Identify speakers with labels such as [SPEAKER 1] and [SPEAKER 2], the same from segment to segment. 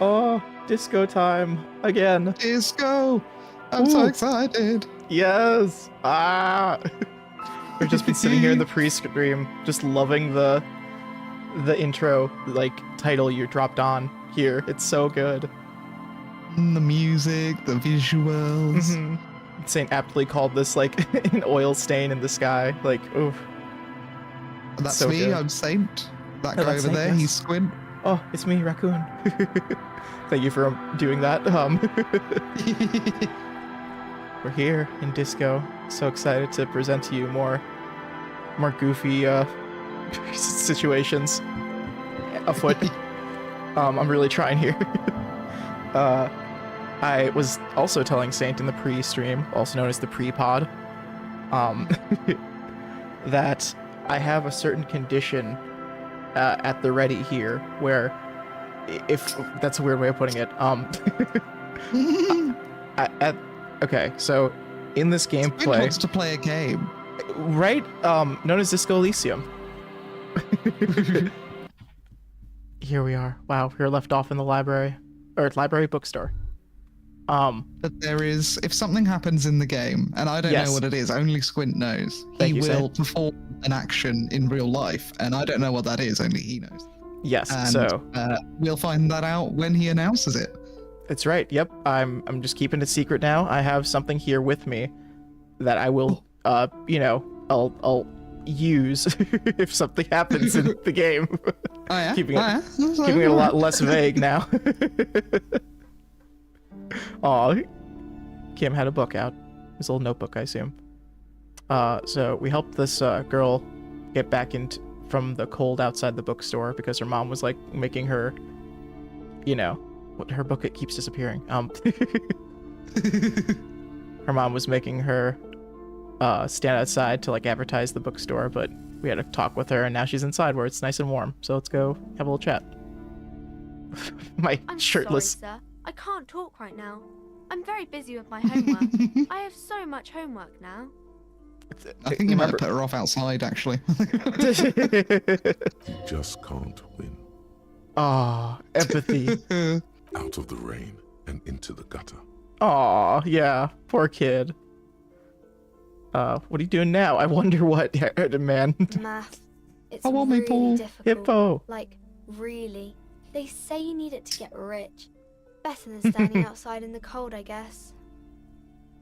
[SPEAKER 1] Oh, disco time again.
[SPEAKER 2] Disco! I'm so excited.
[SPEAKER 1] Yes. We've just been sitting here in the pre-stream, just loving the intro, like, title you dropped on here. It's so good.
[SPEAKER 2] The music, the visuals.
[SPEAKER 1] Mm-hmm. Saint aptly called this, like, an oil stain in the sky. Like, oof.
[SPEAKER 2] That's
[SPEAKER 1] so
[SPEAKER 2] me,
[SPEAKER 1] good.
[SPEAKER 2] I'm Saint. That
[SPEAKER 1] Oh,
[SPEAKER 2] guy
[SPEAKER 1] that's
[SPEAKER 2] over
[SPEAKER 1] Saint,
[SPEAKER 2] there,
[SPEAKER 1] yes.
[SPEAKER 2] he's Squint.
[SPEAKER 1] Oh, it's me, Raccoon. Thank you for doing that. We're here in Disco. So excited to present to you more goofy situations afoot. I'm really trying here. I was also telling Saint in the pre-stream, also known as the pre-pod, that I have a certain condition at the ready here where, if that's a weird way of putting it, okay, so in this gameplay,
[SPEAKER 2] Squint wants to play a game.
[SPEAKER 1] right, known as Disco Elysium. Here we are. Wow, we were left off in the library bookstore.
[SPEAKER 2] But there is, if something happens in the game, and I don't
[SPEAKER 1] Yes.
[SPEAKER 2] know what it is, only Squint knows,
[SPEAKER 1] Thank
[SPEAKER 2] he
[SPEAKER 1] you,
[SPEAKER 2] will
[SPEAKER 1] Saint.
[SPEAKER 2] perform an action in real life, and I don't know what that is, only he knows.
[SPEAKER 1] Yes,
[SPEAKER 2] And
[SPEAKER 1] so
[SPEAKER 2] we'll find that out when he announces it.
[SPEAKER 1] that's right. Yep, I'm just keeping it secret now. I have something here with me that I will, I'll use if something happens in the game.
[SPEAKER 2] Oh yeah?
[SPEAKER 1] Keeping it-
[SPEAKER 2] Oh, yeah?
[SPEAKER 1] Keeping it a lot less vague now. Aw, Kim had a book out. His little notebook, I assume. So we helped this girl get back from the cold outside the bookstore because her mom was like making her, her book, it keeps disappearing. Her mom was making her stand outside to like advertise the bookstore, but we had to talk with her, and now she's inside where it's nice and warm. So let's go have a little chat.
[SPEAKER 3] I'm
[SPEAKER 1] shirtless.
[SPEAKER 3] sorry, sir. I can't talk right now. I'm very busy with my homework. I have so much homework now.
[SPEAKER 2] I think you might have put her off outside, actually.
[SPEAKER 4] You just can't win.
[SPEAKER 1] Aw, empathy.
[SPEAKER 4] Out of the rain and into the gutter.
[SPEAKER 1] Aw, yeah, poor kid. What are you doing now? I wonder what, man.
[SPEAKER 3] Math. It's
[SPEAKER 2] I want me
[SPEAKER 3] really
[SPEAKER 2] ball.
[SPEAKER 3] difficult.
[SPEAKER 1] Hippo.
[SPEAKER 3] Like, really. They say you need it to get rich. Better than standing outside in the cold, I guess.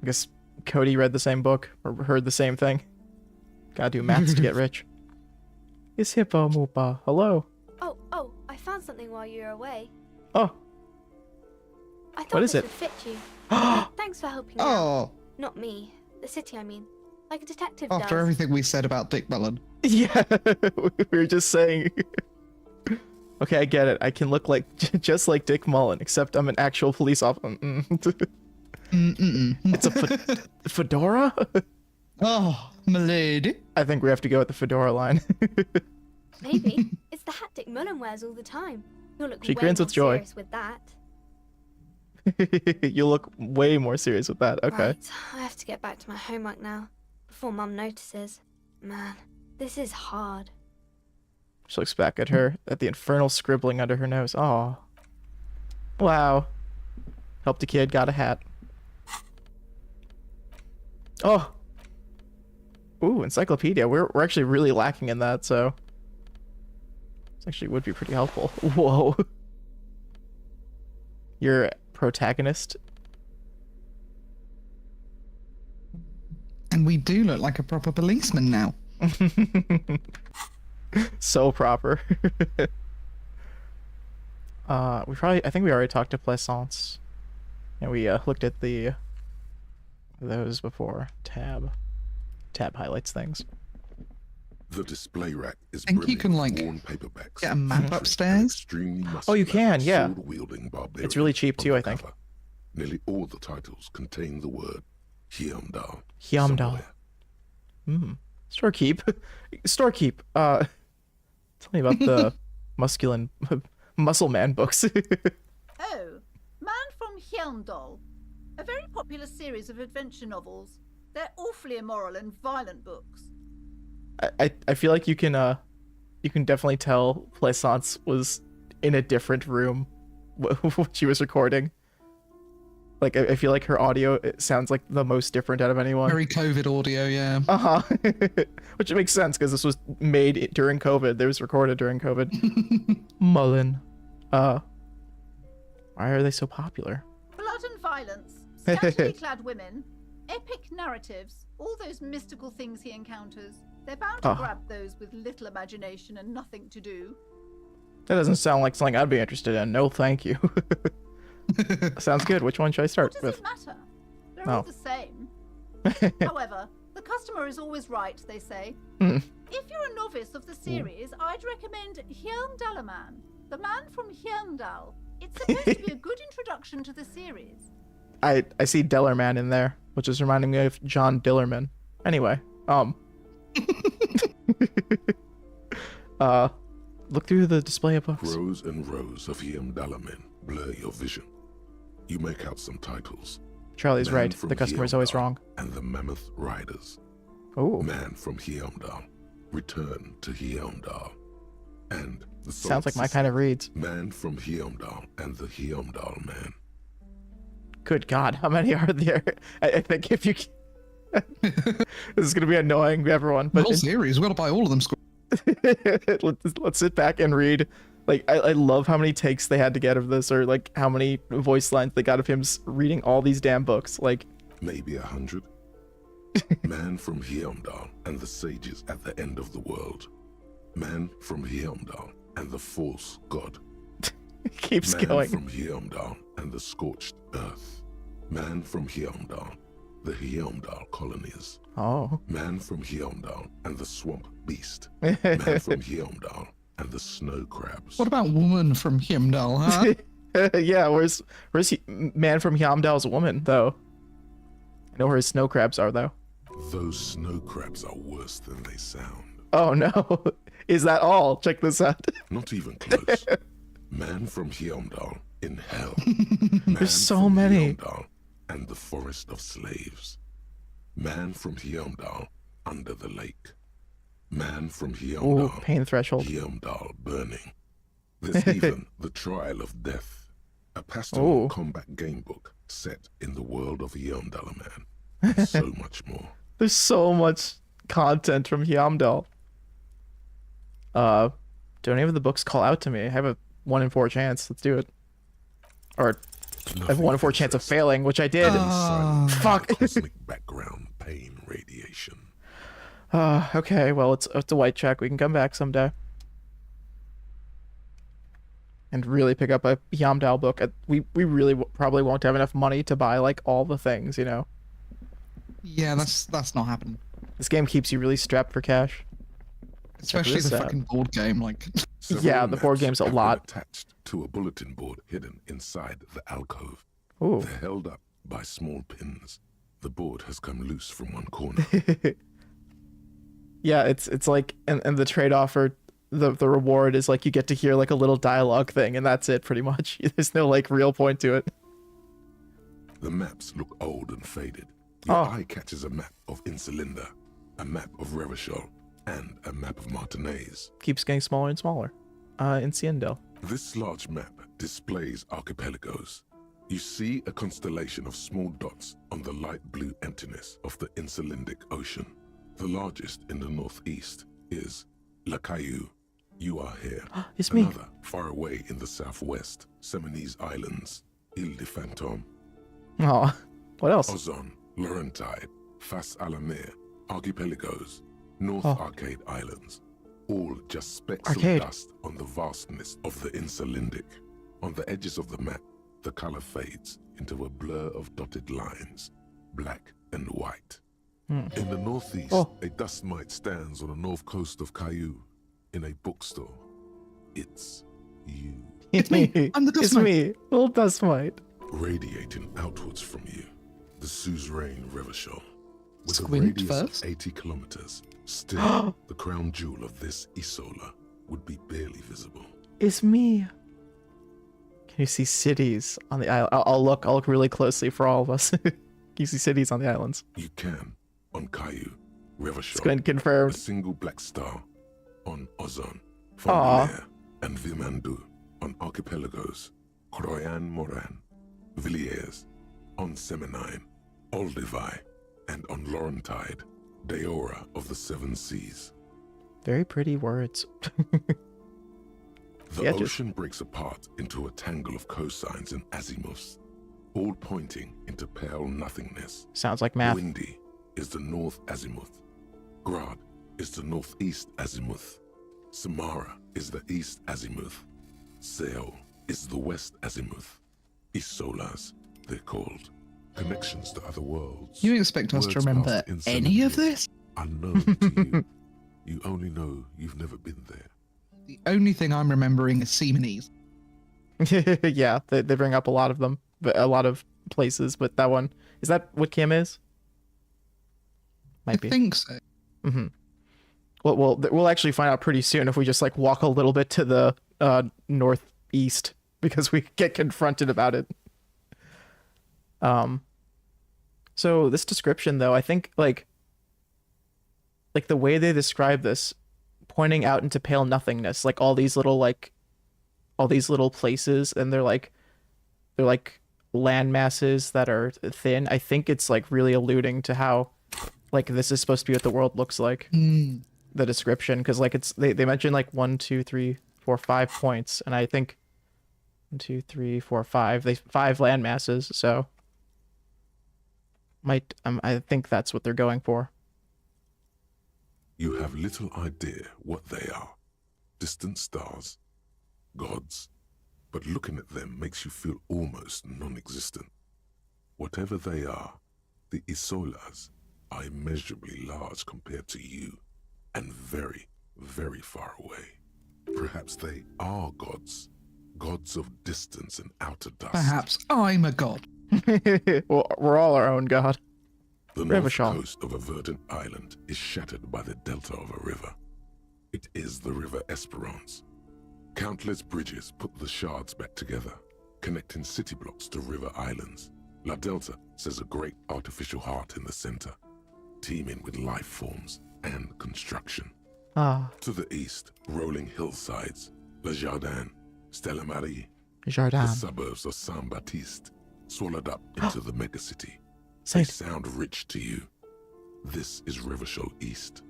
[SPEAKER 1] I guess Cody read the same book or heard the same thing. Gotta do maths to get rich. It's Hippo Moopa. Hello.
[SPEAKER 3] Oh, I found something while you were away.
[SPEAKER 1] Oh.
[SPEAKER 3] I thought
[SPEAKER 1] What is
[SPEAKER 3] this
[SPEAKER 1] it?
[SPEAKER 3] would fit you. Thanks for helping me out.
[SPEAKER 2] Oh,
[SPEAKER 3] Not me. The city, I mean. Like a detective
[SPEAKER 2] after
[SPEAKER 3] does.
[SPEAKER 2] everything we said about Dick Mullen.
[SPEAKER 1] Yeah, we were just saying. Okay, I get it. I can look like just like Dick Mullen, except I'm an actual police officer. It's a fedora?
[SPEAKER 2] Oh, milady.
[SPEAKER 1] I think we have to go with the fedora line.
[SPEAKER 3] Maybe. It's the hat Dick Mullen wears all the time. You'll look
[SPEAKER 1] She
[SPEAKER 3] way
[SPEAKER 1] grins
[SPEAKER 3] more
[SPEAKER 1] with joy.
[SPEAKER 3] serious with that.
[SPEAKER 1] You look way more serious with that. Okay.
[SPEAKER 3] Right, I have to get back to my homework now, before Mum notices. Man, this is hard.
[SPEAKER 1] She looks back at the infernal scribbling under her nose. Aw. Wow. Helped a kid, got a hat. Oh. Ooh, encyclopedia. We're actually really lacking in that, so this actually would be pretty helpful. Whoa. Your protagonist.
[SPEAKER 2] And we do look like a proper policeman now.
[SPEAKER 1] So proper. I think we already talked to Plaisance. And we looked at those before. Tab highlights things.
[SPEAKER 4] The display rack is
[SPEAKER 2] I think you
[SPEAKER 4] brimming
[SPEAKER 2] can,
[SPEAKER 4] with
[SPEAKER 2] like,
[SPEAKER 4] worn paperbacks.
[SPEAKER 2] get a map
[SPEAKER 4] featuring an
[SPEAKER 2] upstairs.
[SPEAKER 4] extremely
[SPEAKER 1] Oh, you
[SPEAKER 4] muscular,
[SPEAKER 1] can, yeah.
[SPEAKER 4] sword-wielding barbarian
[SPEAKER 1] It's really cheap
[SPEAKER 4] on
[SPEAKER 1] too,
[SPEAKER 4] the
[SPEAKER 1] I think.
[SPEAKER 4] cover. Nearly all the titles contain the word Hyamdal.
[SPEAKER 1] Hyamdal.
[SPEAKER 4] somewhere.
[SPEAKER 1] Storekeep. Storekeep. Tell me about the muscle man books.
[SPEAKER 5] Oh, Man from Hyamdal. A very popular series of adventure novels. They're awfully immoral and violent books.
[SPEAKER 1] I feel like you can definitely tell Plaisance was in a different room what she was recording. Like, I feel like her audio, it sounds like the most different out of anyone.
[SPEAKER 2] Very COVID audio, yeah.
[SPEAKER 1] Uh-huh. Which makes sense, because this was made during COVID. It was recorded during COVID. Mullen. Why are they so popular?
[SPEAKER 5] Blood and violence, scantily clad women, epic narratives, all those mystical things he encounters. They're bound to grab those with little imagination and nothing to do.
[SPEAKER 1] That doesn't sound like something I'd be interested in. No, thank you. Sounds good. Which one should I start
[SPEAKER 5] What
[SPEAKER 1] with?
[SPEAKER 5] does it matter? They're all the same. However, the customer is always right, they say.
[SPEAKER 1] Mm.
[SPEAKER 5] If you're a novice of the series, I'd recommend Hjelmdalaman, the man from Hjelmdal. It's supposed to be a good introduction to the series.
[SPEAKER 1] I see Dellerman in there, which is reminding me of John Dillerman. Anyway, look through the display of books.
[SPEAKER 4] Rows and rows of Hjelmdalamen blur your vision. You make out some titles.
[SPEAKER 1] Charlie's
[SPEAKER 4] Man
[SPEAKER 1] right.
[SPEAKER 4] from
[SPEAKER 1] The customer is always
[SPEAKER 4] Hjelmdal
[SPEAKER 1] wrong.
[SPEAKER 4] And the Mammoth Riders.
[SPEAKER 1] Oh,
[SPEAKER 4] Man from Hjelmdal. Return to Hjelmdal. And the
[SPEAKER 1] sounds like my
[SPEAKER 4] Solstice.
[SPEAKER 1] kind of reads.
[SPEAKER 4] Man from Hjelmdal and the Hjelmdal Man.
[SPEAKER 1] Good God, how many are there? I think if you... This is going to be annoying to everyone.
[SPEAKER 2] The
[SPEAKER 1] But
[SPEAKER 2] whole series, we've got to buy all of them.
[SPEAKER 1] let's sit back and read. Like, I love how many takes they had to get of this, or like how many voice lines they got of him reading all these damn books. Like,
[SPEAKER 4] Maybe 100. Man from Hjelmdal and the sages at the end of the world. Man from Hjelmdal and the false god.
[SPEAKER 1] it keeps
[SPEAKER 4] Man
[SPEAKER 1] going.
[SPEAKER 4] from Hjelmdal and the scorched earth. Man from Hjelmdal, the Hjelmdal colonies.
[SPEAKER 1] Oh.
[SPEAKER 4] Man from Hjelmdal and the swamp beast. Man from Hjelmdal and the snow crabs.
[SPEAKER 2] What about woman from Hjelmdal, huh?
[SPEAKER 1] Yeah, where's man from Hjelmdal's woman, though? I know where his snow crabs are, though.
[SPEAKER 4] Those snow crabs are worse than they sound.
[SPEAKER 1] Oh, no. Is that all? Check this out.
[SPEAKER 4] Not even close. Man from Hjelmdal in hell. Man
[SPEAKER 1] There's so
[SPEAKER 4] from
[SPEAKER 1] many.
[SPEAKER 4] Hjelmdal and the forest of slaves. Man from Hjelmdal under the lake. Man from
[SPEAKER 1] Ooh,
[SPEAKER 4] Hjelmdal.
[SPEAKER 1] pain threshold.
[SPEAKER 4] Hjelmdal burning. There's even the Trial of Death, a pastoral
[SPEAKER 1] Ooh.
[SPEAKER 4] combat game book set in the world of Hjelmdalaman. And so much more.
[SPEAKER 1] There's so much content from Hjelmdal. Do any of the books call out to me? I have a 1 in 4 chance. Let's do it. Or I have a 1 in 4 chance of failing, which I did. Fuck.
[SPEAKER 4] Cosmic background pain radiation.
[SPEAKER 1] Okay, well, it's a white check. We can come back someday. And really pick up a Hjelmdal book. We really probably won't have enough money to buy, like, all the things, you know?
[SPEAKER 2] Yeah, that's not happening.
[SPEAKER 1] This game keeps you really strapped for cash.
[SPEAKER 2] Especially
[SPEAKER 1] this
[SPEAKER 2] the
[SPEAKER 1] out.
[SPEAKER 2] fucking board game, like...
[SPEAKER 1] Yeah, the board
[SPEAKER 4] maps
[SPEAKER 1] game's a
[SPEAKER 4] have been
[SPEAKER 1] lot.
[SPEAKER 4] attached to a bulletin board hidden inside the alcove.
[SPEAKER 1] Ooh.
[SPEAKER 4] They're held up by small pins. The board has come loose from one corner.
[SPEAKER 1] Yeah, it's like, and the trade-off or the reward is like you get to hear like a little dialogue thing, and that's it pretty much. There's no like real point to it.
[SPEAKER 4] The maps look old and faded. Your
[SPEAKER 1] Oh.
[SPEAKER 4] eye catches a map of Insulinda, a map of Revachol, and a map of Martinez.
[SPEAKER 1] Keeps getting smaller and smaller. In Ciendel.
[SPEAKER 4] This large map displays archipelagos. You see a constellation of small dots on the light blue emptiness of the Insulindic Ocean. The largest in the northeast is La Caillou. You are here.
[SPEAKER 1] It's me.
[SPEAKER 4] Another, far away in the southwest, Seminese Islands, Ile de Fantôme,
[SPEAKER 1] Oh, what else?
[SPEAKER 4] Ozon, Laurentide, Fas Alamir, Archipelagos, North
[SPEAKER 1] Oh.
[SPEAKER 4] Arcade Islands, all just specks
[SPEAKER 1] Arcade.
[SPEAKER 4] of dust on the vastness of the Insulindic. On the edges of the map, the color fades into a blur of dotted lines, black and white.
[SPEAKER 1] Hmm.
[SPEAKER 4] In the northeast,
[SPEAKER 1] Oh.
[SPEAKER 4] a dust mite stands on the north coast of Caillou in a bookstore. It's you,
[SPEAKER 2] It's me. I'm the dust
[SPEAKER 1] It's
[SPEAKER 2] mite.
[SPEAKER 1] me. Little dust mite.
[SPEAKER 4] radiating outwards from you, the suzerain Revachol. With
[SPEAKER 2] Squint
[SPEAKER 4] a radius
[SPEAKER 2] first.
[SPEAKER 4] of 80 kilometers, still, the crown jewel of this Isola would be barely visible.
[SPEAKER 1] It's me. Can you see cities on the island? I'll look really closely for all of us. Can you see cities on the islands?
[SPEAKER 4] You can, on Caillou,
[SPEAKER 1] It's been
[SPEAKER 4] Revachol, a
[SPEAKER 1] confirmed.
[SPEAKER 4] single black star, on Ozon,
[SPEAKER 1] Aw.
[SPEAKER 4] Fondelier, and Vimandu, on archipelagos. Croyan Moran, Villiers, on Semenine, Olduvai, and on Laurentide, Deora of the Seven Seas.
[SPEAKER 1] Very pretty words.
[SPEAKER 4] The
[SPEAKER 1] Yeah,
[SPEAKER 4] ocean breaks apart into a tangle of cosines and azimuths, all pointing into pale nothingness.
[SPEAKER 1] Sounds like math.
[SPEAKER 4] Windy is the north azimuth. Grad is the northeast azimuth. Samara is the east azimuth. Seo is the west azimuth. Isolas, they're called. Connections to other worlds.
[SPEAKER 2] You expect us to
[SPEAKER 4] Words
[SPEAKER 2] remember
[SPEAKER 4] passed in
[SPEAKER 2] any of
[SPEAKER 4] syllables,
[SPEAKER 2] this?
[SPEAKER 4] Unknown to you. You only know you've never been there.
[SPEAKER 2] The only thing I'm remembering is Seamanese.
[SPEAKER 1] Yeah, they bring up a lot of them, but a lot of places. But that one, is that what Kim is?
[SPEAKER 2] I
[SPEAKER 1] Might be.
[SPEAKER 2] think so.
[SPEAKER 1] Mm-hmm. Well, we'll actually find out pretty soon if we just like walk a little bit to the northeast, because we get confronted about it. So this description, though, I think like the way they describe this, pointing out into pale nothingness, like all these little places, and they're like land masses that are thin. I think it's like really alluding to how like this is supposed to be what the world looks like. The description, because like they mention like 1, 2, 3, 4, 5 points, and I think 1, 2, 3, 4, 5. 5 land masses, so I think that's what they're going for.
[SPEAKER 4] You have little idea what they are. Distant stars, gods, but looking at them makes you feel almost non-existent. Whatever they are, the Isolas are immeasurably large compared to you, and very, very far away. Perhaps they are gods, gods of distance and outer dust.
[SPEAKER 2] Perhaps I'm a god.
[SPEAKER 1] Well, we're all our own god.
[SPEAKER 4] The north
[SPEAKER 1] Revachol.
[SPEAKER 4] coast of a verdant island is shattered by the delta of a river. It is the River Esperance. Countless bridges put the shards back together, connecting city blocks to river islands. La Delta says a great artificial heart in the center, teeming with life forms and construction.
[SPEAKER 1] Ah,
[SPEAKER 4] To the east, rolling hillsides, Le Jardin, Stella Marie, the
[SPEAKER 1] Jardin.
[SPEAKER 4] suburbs of Saint-Baptiste, swallowed up into the megacity. They
[SPEAKER 1] Saint.
[SPEAKER 4] sound rich to you. This is Revachol East.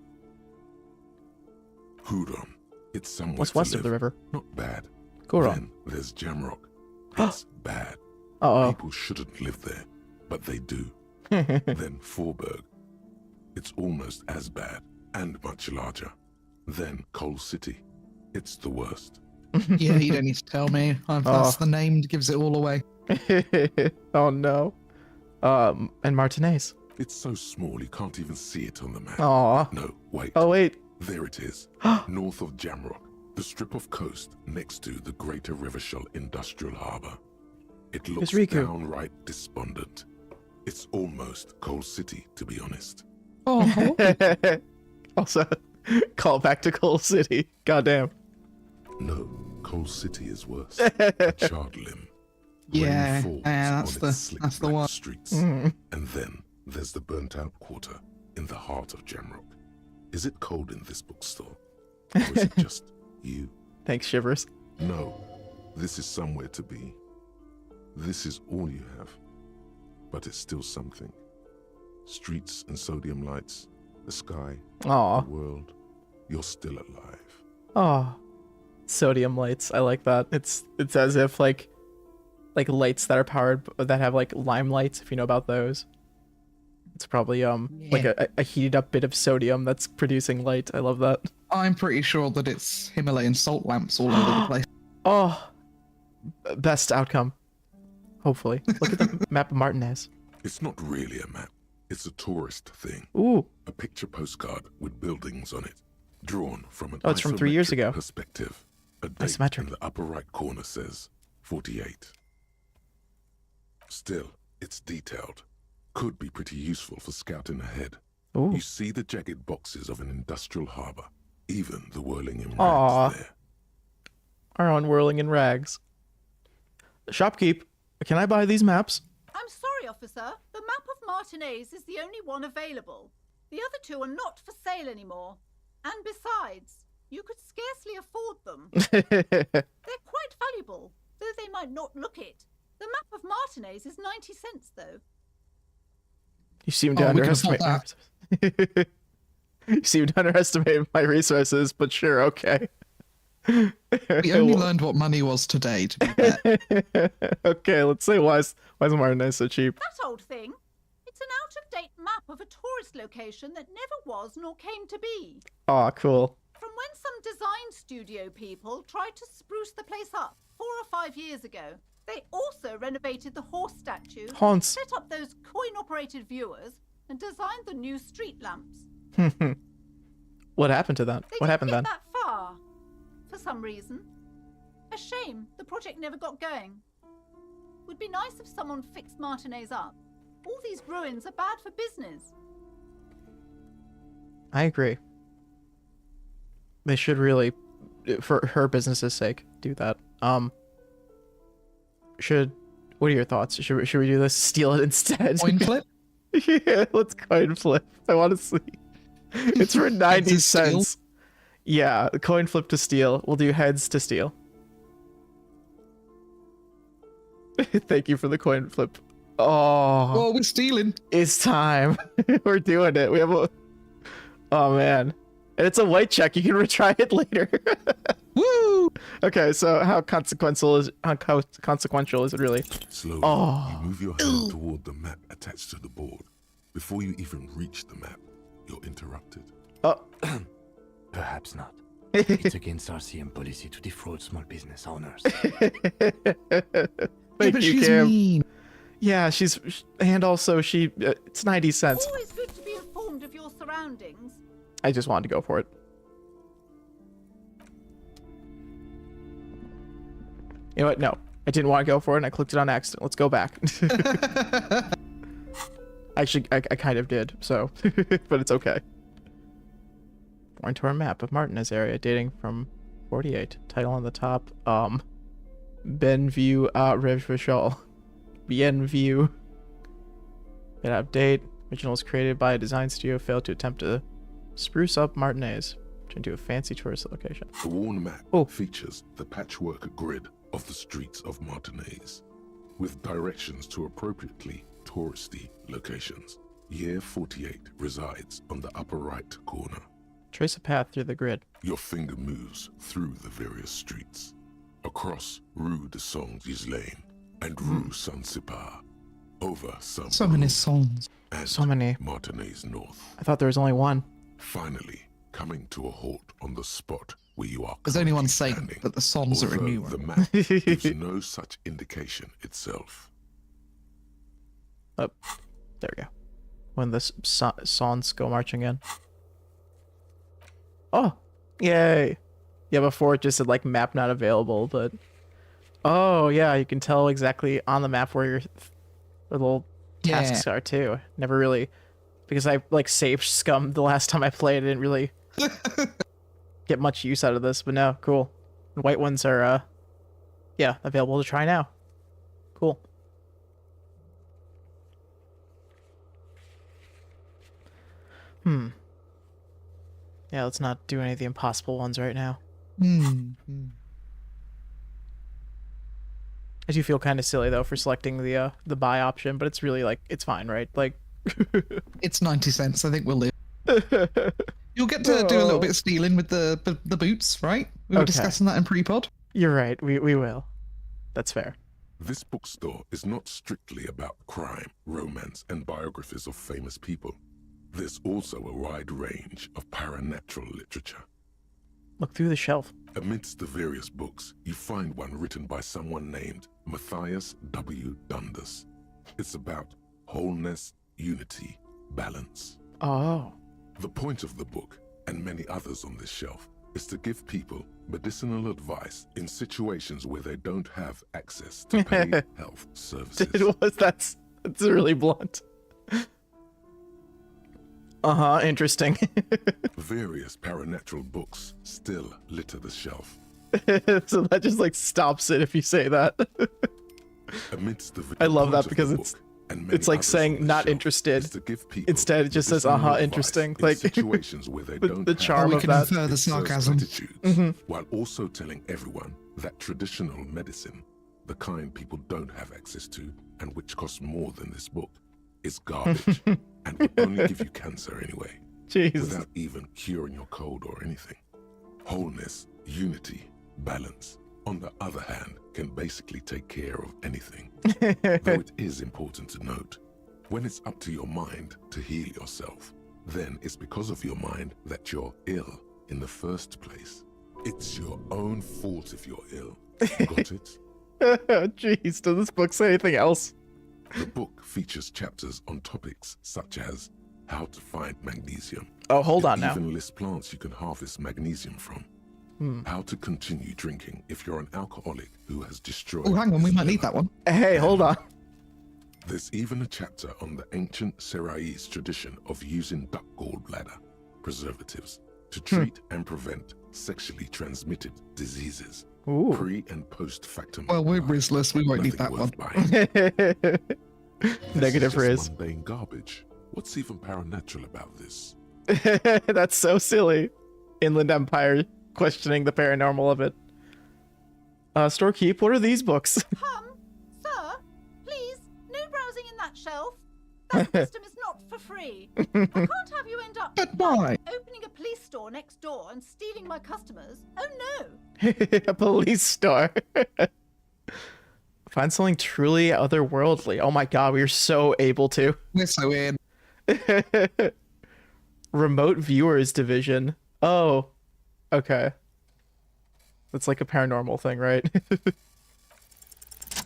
[SPEAKER 4] Huron, it's somewhere
[SPEAKER 1] What's
[SPEAKER 4] to
[SPEAKER 1] west
[SPEAKER 4] live.
[SPEAKER 1] of the river?
[SPEAKER 4] Not bad.
[SPEAKER 1] Goron.
[SPEAKER 4] Then there's Jamrock. It's bad.
[SPEAKER 1] Uh
[SPEAKER 4] People shouldn't live there, but they do.
[SPEAKER 1] oh.
[SPEAKER 4] Then Forberg. It's almost as bad and much larger. Then Coal City. It's the worst.
[SPEAKER 2] Yeah, you don't need to tell me. That's the name that gives it all away.
[SPEAKER 1] Oh no. And Martinez.
[SPEAKER 4] It's so small you can't even see it on the map.
[SPEAKER 1] Aw.
[SPEAKER 4] No, wait.
[SPEAKER 1] Oh wait.
[SPEAKER 4] There it is. North of Jamrock, the strip of coast next to the Greater Revachol Industrial Harbour. It looks
[SPEAKER 1] Riku.
[SPEAKER 4] downright despondent. It's almost Coal City, to be honest.
[SPEAKER 2] Oh,
[SPEAKER 1] Also, call back to Coal City. Goddamn.
[SPEAKER 4] No, Coal City is worse. A charred limb.
[SPEAKER 2] Yeah,
[SPEAKER 4] Rain falls
[SPEAKER 2] yeah,
[SPEAKER 4] on
[SPEAKER 2] that's
[SPEAKER 4] its
[SPEAKER 2] the-
[SPEAKER 4] slick
[SPEAKER 2] that's the
[SPEAKER 4] black
[SPEAKER 2] one.
[SPEAKER 4] streets.
[SPEAKER 1] Mm.
[SPEAKER 4] And then there's the burnt-out quarter in the heart of Jamrock. Is it cold in this bookstore? Or is it just you?
[SPEAKER 1] Thanks, Shivers.
[SPEAKER 4] No, this is somewhere to be. This is all you have. But it's still something. Streets and sodium lights, the sky,
[SPEAKER 1] Aw.
[SPEAKER 4] the world. You're still alive.
[SPEAKER 1] Aw. Sodium lights. I like that. It's as if like lights that are powered that have like lime lights, if you know about those. It's probably like a heated up bit of sodium that's producing light. I love that.
[SPEAKER 2] I'm pretty sure that it's Himalayan salt lamps all over the place.
[SPEAKER 1] Oh, best outcome. Hopefully. Look at the map of Martinez.
[SPEAKER 4] It's not really a map. It's a tourist thing.
[SPEAKER 1] Ooh.
[SPEAKER 4] A picture postcard with buildings on it, drawn from an
[SPEAKER 1] Oh, it's from 3 years
[SPEAKER 4] isometric
[SPEAKER 1] ago.
[SPEAKER 4] perspective. A date
[SPEAKER 1] Isometric.
[SPEAKER 4] in the upper right corner says 48. Still, it's detailed. Could be pretty useful for scouting ahead.
[SPEAKER 1] Ooh.
[SPEAKER 4] You see the jagged boxes of an industrial harbour, even the whirling in
[SPEAKER 1] Aw.
[SPEAKER 4] rags there.
[SPEAKER 1] Our own whirling in rags. Shopkeep, can I buy these maps?
[SPEAKER 5] I'm sorry, officer. The map of Martinez is the only one available. The other two are not for sale anymore. And besides, you could scarcely afford them. They're quite valuable, though they might not look it. The map of Martinez is 90 cents, though.
[SPEAKER 1] You seem to
[SPEAKER 2] Oh, we can
[SPEAKER 1] underestimate my resources. You seem to underestimate my resources, but sure, okay.
[SPEAKER 2] We only learned what money was today, to be fair.
[SPEAKER 1] Okay, let's say why is Martinez so cheap?
[SPEAKER 5] That old thing. It's an out-of-date map of a tourist location that never was nor came to be.
[SPEAKER 1] Aw, cool.
[SPEAKER 5] From when some design studio people tried to spruce the place up 4 or 5 years ago. They also renovated the horse statue,
[SPEAKER 1] Haunts.
[SPEAKER 5] set up those coin-operated viewers, and designed the new street lamps.
[SPEAKER 1] What happened to that?
[SPEAKER 5] They
[SPEAKER 1] What happened
[SPEAKER 5] didn't
[SPEAKER 1] then?
[SPEAKER 5] get that far, for some reason. A shame the project never got going. Would be nice if someone fixed Martinez up. All these ruins are bad for business.
[SPEAKER 1] I agree. They should really, for her business's sake, do that. What are your thoughts? Should we do this? Steal it instead?
[SPEAKER 2] Coin flip?
[SPEAKER 1] Yeah, let's coin flip. I want to see. It's for 90
[SPEAKER 2] to steal?
[SPEAKER 1] cents. Yeah, coin flip to steal. We'll do heads to steal. Thank you for the coin flip. Oh,
[SPEAKER 2] we're stealing.
[SPEAKER 1] it's time. We're doing it. We have a... Oh, man. And it's a white check. You can retry it later.
[SPEAKER 2] Woo!
[SPEAKER 1] Okay, so how consequential is it really?
[SPEAKER 4] Slowly,
[SPEAKER 1] Oh.
[SPEAKER 4] you move your hand toward the map attached to the board. Before you even reach the map, you're interrupted.
[SPEAKER 1] Oh,
[SPEAKER 6] Perhaps not. It's against RCM policy to defraud small business owners.
[SPEAKER 1] thank
[SPEAKER 2] but
[SPEAKER 1] you,
[SPEAKER 2] she's
[SPEAKER 1] Kim.
[SPEAKER 2] mean.
[SPEAKER 1] Yeah, and also it's 90 cents.
[SPEAKER 5] Always good to be informed of your surroundings.
[SPEAKER 1] I just wanted to go for it. You know what? No, I didn't want to go for it, and I clicked it on accident. Let's go back. Actually, I kind of did, so, but it's okay. Going to our map of Martinez area, dating from 48. Title on the top, Benview Revachol. Bienview. Bit out of date. Original was created by a design studio, failed to attempt to spruce up Martinez into a fancy tourist location.
[SPEAKER 4] The worn map
[SPEAKER 1] Oh.
[SPEAKER 4] features the patchwork grid of the streets of Martinez, with directions to appropriately touristy locations. Year 48 resides on the upper right corner.
[SPEAKER 1] Trace a path through the grid.
[SPEAKER 4] Your finger moves through the various streets, across Rue de Saint-Ghislain and Rue Saint-Cypar, over some
[SPEAKER 2] So many songs.
[SPEAKER 4] and
[SPEAKER 1] So many.
[SPEAKER 4] Martinez North.
[SPEAKER 1] I thought there was only one.
[SPEAKER 4] Finally, coming to a halt on the spot where you are.
[SPEAKER 2] There's only one
[SPEAKER 4] currently
[SPEAKER 2] saying,
[SPEAKER 4] standing,
[SPEAKER 2] but the songs are a
[SPEAKER 4] although
[SPEAKER 2] new
[SPEAKER 4] The
[SPEAKER 2] one.
[SPEAKER 4] map gives no such indication itself.
[SPEAKER 1] Oh, there we go. When the songs go marching in. Oh, yay. Yeah, before it just said like map not available, but oh yeah, you can tell exactly on the map where your little tasks are too. Never really, because I like saved scum the last time I played. I didn't really get much use out of this, but no, cool. The white ones are yeah, available to try now. Cool. Yeah, let's not do any of the impossible ones right now. I do feel kind of silly though for selecting the buy option, but it's really like it's fine, right? Like
[SPEAKER 2] It's 90 cents. I think we'll live. You'll get to do a little bit of stealing with the boots, right? We were
[SPEAKER 1] Okay.
[SPEAKER 2] discussing that in pre-pod.
[SPEAKER 1] You're right. We will. That's fair.
[SPEAKER 4] This bookstore is not strictly about crime, romance, and biographies of famous people. There's also a wide range of paranatural literature.
[SPEAKER 1] Look through the shelf.
[SPEAKER 4] Amidst the various books, you find one written by someone named Matthias W. Dundas. It's about wholeness, unity, balance.
[SPEAKER 1] Oh.
[SPEAKER 4] The point of the book, and many others on this shelf, is to give people medicinal advice in situations where they don't have access to paid health services.
[SPEAKER 1] That's really blunt. Interesting.
[SPEAKER 4] Various paranatural books still litter the shelf.
[SPEAKER 1] So that just like stops it if you say that.
[SPEAKER 4] Amidst the
[SPEAKER 1] I love
[SPEAKER 4] point
[SPEAKER 1] that
[SPEAKER 4] of
[SPEAKER 1] because
[SPEAKER 4] the
[SPEAKER 1] it's
[SPEAKER 4] book and many
[SPEAKER 1] it's like
[SPEAKER 4] others
[SPEAKER 1] saying
[SPEAKER 4] on the
[SPEAKER 1] not
[SPEAKER 4] shelf
[SPEAKER 1] interested.
[SPEAKER 4] is to give people
[SPEAKER 1] Instead, it just says,
[SPEAKER 4] medicinal
[SPEAKER 1] "Uh-huh,
[SPEAKER 4] advice
[SPEAKER 1] interesting."
[SPEAKER 4] in
[SPEAKER 1] Like
[SPEAKER 4] situations where they don't
[SPEAKER 1] the
[SPEAKER 4] have
[SPEAKER 1] charm
[SPEAKER 2] we
[SPEAKER 1] of
[SPEAKER 2] can
[SPEAKER 1] that.
[SPEAKER 2] infer the
[SPEAKER 4] It serves
[SPEAKER 2] sarcasm.
[SPEAKER 4] platitudes, while also telling everyone that traditional medicine the kind people don't have access to and which costs more than this book, is garbage and will only give you cancer anyway,
[SPEAKER 1] Jeez.
[SPEAKER 4] without even curing your cold or anything. Wholeness, unity, balance, on the other hand, can basically take care of anything. Though it is important to note, when it's up to your mind to heal yourself, then it's because of your mind that you're ill in the first place. It's your own fault if you're ill. Got it?
[SPEAKER 1] Jeez, does this book say anything else?
[SPEAKER 4] The book features chapters on topics such as how to find magnesium.
[SPEAKER 1] Oh, hold
[SPEAKER 4] It
[SPEAKER 1] on now.
[SPEAKER 4] even lists plants you can harvest magnesium from. How to continue drinking if you're an alcoholic who has destroyed.
[SPEAKER 2] Oh, hang on, we
[SPEAKER 4] his
[SPEAKER 2] might need
[SPEAKER 4] liver.
[SPEAKER 2] that one.
[SPEAKER 1] Hey, hold on.
[SPEAKER 4] There's even a chapter on the ancient Seraïs tradition of using duck gallbladder preservatives to treat and prevent sexually transmitted diseases.
[SPEAKER 1] Ooh.
[SPEAKER 4] Pre and post factum.
[SPEAKER 2] Well, we're Rizzless, we won't need that
[SPEAKER 4] Nothing
[SPEAKER 2] one.
[SPEAKER 4] worth buying.
[SPEAKER 1] Negative
[SPEAKER 4] This is
[SPEAKER 1] Riz.
[SPEAKER 4] just mundane garbage. What's even paranatural about this?
[SPEAKER 1] That's so silly. Inland Empire questioning the paranormal of it. Storekeep, what are these books?
[SPEAKER 5] Sir, please, no browsing in that shelf. That system is not for free. I can't have you end up
[SPEAKER 2] But why?
[SPEAKER 5] opening a police store next door and stealing my customers. Oh no.
[SPEAKER 1] A police store. Find something truly otherworldly. Oh my god, we are so able to.
[SPEAKER 2] We're so in.
[SPEAKER 1] Remote viewers division. Oh, okay. That's like a paranormal thing, right?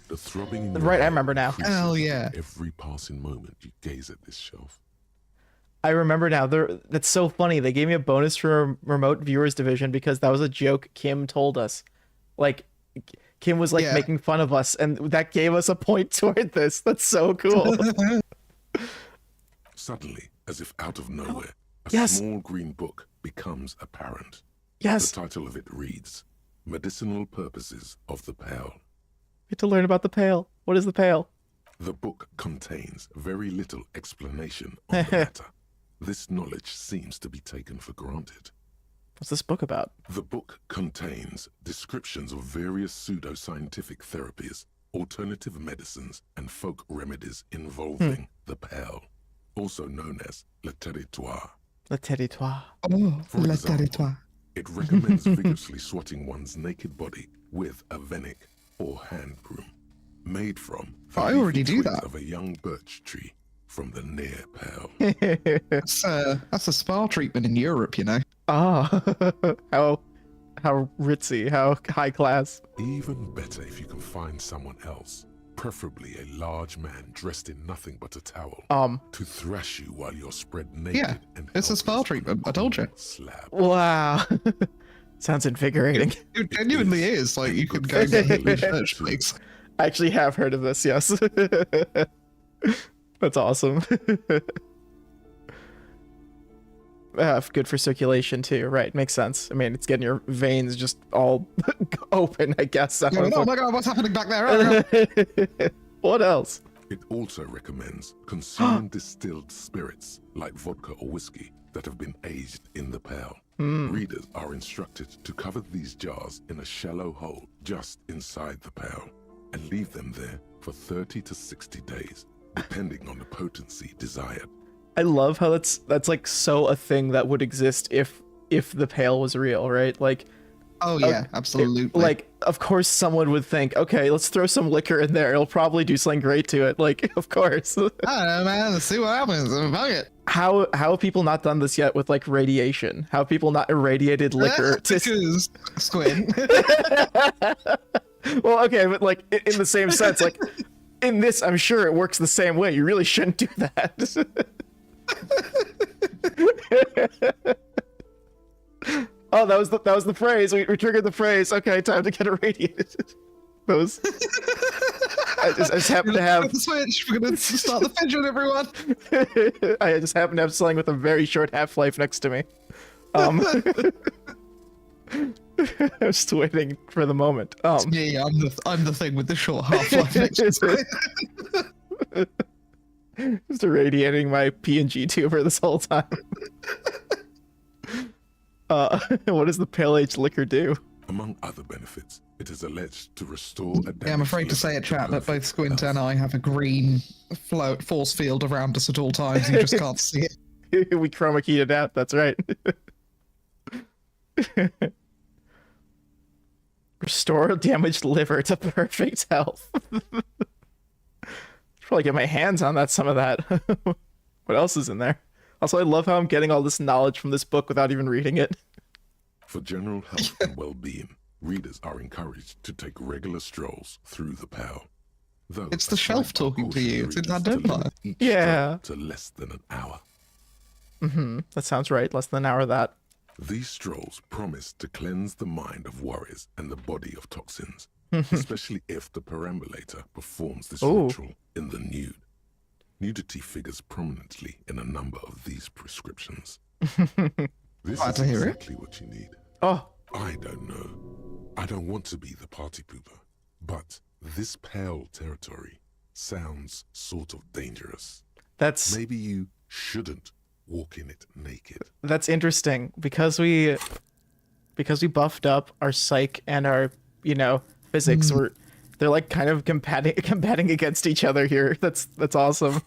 [SPEAKER 4] The throbbing in your
[SPEAKER 1] Right, I
[SPEAKER 4] head
[SPEAKER 1] remember now.
[SPEAKER 4] increases
[SPEAKER 2] Hell yeah.
[SPEAKER 4] Every passing moment you gaze at this shelf.
[SPEAKER 1] I remember now. That's so funny. They gave me a bonus for remote viewers division because that was a joke Kim told us. Like, Kim was like
[SPEAKER 2] Yeah.
[SPEAKER 1] making fun of us, and that gave us a point toward this. That's so cool.
[SPEAKER 4] Suddenly, as if out of nowhere, a
[SPEAKER 1] Yes.
[SPEAKER 4] small green book becomes apparent.
[SPEAKER 1] Yes,
[SPEAKER 4] The title of it reads, Medicinal Purposes of the Pale.
[SPEAKER 1] get to learn about the pale. What is the pale?
[SPEAKER 4] The book contains very little explanation on the matter. This knowledge seems to be taken for granted.
[SPEAKER 1] What's this book about?
[SPEAKER 4] The book contains descriptions of various pseudoscientific therapies, alternative medicines, and folk remedies involving the pale, also known as le territoire.
[SPEAKER 1] Le territoire.
[SPEAKER 2] Oh,
[SPEAKER 4] For
[SPEAKER 2] le
[SPEAKER 4] example,
[SPEAKER 2] territoire.
[SPEAKER 4] It recommends vigorously swatting one's naked body with a venik or hand broom, made from the
[SPEAKER 2] I already
[SPEAKER 4] leafy
[SPEAKER 2] do
[SPEAKER 4] twigs
[SPEAKER 2] that.
[SPEAKER 4] of a young birch tree from the near pale.
[SPEAKER 2] That's a spa treatment in Europe, you know.
[SPEAKER 1] Ah, how ritzy, how high class.
[SPEAKER 4] Even better if you can find someone else, preferably a large man dressed in nothing but a towel, to thrash you while you're spread naked.
[SPEAKER 2] Yeah,
[SPEAKER 4] and
[SPEAKER 2] it's a spa
[SPEAKER 4] helpless
[SPEAKER 2] treatment,
[SPEAKER 4] on a
[SPEAKER 2] I told you.
[SPEAKER 4] cold slab.
[SPEAKER 1] Wow. Sounds invigorating.
[SPEAKER 2] It genuinely is. Like, you could go get hit with church twigs.
[SPEAKER 1] I actually have heard of this, yes. That's awesome. Good for circulation too, right? Makes sense. I mean, it's getting your veins just all open, I guess.
[SPEAKER 2] Oh my god, what's happening back there? Oh, no.
[SPEAKER 1] What else?
[SPEAKER 4] It also recommends consuming distilled spirits like vodka or whiskey that have been aged in the pale. Readers are instructed to cover these jars in a shallow hole just inside the pale and leave them there for 30 to 60 days, depending on the potency desired.
[SPEAKER 1] I love how that's like so a thing that would exist if the pale was real, right? Like,
[SPEAKER 2] Oh yeah, absolutely.
[SPEAKER 1] like of course someone would think, okay, let's throw some liquor in there. It'll probably do something great to it. Like, of course.
[SPEAKER 2] I don't know, man. Let's see what happens. Fuck it.
[SPEAKER 1] How have people not done this yet with like radiation? How have people not irradiated liquor to
[SPEAKER 2] Because Squint.
[SPEAKER 1] Well, okay, but like in the same sense, like in this, I'm sure it works the same way. You really shouldn't do that. Oh, that was the phrase. We triggered the phrase. Okay, time to get irradiated. Those. I just happen to have.
[SPEAKER 2] The switch. We're gonna start the pigeon, everyone.
[SPEAKER 1] I just happen to have something with a very short half-life next to me. I'm just waiting for the moment.
[SPEAKER 2] Me, I'm the thing with the short half-life next to me.
[SPEAKER 1] Just irradiating my PNG tuber this whole time. What does the pale age liquor do?
[SPEAKER 4] Among other benefits, it is alleged to restore a
[SPEAKER 2] Yeah, I'm afraid to say it, chat, that both Squint and I have a green force field around us at all times. You just can't see it.
[SPEAKER 1] We chroma keyed it out, that's right. Restore damaged liver to perfect health. Probably get my hands on some of that. What else is in there? Also, I love how I'm getting all this knowledge from this book without even reading it.
[SPEAKER 4] For general health and well-being, readers are encouraged to take regular strolls through the Pale. Though
[SPEAKER 2] It's the shelf talking to you. It's in that empire.
[SPEAKER 1] Yeah.
[SPEAKER 4] To less than an hour.
[SPEAKER 1] That sounds right. Less than an hour of that.
[SPEAKER 4] These strolls promise to cleanse the mind of warriors and the body of toxins, especially if the perambulator performs this ritual in the nude. Nudity figures prominently in a number of these prescriptions. This
[SPEAKER 2] Glad
[SPEAKER 4] is
[SPEAKER 2] to hear it.
[SPEAKER 4] exactly what you need.
[SPEAKER 1] Oh,
[SPEAKER 4] I don't know. I don't want to be the party pooper, but this Pale territory sounds sort of dangerous.
[SPEAKER 1] that's
[SPEAKER 4] Maybe you shouldn't walk in it naked.
[SPEAKER 1] that's interesting because we buffed up our psych and our physics. They're like kind of combating against each other here. That's awesome.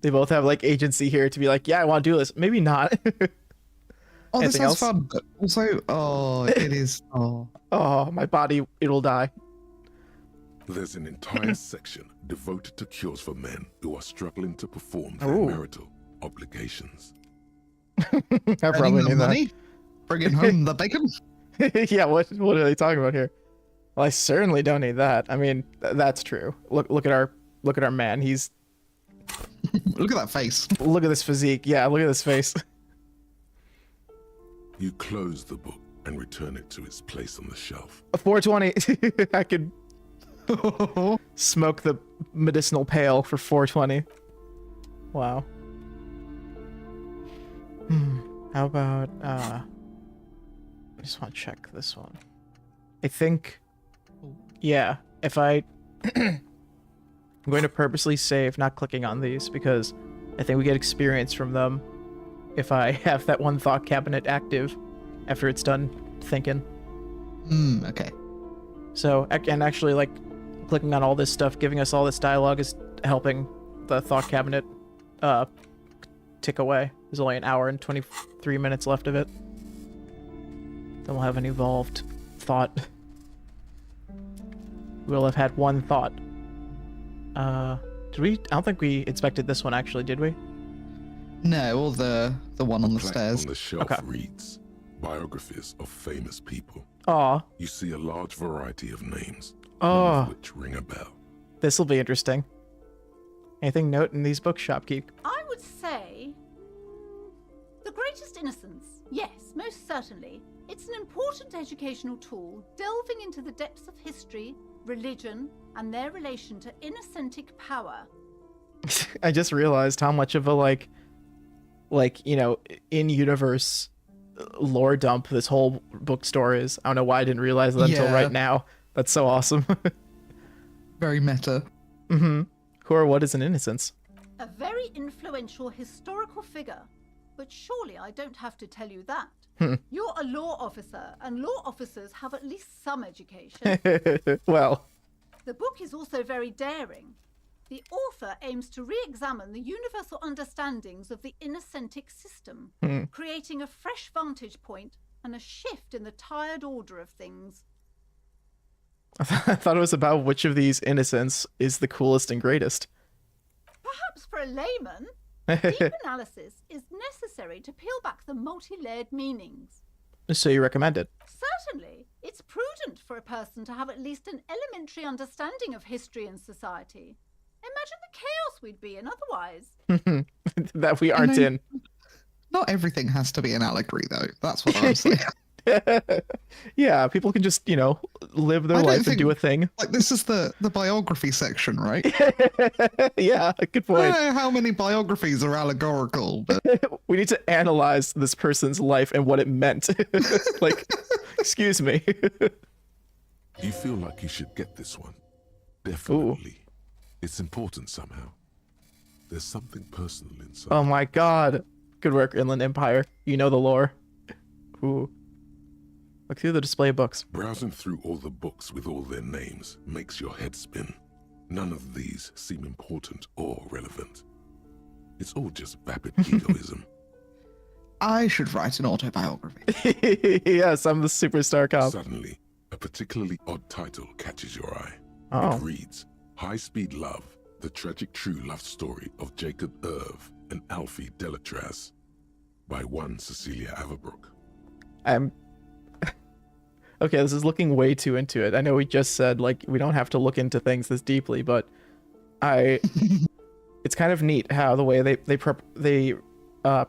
[SPEAKER 1] They both have like agency here to be like, yeah, I want to do this. Maybe not.
[SPEAKER 2] Oh, this
[SPEAKER 1] Anything
[SPEAKER 2] sounds
[SPEAKER 1] else?
[SPEAKER 2] fun, but also, it is.
[SPEAKER 1] Oh, my body, it'll die.
[SPEAKER 4] There's an entire section devoted to cures for men who are struggling to perform their
[SPEAKER 1] Ooh.
[SPEAKER 4] marital obligations.
[SPEAKER 1] I
[SPEAKER 2] Earning
[SPEAKER 1] probably
[SPEAKER 2] the
[SPEAKER 1] knew
[SPEAKER 2] money, bringing home the bacon.
[SPEAKER 1] that. Yeah, what are they talking about here? Well, I certainly don't need that. I mean, that's true. Look at our man. He's
[SPEAKER 2] Look at that face.
[SPEAKER 1] look at this physique. Yeah, look at this face.
[SPEAKER 4] You close the book and return it to its place on the shelf.
[SPEAKER 1] A 420. I could smoke the medicinal pail for 420. Wow. How about I just want to check this one. I think yeah, if I'm going to purposely save not clicking on these because I think we get experience from them if I have that one thought cabinet active after it's done thinking.
[SPEAKER 2] Okay.
[SPEAKER 1] So, and actually, like, clicking on all this stuff, giving us all this dialogue is helping the thought cabinet tick away. There's only an hour and 23 minutes left of it. Then we'll have an evolved thought. We'll have had one thought. Did we? I don't think we inspected this one, actually, did we?
[SPEAKER 2] No, or the one on the
[SPEAKER 4] Plaque
[SPEAKER 2] stairs.
[SPEAKER 4] on the shelf
[SPEAKER 1] Okay.
[SPEAKER 4] reads, biographies of famous people.
[SPEAKER 1] Aw.
[SPEAKER 4] You see a large variety of names, none
[SPEAKER 1] Oh,
[SPEAKER 4] of which ring a bell.
[SPEAKER 1] this'll be interesting. Anything note in these books, Shopkeep?
[SPEAKER 5] I would say the greatest innocence. Yes, most certainly. It's an important educational tool, delving into the depths of history, religion, and their relation to innocentic power.
[SPEAKER 1] I just realized how much of a like in-universe lore dump this whole bookstore is. I don't know why I didn't realize that until
[SPEAKER 2] Yeah.
[SPEAKER 1] right now. That's so awesome.
[SPEAKER 2] Very meta.
[SPEAKER 1] Who or what is an innocence?
[SPEAKER 5] A very influential historical figure. But surely I don't have to tell you that. You're a law officer, and law officers have at least some education.
[SPEAKER 1] Well,
[SPEAKER 5] The book is also very daring. The author aims to re-examine the universal understandings of the innocentic system, creating a fresh vantage point and a shift in the tired order of things.
[SPEAKER 1] I thought it was about which of these innocents is the coolest and greatest.
[SPEAKER 5] Perhaps for a layman, deep analysis is necessary to peel back the multi-layered meanings.
[SPEAKER 1] So you recommend it?
[SPEAKER 5] Certainly, it's prudent for a person to have at least an elementary understanding of history and society. Imagine the chaos we'd be in otherwise.
[SPEAKER 1] That we aren't
[SPEAKER 2] mean, Not everything has to be an allegory, though. That's what I'm saying.
[SPEAKER 1] in. Yeah, people can just, live their
[SPEAKER 2] I don't
[SPEAKER 1] life and
[SPEAKER 2] think-
[SPEAKER 1] do a thing.
[SPEAKER 2] Like, this is the biography section, right?
[SPEAKER 1] Yeah, good
[SPEAKER 2] I
[SPEAKER 1] point.
[SPEAKER 2] don't know how many biographies are allegorical, but
[SPEAKER 1] We need to analyze this person's life and what it meant. Like, excuse me.
[SPEAKER 4] You feel like you should get this one. Definitely. It's important somehow. There's something personal inside.
[SPEAKER 1] Oh my god. Good work, Inland Empire. You know the lore. Ooh. Look through the display of books.
[SPEAKER 4] Browsing through all the books with all their names makes your head spin. None of these seem important or relevant. It's all just vapid egoism.
[SPEAKER 2] I should write an autobiography.
[SPEAKER 1] Yes, I'm the superstar cop.
[SPEAKER 4] Suddenly, a particularly odd title catches your eye.
[SPEAKER 1] Oh.
[SPEAKER 4] It reads, High Speed Love, the tragic true love story of Jacob Irv and Alfie Delatraz, by one Cecilia Averbrook.
[SPEAKER 1] I'm... Okay, this is looking way too into it. I know we just said, like, we don't have to look into things this deeply, but it's kind of neat how the way they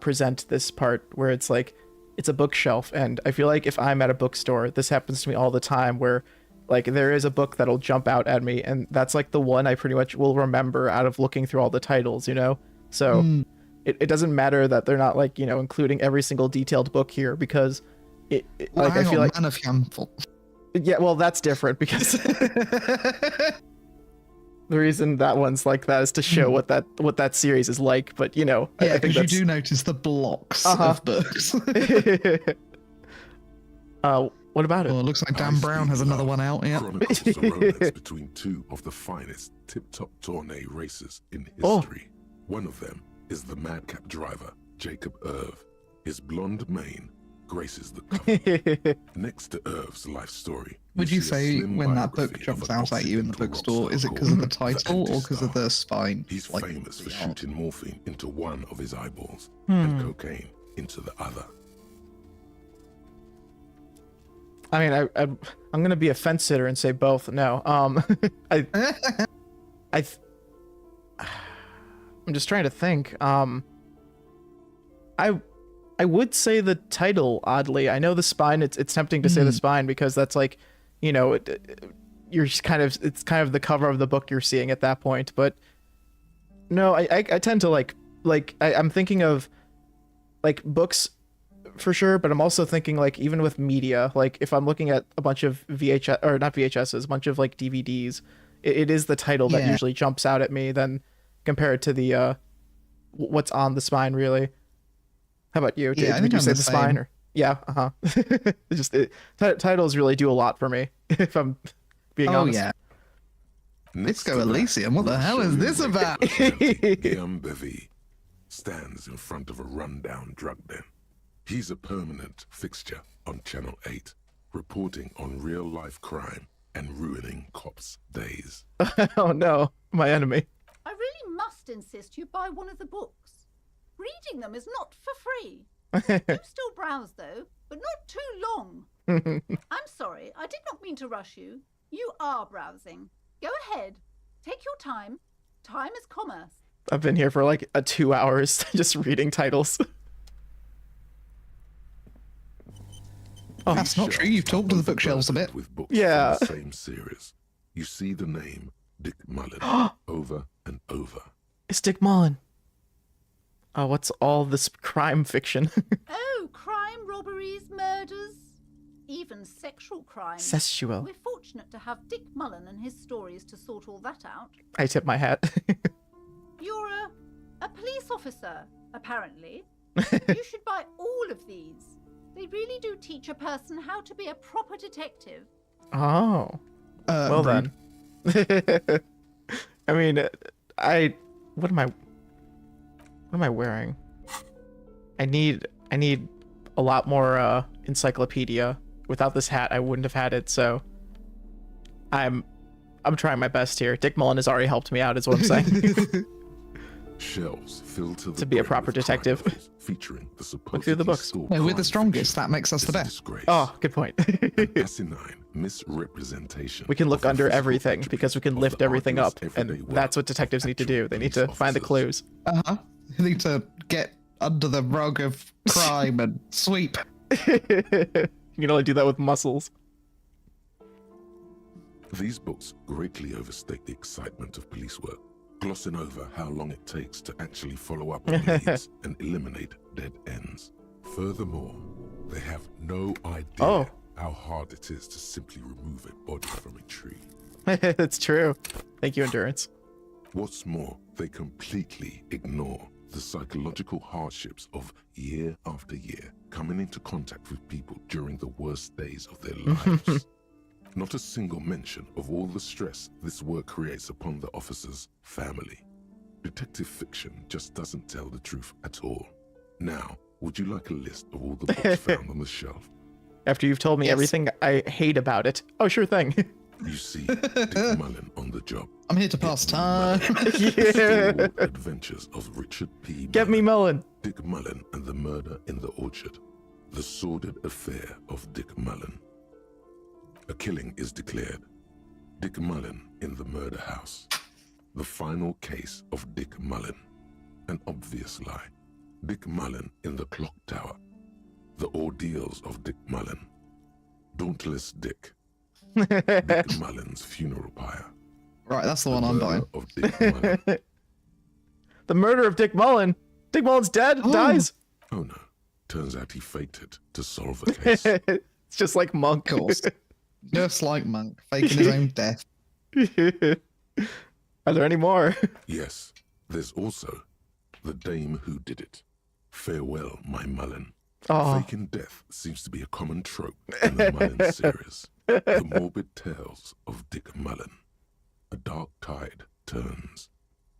[SPEAKER 1] present this part where it's like, it's a bookshelf, and I feel like if I'm at a bookstore, this happens to me all the time, where like there is a book that'll jump out at me, and that's like the one I pretty much will remember out of looking through all the titles, you know? So it doesn't matter that they're not like, you know, including every single detailed book here, because like I feel like
[SPEAKER 2] Man of Handful.
[SPEAKER 1] yeah, well, that's different because the reason that one's like that is to show what that series is like. But you know,
[SPEAKER 2] Yeah,
[SPEAKER 1] I think
[SPEAKER 2] because you do notice the blocks of books.
[SPEAKER 1] What about it?
[SPEAKER 2] Well, it looks like Dan Brown has another one out. Yeah.
[SPEAKER 4] Chronicles the romance between two of the finest tip-top tourney racers in history. One of them is the madcap driver, Jacob Irv. His blonde mane graces the cover. Next to Irv's life story,
[SPEAKER 2] Would you
[SPEAKER 4] see a
[SPEAKER 2] say
[SPEAKER 4] slim
[SPEAKER 2] when that
[SPEAKER 4] biography
[SPEAKER 2] book jumps
[SPEAKER 4] of a
[SPEAKER 2] out at you in the
[SPEAKER 4] Occidental
[SPEAKER 2] bookstore,
[SPEAKER 4] rock
[SPEAKER 2] is it
[SPEAKER 4] star
[SPEAKER 2] because of the
[SPEAKER 4] called
[SPEAKER 2] title or because of
[SPEAKER 4] Anti-Star?
[SPEAKER 2] the spine?
[SPEAKER 4] He's
[SPEAKER 2] like,
[SPEAKER 4] famous for
[SPEAKER 2] the art?
[SPEAKER 4] shooting morphine into one of his eyeballs and cocaine into the other.
[SPEAKER 1] I mean, I'm gonna be a fence sitter and say both. No, I'm just trying to think. I would say the title. Oddly, I know the spine. It's tempting to say the spine because that's like, you know, you're just kind of, it's kind of the cover of the book you're seeing at that point. But no, I tend to like I'm thinking of like books for sure, but I'm also thinking like even with media, like if I'm looking at a bunch of VHS or not VHSs, a bunch of like DVDs, it is the title that usually jumps out at me then compared to the what's on the spine really. How about you?
[SPEAKER 2] Yeah,
[SPEAKER 1] Did you say the spine or yeah? Just titles really do a lot for me if I'm being honest.
[SPEAKER 2] Yeah.
[SPEAKER 4] Next
[SPEAKER 2] Disco
[SPEAKER 4] to that,
[SPEAKER 2] Elysium, what the
[SPEAKER 4] we'll
[SPEAKER 2] hell
[SPEAKER 4] show
[SPEAKER 2] is
[SPEAKER 4] you
[SPEAKER 2] this
[SPEAKER 4] where
[SPEAKER 2] about?
[SPEAKER 4] Guillaume Bevy stands in front of a rundown drug den. He's a permanent fixture on Channel 8, reporting on real-life crime and ruining cops' days.
[SPEAKER 1] Oh no, my enemy.
[SPEAKER 5] I really must insist you buy one of the books. Reading them is not for free. Do still browse though, but not too long. I'm sorry, I did not mean to rush you. You are browsing. Go ahead. Take your time. Time is commerce.
[SPEAKER 1] I've been here for like 2 hours just reading titles.
[SPEAKER 2] Oh, that's not true. You've talked to the bookshelves a bit.
[SPEAKER 4] With books
[SPEAKER 1] Yeah.
[SPEAKER 4] from the same series. You see the name Dick Mullen over and over.
[SPEAKER 1] It's Dick Mullen. Oh, what's all this crime fiction?
[SPEAKER 5] Oh, crime, robberies, murders, even sexual crimes.
[SPEAKER 1] Sexual.
[SPEAKER 5] We're fortunate to have Dick Mullen and his stories to sort all that out.
[SPEAKER 1] I tip my hat.
[SPEAKER 5] You're a police officer, apparently. You should buy all of these. They really do teach a person how to be a proper detective.
[SPEAKER 1] Oh. Well
[SPEAKER 2] rude.
[SPEAKER 1] then. I mean, what am I wearing? I need a lot more encyclopedia. Without this hat, I wouldn't have had it, so I'm trying my best here. Dick Mullen has already helped me out, is what I'm saying.
[SPEAKER 4] Shelves filled to the
[SPEAKER 1] To be a
[SPEAKER 4] brim
[SPEAKER 1] proper
[SPEAKER 4] with
[SPEAKER 1] detective.
[SPEAKER 4] crime novels featuring the
[SPEAKER 1] Look through the books.
[SPEAKER 4] supposedly
[SPEAKER 2] No, we're the
[SPEAKER 4] stalked
[SPEAKER 2] strongest.
[SPEAKER 4] crime
[SPEAKER 2] That makes us
[SPEAKER 4] fiction
[SPEAKER 2] the
[SPEAKER 4] is a
[SPEAKER 2] best.
[SPEAKER 4] disgrace.
[SPEAKER 1] Oh, good point.
[SPEAKER 4] An asinine misrepresentation.
[SPEAKER 1] We can look
[SPEAKER 4] of the
[SPEAKER 1] under
[SPEAKER 4] physical
[SPEAKER 1] everything
[SPEAKER 4] attributes
[SPEAKER 1] because we can
[SPEAKER 4] of
[SPEAKER 1] lift
[SPEAKER 4] the
[SPEAKER 1] everything
[SPEAKER 4] arduous
[SPEAKER 1] up,
[SPEAKER 4] everyday
[SPEAKER 1] and
[SPEAKER 4] work
[SPEAKER 1] that's what
[SPEAKER 4] of
[SPEAKER 1] detectives need to do.
[SPEAKER 4] actual
[SPEAKER 1] They need to
[SPEAKER 4] police
[SPEAKER 1] find the
[SPEAKER 4] officers.
[SPEAKER 1] clues.
[SPEAKER 2] You need to get under the rug of crime and sweep.
[SPEAKER 1] You can only do that with muscles.
[SPEAKER 4] These books greatly overstate the excitement of police work, glossing over how long it takes to actually follow up on leads and eliminate dead ends. Furthermore, they have no idea how hard it is to simply remove a body from a tree.
[SPEAKER 1] That's true. Thank you, Endurance.
[SPEAKER 4] What's more, they completely ignore the psychological hardships of year after year coming into contact with people during the worst days of their lives. Not a single mention of all the stress this work creates upon the officer's family. Detective fiction just doesn't tell the truth at all. Now, would you like a list of all the books found on the shelf?
[SPEAKER 1] After you've told me everything I hate about it. Oh, sure thing.
[SPEAKER 4] You see Dick Mullen on the job.
[SPEAKER 2] I'm here to pass time.
[SPEAKER 1] Yeah.
[SPEAKER 4] Adventures of Richard P.
[SPEAKER 1] Get me Mullen.
[SPEAKER 4] Dick Mullen and the Murder in the Orchard. The sordid affair of Dick Mullen. A killing is declared. Dick Mullen in the murder house. The final case of Dick Mullen. An obvious lie. Dick Mullen in the clock tower. The ordeals of Dick Mullen. Dauntless Dick. Dick Mullen's funeral pyre.
[SPEAKER 2] Right, that's the one I'm buying.
[SPEAKER 4] Of Dick Mullen.
[SPEAKER 1] The murder of Dick Mullen. Dick Mullen's dead.
[SPEAKER 2] Oh.
[SPEAKER 1] Dies.
[SPEAKER 4] Oh no. Turns out he faked it to solve the case.
[SPEAKER 1] It's just like Monk.
[SPEAKER 2] Of course. Just like Monk, faking his own death.
[SPEAKER 1] Are there any more?
[SPEAKER 4] Yes, there's also the dame who did it. Farewell, my Mullen.
[SPEAKER 1] Oh.
[SPEAKER 4] Faking death seems to be a common trope in the Mullen series. The morbid tales of Dick Mullen. A dark tide turns.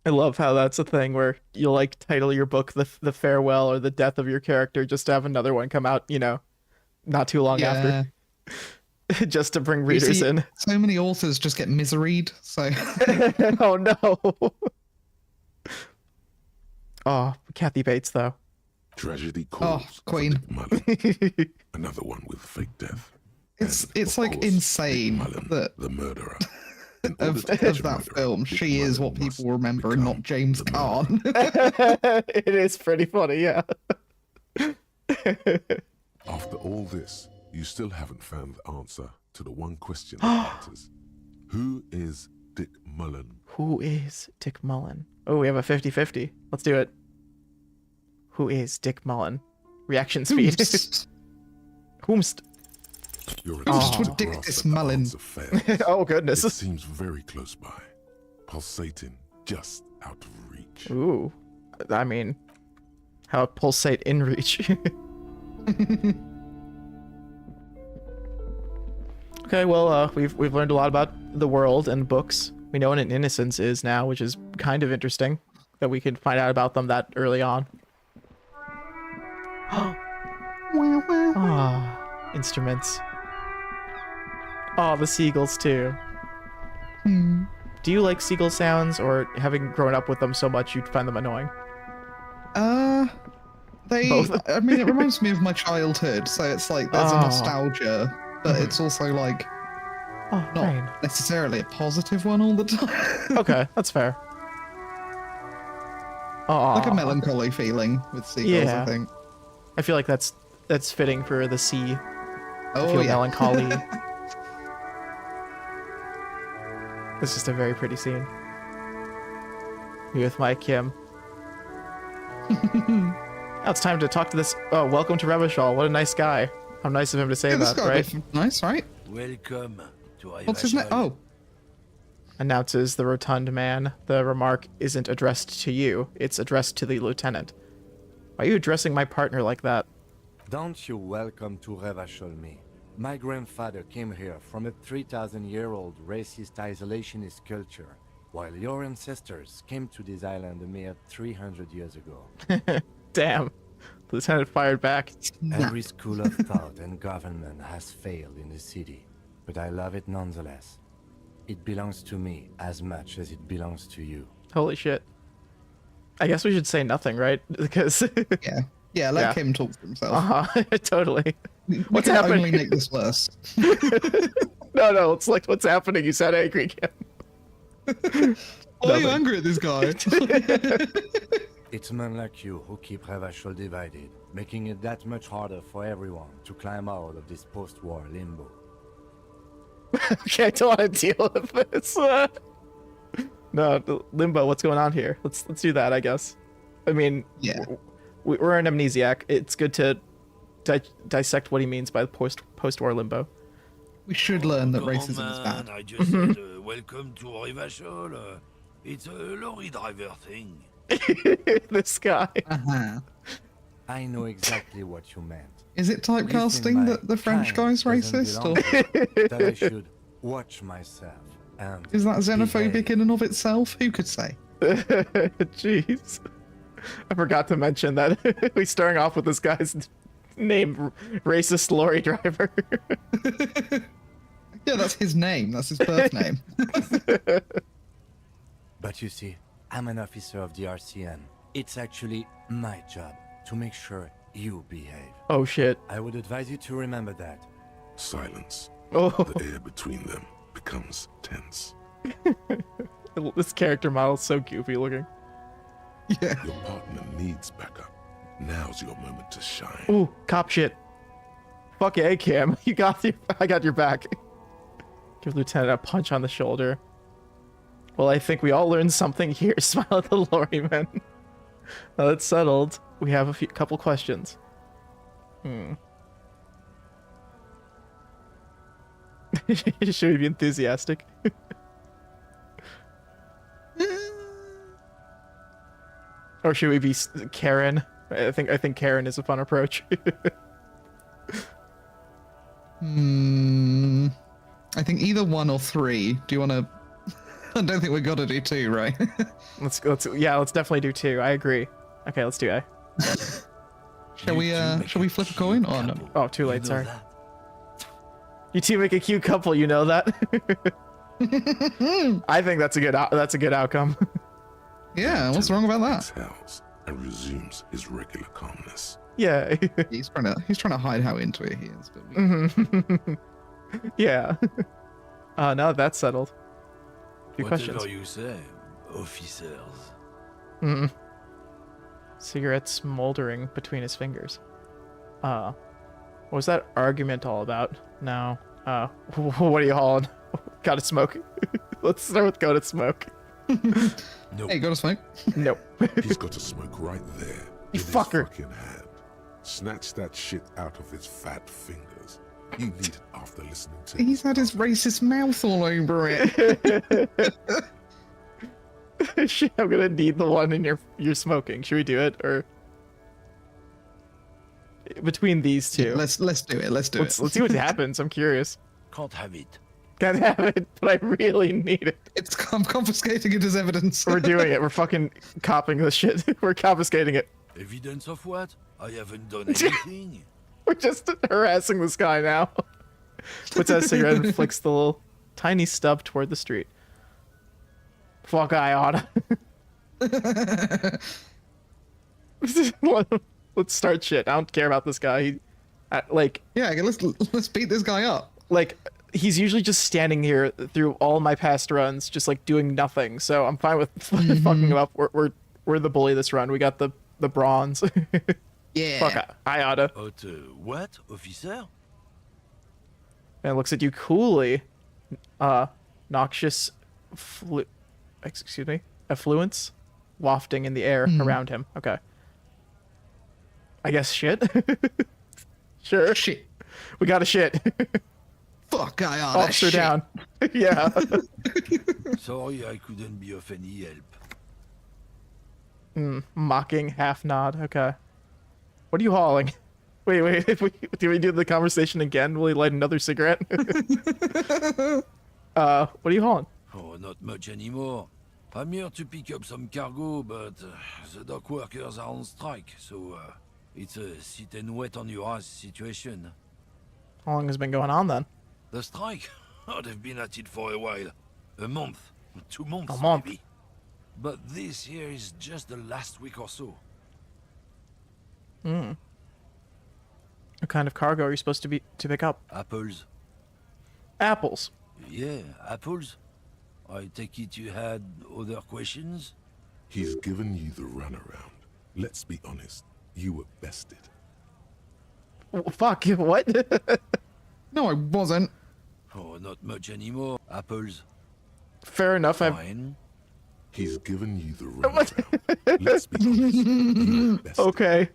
[SPEAKER 1] I love how that's a thing where you'll like title your book the farewell or the death of your character just to have another one come out, you know, not too long after. Just to bring readers in.
[SPEAKER 2] So many authors just get miseried, so...
[SPEAKER 1] Oh no. Oh, Kathy Bates though.
[SPEAKER 4] Tragedy calls
[SPEAKER 2] Queen.
[SPEAKER 4] Dick Mullen. Another one with fake death.
[SPEAKER 2] It's
[SPEAKER 4] And, of
[SPEAKER 2] like
[SPEAKER 4] course,
[SPEAKER 2] insane
[SPEAKER 4] Dick Mullen,
[SPEAKER 2] that
[SPEAKER 4] the murderer.
[SPEAKER 2] of that film,
[SPEAKER 4] Dick
[SPEAKER 2] she is
[SPEAKER 4] Mullen
[SPEAKER 2] what
[SPEAKER 4] must
[SPEAKER 2] people remember and not
[SPEAKER 4] become
[SPEAKER 2] James
[SPEAKER 4] the murderer.
[SPEAKER 2] Caan.
[SPEAKER 1] It is pretty funny, yeah.
[SPEAKER 4] After all this, you still haven't found the answer to the one question that matters. Who is Dick Mullen?
[SPEAKER 1] Who is Dick Mullen? Oh, we have a 50-50. Let's do it. Who is Dick Mullen? Reaction speed. Whomst.
[SPEAKER 4] Your
[SPEAKER 2] Who's
[SPEAKER 4] attempt to
[SPEAKER 2] Dick
[SPEAKER 4] grasp
[SPEAKER 2] this
[SPEAKER 4] at the
[SPEAKER 2] Mullen?
[SPEAKER 4] answer fails.
[SPEAKER 1] Oh, goodness.
[SPEAKER 4] It seems very close by, pulsating just out of reach.
[SPEAKER 1] Ooh. I mean, how pulsate in reach. Okay, well, we've learned a lot about the world and books. We know what an innocence is now, which is kind of interesting that we could find out about them that early on. Ah, instruments. Oh, the seagulls too. Do you like seagull sounds, or having grown up with them so much you'd find them annoying? Both.
[SPEAKER 2] I mean, it reminds me of my childhood, so it's like there's a nostalgia, but it's also like
[SPEAKER 1] Oh,
[SPEAKER 2] not
[SPEAKER 1] rain.
[SPEAKER 2] necessarily a positive one all the time.
[SPEAKER 1] Okay, that's fair. Oh,
[SPEAKER 2] Like a melancholy feeling with seagulls,
[SPEAKER 1] Yeah.
[SPEAKER 2] I think.
[SPEAKER 1] I feel like that's fitting for the sea. I
[SPEAKER 2] Oh,
[SPEAKER 1] feel
[SPEAKER 2] yeah.
[SPEAKER 1] melancholy. It's just a very pretty scene. Me with my Kim. Now it's time to talk to this. Oh, welcome to Revachol. What a nice guy. How nice of him to say
[SPEAKER 2] Yeah, this
[SPEAKER 1] that,
[SPEAKER 2] guy
[SPEAKER 1] right?
[SPEAKER 2] was nice, right?
[SPEAKER 7] Welcome to
[SPEAKER 2] What's his name? Oh,
[SPEAKER 1] Announces the rotund man. The remark isn't addressed to you. It's addressed to the lieutenant. Why are you addressing my partner like that?
[SPEAKER 6] Don't you welcome to Revachol me. My grandfather came here from a 3,000-year-old racist isolationist culture, while your ancestors came to this island a mere 300 years ago.
[SPEAKER 1] Damn. The lieutenant fired back.
[SPEAKER 6] Every school of thought and government has failed in the city, but I love it nonetheless. It belongs to me as much as it belongs to you.
[SPEAKER 1] Holy shit. I guess we should say nothing, right? Because...
[SPEAKER 2] yeah. Yeah, let
[SPEAKER 1] Yeah.
[SPEAKER 2] Kim talk for himself.
[SPEAKER 1] Uh-huh. Totally.
[SPEAKER 2] We
[SPEAKER 1] What's
[SPEAKER 2] can
[SPEAKER 1] happening?
[SPEAKER 2] only make this worse.
[SPEAKER 1] No, it's like, what's happening? You sound angry, Kim.
[SPEAKER 2] Why are you angry at this guy?
[SPEAKER 6] It's men like you who keep Revachol divided, making it that much harder for everyone to climb out of this post-war limbo.
[SPEAKER 1] Okay, I don't want to deal with this. No, Limbo, what's going on here? Let's do that, I guess. I mean,
[SPEAKER 2] Yeah.
[SPEAKER 1] we're an amnesiac. It's good to dissect what he means by post-war limbo.
[SPEAKER 2] We should learn that
[SPEAKER 7] Come on,
[SPEAKER 2] racism is
[SPEAKER 7] man,
[SPEAKER 2] bad.
[SPEAKER 7] I just said welcome to Revachol. It's a lorry driver thing.
[SPEAKER 1] This guy.
[SPEAKER 2] Uh-huh.
[SPEAKER 6] I know exactly what you meant.
[SPEAKER 2] Is it typecasting that the French guy's racist? Or
[SPEAKER 6] That I should watch myself. And
[SPEAKER 2] is that xenophobic
[SPEAKER 6] behave.
[SPEAKER 2] in and of itself? Who could say?
[SPEAKER 1] Jeez. I forgot to mention that we're starting off with this guy's name, racist lorry driver.
[SPEAKER 2] Yeah, that's his name. That's his birth name.
[SPEAKER 6] But you see, I'm an officer of the RCN. It's actually my job to make sure you behave.
[SPEAKER 1] Oh shit.
[SPEAKER 6] I would advise you to remember that.
[SPEAKER 4] Silence.
[SPEAKER 1] Oh,
[SPEAKER 4] The air between them becomes tense.
[SPEAKER 1] this character model's so goofy looking.
[SPEAKER 2] Yeah.
[SPEAKER 4] Your partner needs backup. Now's your moment to shine.
[SPEAKER 1] Ooh, cop shit. Fuck yeah, Cam. I got your back. Give Lieutenant a punch on the shoulder. Well, I think we all learned something here. Smile at the lorryman. Now that's settled. We have a couple questions. Should we be enthusiastic? Or should we be Karen? I think Karen is a fun approach.
[SPEAKER 2] I think either 1 or 3. Do you want to? I don't think we got to do 2, right?
[SPEAKER 1] let's definitely do 2. I agree. Okay, let's do A.
[SPEAKER 2] Shall we flip a coin? Oh no.
[SPEAKER 1] Oh, too late. Sorry. You two make a cute couple. You know that. I think that's a good outcome.
[SPEAKER 2] Yeah, what's wrong about that?
[SPEAKER 4] Exhales and resumes his regular calmness.
[SPEAKER 1] Yeah.
[SPEAKER 2] He's trying to hide how into it he is. But
[SPEAKER 1] Yeah. Now that that's settled. A few questions.
[SPEAKER 7] Whatever you say, officers.
[SPEAKER 1] Cigarette smoldering between his fingers. What was that argument all about? No. What are you hauling? Gotta smoke. Let's start with gotta smoke.
[SPEAKER 7] No.
[SPEAKER 2] Hey, got to smoke?
[SPEAKER 1] Nope.
[SPEAKER 4] He's got to smoke right there.
[SPEAKER 1] You
[SPEAKER 4] in his
[SPEAKER 1] fucker.
[SPEAKER 4] fucking hand. Snatch that shit out of his fat fingers. You need it after listening to
[SPEAKER 2] He's had his racist mouth all over it.
[SPEAKER 1] Shit, I'm gonna need the one in your smoking. Should we do it or between these two?
[SPEAKER 2] Let's do it. Let's do it.
[SPEAKER 1] Let's see what happens. I'm curious.
[SPEAKER 7] Can't have it.
[SPEAKER 1] Can't have it, but I really need it.
[SPEAKER 2] I'm confiscating it as evidence.
[SPEAKER 1] We're doing it. We're fucking copying this shit. We're confiscating it.
[SPEAKER 7] Evidence of what? I haven't done anything.
[SPEAKER 1] We're just harassing this guy now. Puts out a cigarette and flicks the little tiny stub toward the street. Fuck, I oughta. Let's start shit. I don't care about this guy.
[SPEAKER 2] Yeah, let's beat this guy up.
[SPEAKER 1] He's usually just standing here through all my past runs, just like doing nothing. So I'm fine with fucking him up. We're the bully this run. We got the bronze.
[SPEAKER 2] Yeah.
[SPEAKER 1] Fuck, I oughta.
[SPEAKER 7] What, officer?
[SPEAKER 1] And looks at you coolly. Noxious effluence wafting in the air around him. Okay. I guess shit. Sure.
[SPEAKER 2] Shit.
[SPEAKER 1] We got a shit.
[SPEAKER 2] Fuck, I oughta
[SPEAKER 1] Officer
[SPEAKER 2] shit.
[SPEAKER 1] down. Yeah.
[SPEAKER 7] Sorry I couldn't be of any help.
[SPEAKER 1] Mocking half nod. Okay. What are you hauling? Wait. Do we do the conversation again? Will he light another cigarette? What are you hauling?
[SPEAKER 7] Oh, not much anymore. I'm here to pick up some cargo, but the dock workers are on strike, so it's a sit and wait on your ass situation.
[SPEAKER 1] How long has it been going on then?
[SPEAKER 7] The strike? Oh, they've been at it for a while. A month. 2 months,
[SPEAKER 1] A month.
[SPEAKER 7] maybe. But this here is just the last week or so.
[SPEAKER 1] What kind of cargo are you supposed to pick up?
[SPEAKER 7] Apples.
[SPEAKER 1] Apples.
[SPEAKER 7] Yeah, apples. I take it you had other questions?
[SPEAKER 4] He's given you the runaround. Let's be honest. You were bested.
[SPEAKER 1] Fuck, what?
[SPEAKER 2] No, I wasn't.
[SPEAKER 7] Oh, not much anymore. Apples.
[SPEAKER 1] Fair enough.
[SPEAKER 7] Fine.
[SPEAKER 4] He's given you the runaround. Let's be honest. You were bested.
[SPEAKER 1] Okay.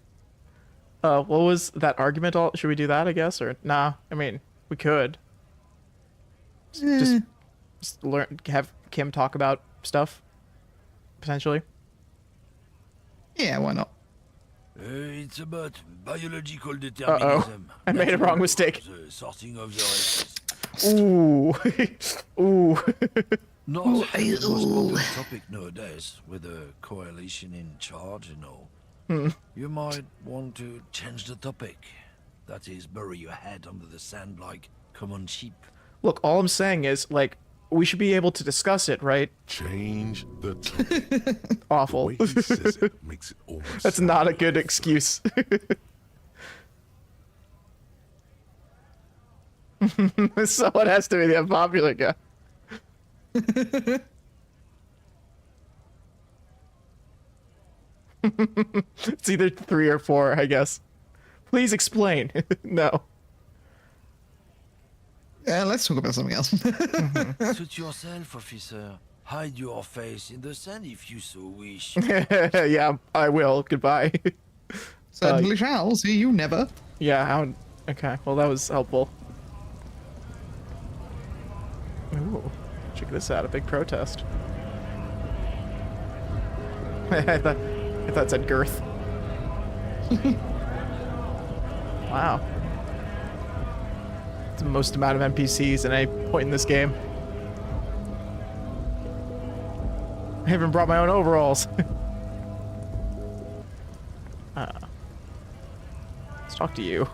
[SPEAKER 1] What was that argument? Should we do that, I guess? Or nah, I mean, we could. Just learn, have Kim talk about stuff, potentially.
[SPEAKER 2] Yeah, why not?
[SPEAKER 7] It's about biological
[SPEAKER 1] Uh-oh.
[SPEAKER 7] determinism.
[SPEAKER 1] I made a wrong mistake.
[SPEAKER 7] The sorting of the races.
[SPEAKER 1] Ooh. Ooh.
[SPEAKER 7] Not the most popular topic nowadays, with the coalition in charge and all. You might want to change the topic. That is, bury your head under the sand like common sheep.
[SPEAKER 1] Look, all I'm saying is, like, we should be able to discuss it, right?
[SPEAKER 4] Change the topic.
[SPEAKER 1] Awful.
[SPEAKER 4] The way he says it makes it almost
[SPEAKER 1] That's
[SPEAKER 4] sound
[SPEAKER 1] not a
[SPEAKER 4] like
[SPEAKER 1] good
[SPEAKER 4] he's
[SPEAKER 1] excuse. Someone has to be the unpopular guy. It's either 3 or 4, I guess. Please explain. No.
[SPEAKER 2] Yeah, let's talk about something else.
[SPEAKER 7] Suit yourself, officer. Hide your face in the sand if you so wish.
[SPEAKER 1] Yeah, I will. Goodbye.
[SPEAKER 2] Certainly shall. See you never.
[SPEAKER 1] Yeah, okay. Well, that was helpful. Ooh, check this out. A big protest. I thought it said girth. Wow. It's the most amount of NPCs at any point in this game. I even brought my own overalls. Let's talk to you.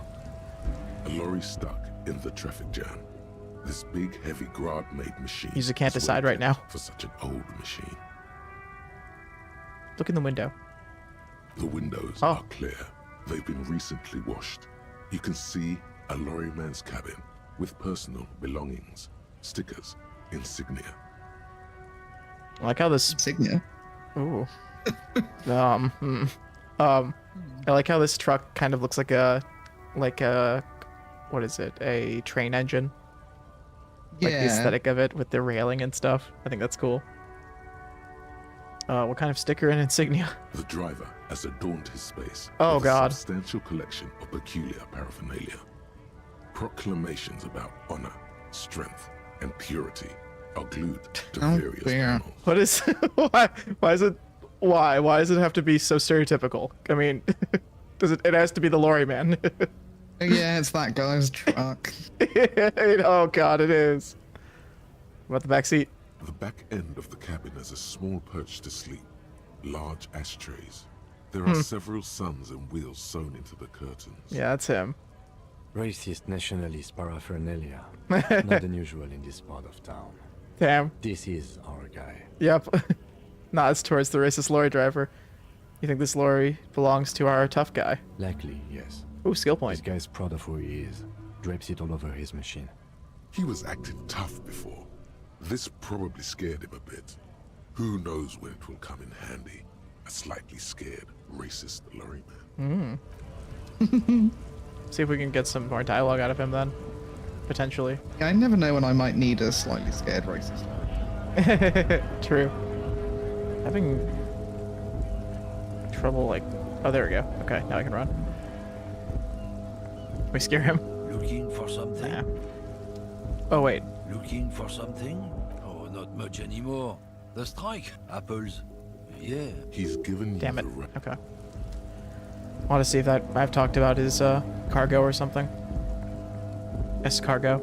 [SPEAKER 4] A lorry stuck in the traffic jam. This big, heavy Grad-made machine.
[SPEAKER 1] User can't
[SPEAKER 4] is
[SPEAKER 1] decide
[SPEAKER 4] well
[SPEAKER 1] right now.
[SPEAKER 4] kept for such an old machine.
[SPEAKER 1] Look in the window.
[SPEAKER 4] The windows
[SPEAKER 1] Oh.
[SPEAKER 4] are clear. They've been recently washed. You can see a lorryman's cabin with personal belongings, stickers, insignia.
[SPEAKER 1] I like how this.
[SPEAKER 2] Insignia.
[SPEAKER 1] Ooh. I like how this truck kind of looks like a, what is it? A train engine. Like the
[SPEAKER 2] Yeah.
[SPEAKER 1] aesthetic of it with the railing and stuff. I think that's cool. What kind of sticker and insignia?
[SPEAKER 4] The driver has adorned his space
[SPEAKER 1] Oh,
[SPEAKER 4] with
[SPEAKER 1] God.
[SPEAKER 4] a substantial collection of peculiar paraphernalia. Proclamations about honor, strength, and purity are glued to
[SPEAKER 2] Oh,
[SPEAKER 4] various
[SPEAKER 2] dear.
[SPEAKER 4] panels.
[SPEAKER 1] What is? Why is it? Why? Why does it have to be so stereotypical? I mean, does it? It has to be the lorry man.
[SPEAKER 2] Yeah, it's that guy's truck.
[SPEAKER 1] Oh God, it is. What about the back seat?
[SPEAKER 4] The back end of the cabin has a small perch to sleep, large ashtrays. There are several suns and wheels sewn into the curtains.
[SPEAKER 1] Yeah, that's him.
[SPEAKER 6] Racist nationalist paraphernalia. Not unusual in this part of town.
[SPEAKER 1] Damn.
[SPEAKER 6] This is our guy.
[SPEAKER 1] Yep. Nods towards the racist lorry driver. You think this lorry belongs to our tough guy?
[SPEAKER 6] Likely, yes.
[SPEAKER 1] Ooh, skill
[SPEAKER 6] This
[SPEAKER 1] point.
[SPEAKER 6] guy's proud of who he is. Drapes it all over his machine.
[SPEAKER 4] He was acting tough before. This probably scared him a bit. Who knows when it will come in handy? A slightly scared, racist lorryman.
[SPEAKER 1] See if we can get some more dialogue out of him then. Potentially.
[SPEAKER 2] Yeah, I never know when I might need a slightly scared racist.
[SPEAKER 1] True. Having trouble like... Oh, there we go. Okay, now I can run. Can we scare him?
[SPEAKER 7] Looking for something?
[SPEAKER 1] Nah. Oh, wait.
[SPEAKER 7] Looking for something? Oh, not much anymore. The strike. Apples. Yeah.
[SPEAKER 4] He's given
[SPEAKER 1] Damn
[SPEAKER 4] you
[SPEAKER 1] it.
[SPEAKER 4] the right.
[SPEAKER 1] Okay. Want to see if that I've talked about is cargo or something. Escargo.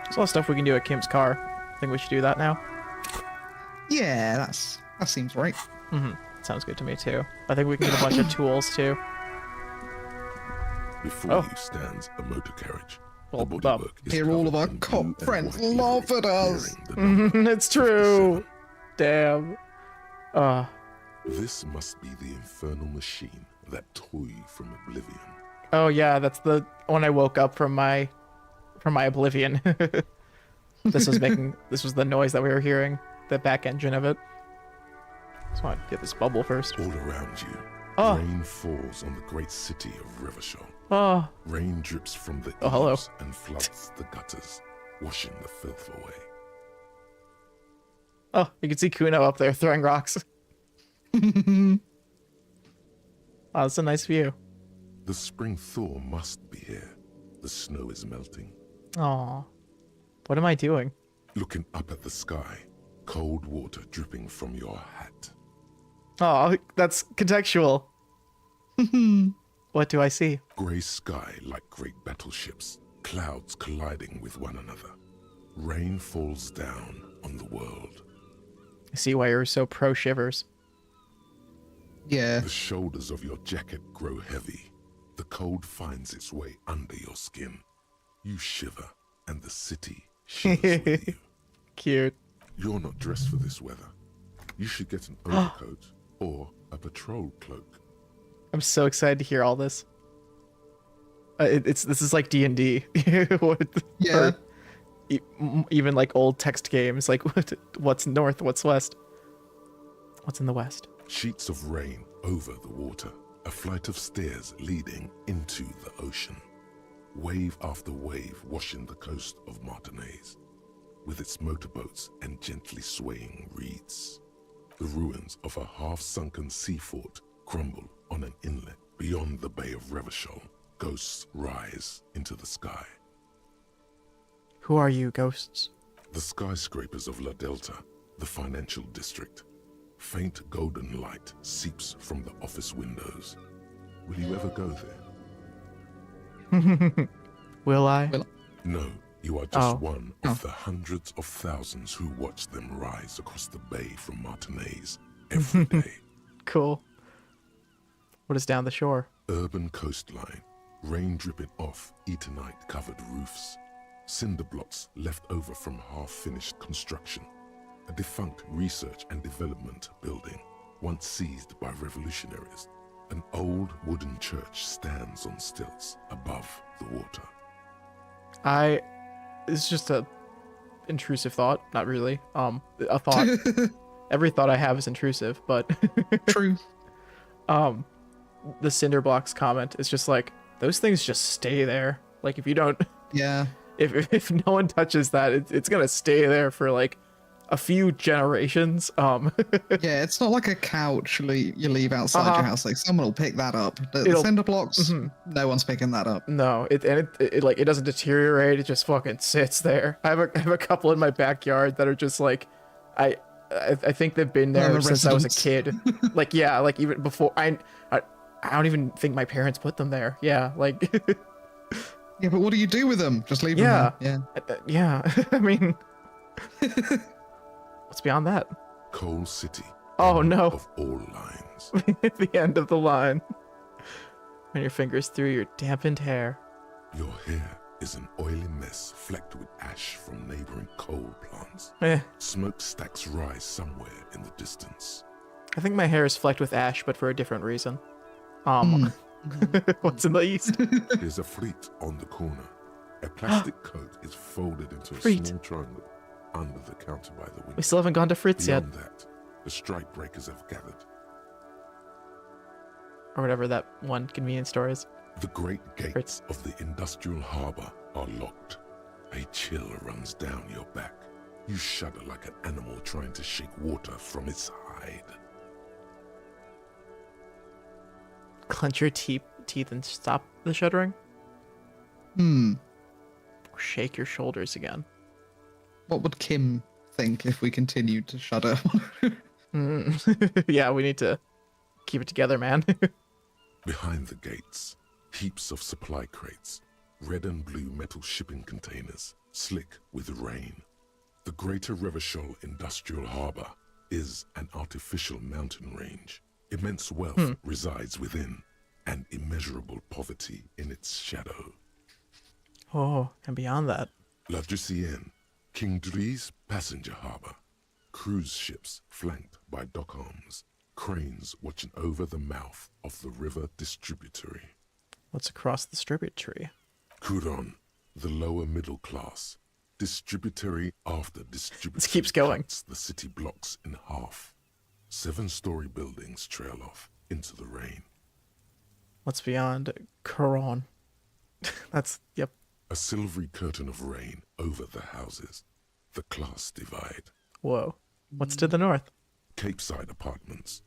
[SPEAKER 1] There's a lot of stuff we can do at Kim's car. Think we should do that now?
[SPEAKER 2] Yeah, that seems right.
[SPEAKER 1] Sounds good to me too. I think we can get a bunch of tools too.
[SPEAKER 4] Before
[SPEAKER 1] Oh.
[SPEAKER 4] you stands a motor carriage.
[SPEAKER 1] Well,
[SPEAKER 4] the bodywork is
[SPEAKER 2] Here all of our
[SPEAKER 4] covered in
[SPEAKER 2] cop
[SPEAKER 4] blue and
[SPEAKER 2] friends
[SPEAKER 4] white
[SPEAKER 2] laugh
[SPEAKER 4] livery
[SPEAKER 2] at us.
[SPEAKER 4] bearing the number
[SPEAKER 1] It's true.
[SPEAKER 4] 57.
[SPEAKER 1] Damn.
[SPEAKER 4] This must be the infernal machine that tore you from oblivion.
[SPEAKER 1] Oh yeah, that's the when I woke up from my oblivion. This was the noise that we were hearing, the back engine of it. Just want to get this bubble first.
[SPEAKER 4] All around you,
[SPEAKER 1] Oh.
[SPEAKER 4] rain falls on the great city of Revachol.
[SPEAKER 1] Oh,
[SPEAKER 4] Rain drips from the
[SPEAKER 1] Oh, hello.
[SPEAKER 4] eaves and floods the gutters, washing the filth away.
[SPEAKER 1] oh, you can see Kuno up there throwing rocks. Oh, that's a nice view.
[SPEAKER 4] The spring thaw must be here. The snow is melting.
[SPEAKER 1] Aw. What am I doing?
[SPEAKER 4] Looking up at the sky, cold water dripping from your hat.
[SPEAKER 1] Oh, that's contextual. What do I see?
[SPEAKER 4] Grey sky like great battleships, clouds colliding with one another. Rain falls down on the world.
[SPEAKER 1] I see why you're so pro shivers.
[SPEAKER 2] Yeah.
[SPEAKER 4] The shoulders of your jacket grow heavy. The cold finds its way under your skin. You shiver, and the city shivers with you.
[SPEAKER 1] Cute.
[SPEAKER 4] You're not dressed for this weather. You should get an overcoat or a patrol cloak.
[SPEAKER 1] I'm so excited to hear all this. This is like D&D.
[SPEAKER 2] Yeah.
[SPEAKER 1] Even like old text games, like what's north, what's west, what's in the west.
[SPEAKER 4] Sheets of rain over the water, a flight of stairs leading into the ocean. Wave after wave washing the coast of Martinaise, with its motorboats and gently swaying reeds. The ruins of a half-sunken sea fort crumble on an inlet beyond the Bay of Revachol. Ghosts rise into the sky.
[SPEAKER 1] Who are you, ghosts?
[SPEAKER 4] The skyscrapers of La Delta, the financial district. Faint golden light seeps from the office windows. Will you ever go there?
[SPEAKER 1] Will I?
[SPEAKER 4] No, you are just one of the hundreds of thousands who watch them rise across the bay from Martinaise every day.
[SPEAKER 1] Cool. What is down the shore?
[SPEAKER 4] Urban coastline, rain dripping off Eternite-covered roofs. Cinder blocks left over from half-finished construction. A defunct research and development building, once seized by revolutionaries. An old wooden church stands on stilts above the water.
[SPEAKER 1] It's just a intrusive thought, not really. A thought. Every thought I have is intrusive, but
[SPEAKER 2] True.
[SPEAKER 1] The cinder blocks comment is just like, those things just stay there. Like if you don't,
[SPEAKER 2] Yeah.
[SPEAKER 1] if no one touches that, it's gonna stay there for like a few generations.
[SPEAKER 2] Yeah, it's not like a couch you leave outside your house. Like someone will pick that up. The cinder blocks, no one's picking that up.
[SPEAKER 1] No, it doesn't deteriorate. It just fucking sits there. I have a couple in my backyard that are just like, I think they've been there since I was a kid. Like yeah, like even before I don't even think my parents put them there. Yeah, like.
[SPEAKER 2] Yeah, but what do you do with them? Just leave them there? Yeah.
[SPEAKER 1] Yeah. I mean, what's beyond that?
[SPEAKER 4] Coal City.
[SPEAKER 1] Oh
[SPEAKER 4] end
[SPEAKER 1] no.
[SPEAKER 4] Of all lines.
[SPEAKER 1] The end of the line. When your fingers through your dampened hair.
[SPEAKER 4] Your hair is an oily mess flecked with ash from neighboring coal plants. Smokestacks rise somewhere in the distance.
[SPEAKER 1] I think my hair is flecked with ash, but for a different reason. What's in the east?
[SPEAKER 4] There's a fleet on the corner. A plastic coat is folded into a small triangle under the counter by the window.
[SPEAKER 1] We still haven't gone to Fritz
[SPEAKER 4] Beyond
[SPEAKER 1] yet.
[SPEAKER 4] that, the strike breakers have gathered.
[SPEAKER 1] Or whatever that one convenience store is.
[SPEAKER 4] The great gates
[SPEAKER 1] Fritz.
[SPEAKER 4] of the industrial harbor are locked. A chill runs down your back. You shudder like an animal trying to shake water from its hide.
[SPEAKER 1] Clench your teeth and stop the shuddering. Shake your shoulders again.
[SPEAKER 2] What would Kim think if we continued to shudder?
[SPEAKER 1] Yeah, we need to keep it together, man.
[SPEAKER 4] Behind the gates, heaps of supply crates, red and blue metal shipping containers, slick with rain. The Greater Revachol Industrial Harbor is an artificial mountain range. Immense wealth resides within, and immeasurable poverty in its shadow.
[SPEAKER 1] Oh, and beyond that.
[SPEAKER 4] La Drusienne, King Dries passenger harbor. Cruise ships flanked by dock arms. Cranes watching over the mouth of the river distributary.
[SPEAKER 1] What's across the distributary?
[SPEAKER 4] Couronne, the lower middle class. Distributary after distributary
[SPEAKER 1] This keeps going.
[SPEAKER 4] cuts the city blocks in half. 7-story buildings trail off into the rain.
[SPEAKER 1] What's beyond Coron? Yep.
[SPEAKER 4] A silvery curtain of rain over the houses. The class divide.
[SPEAKER 1] Whoa. What's to the north?
[SPEAKER 4] Capeside apartments.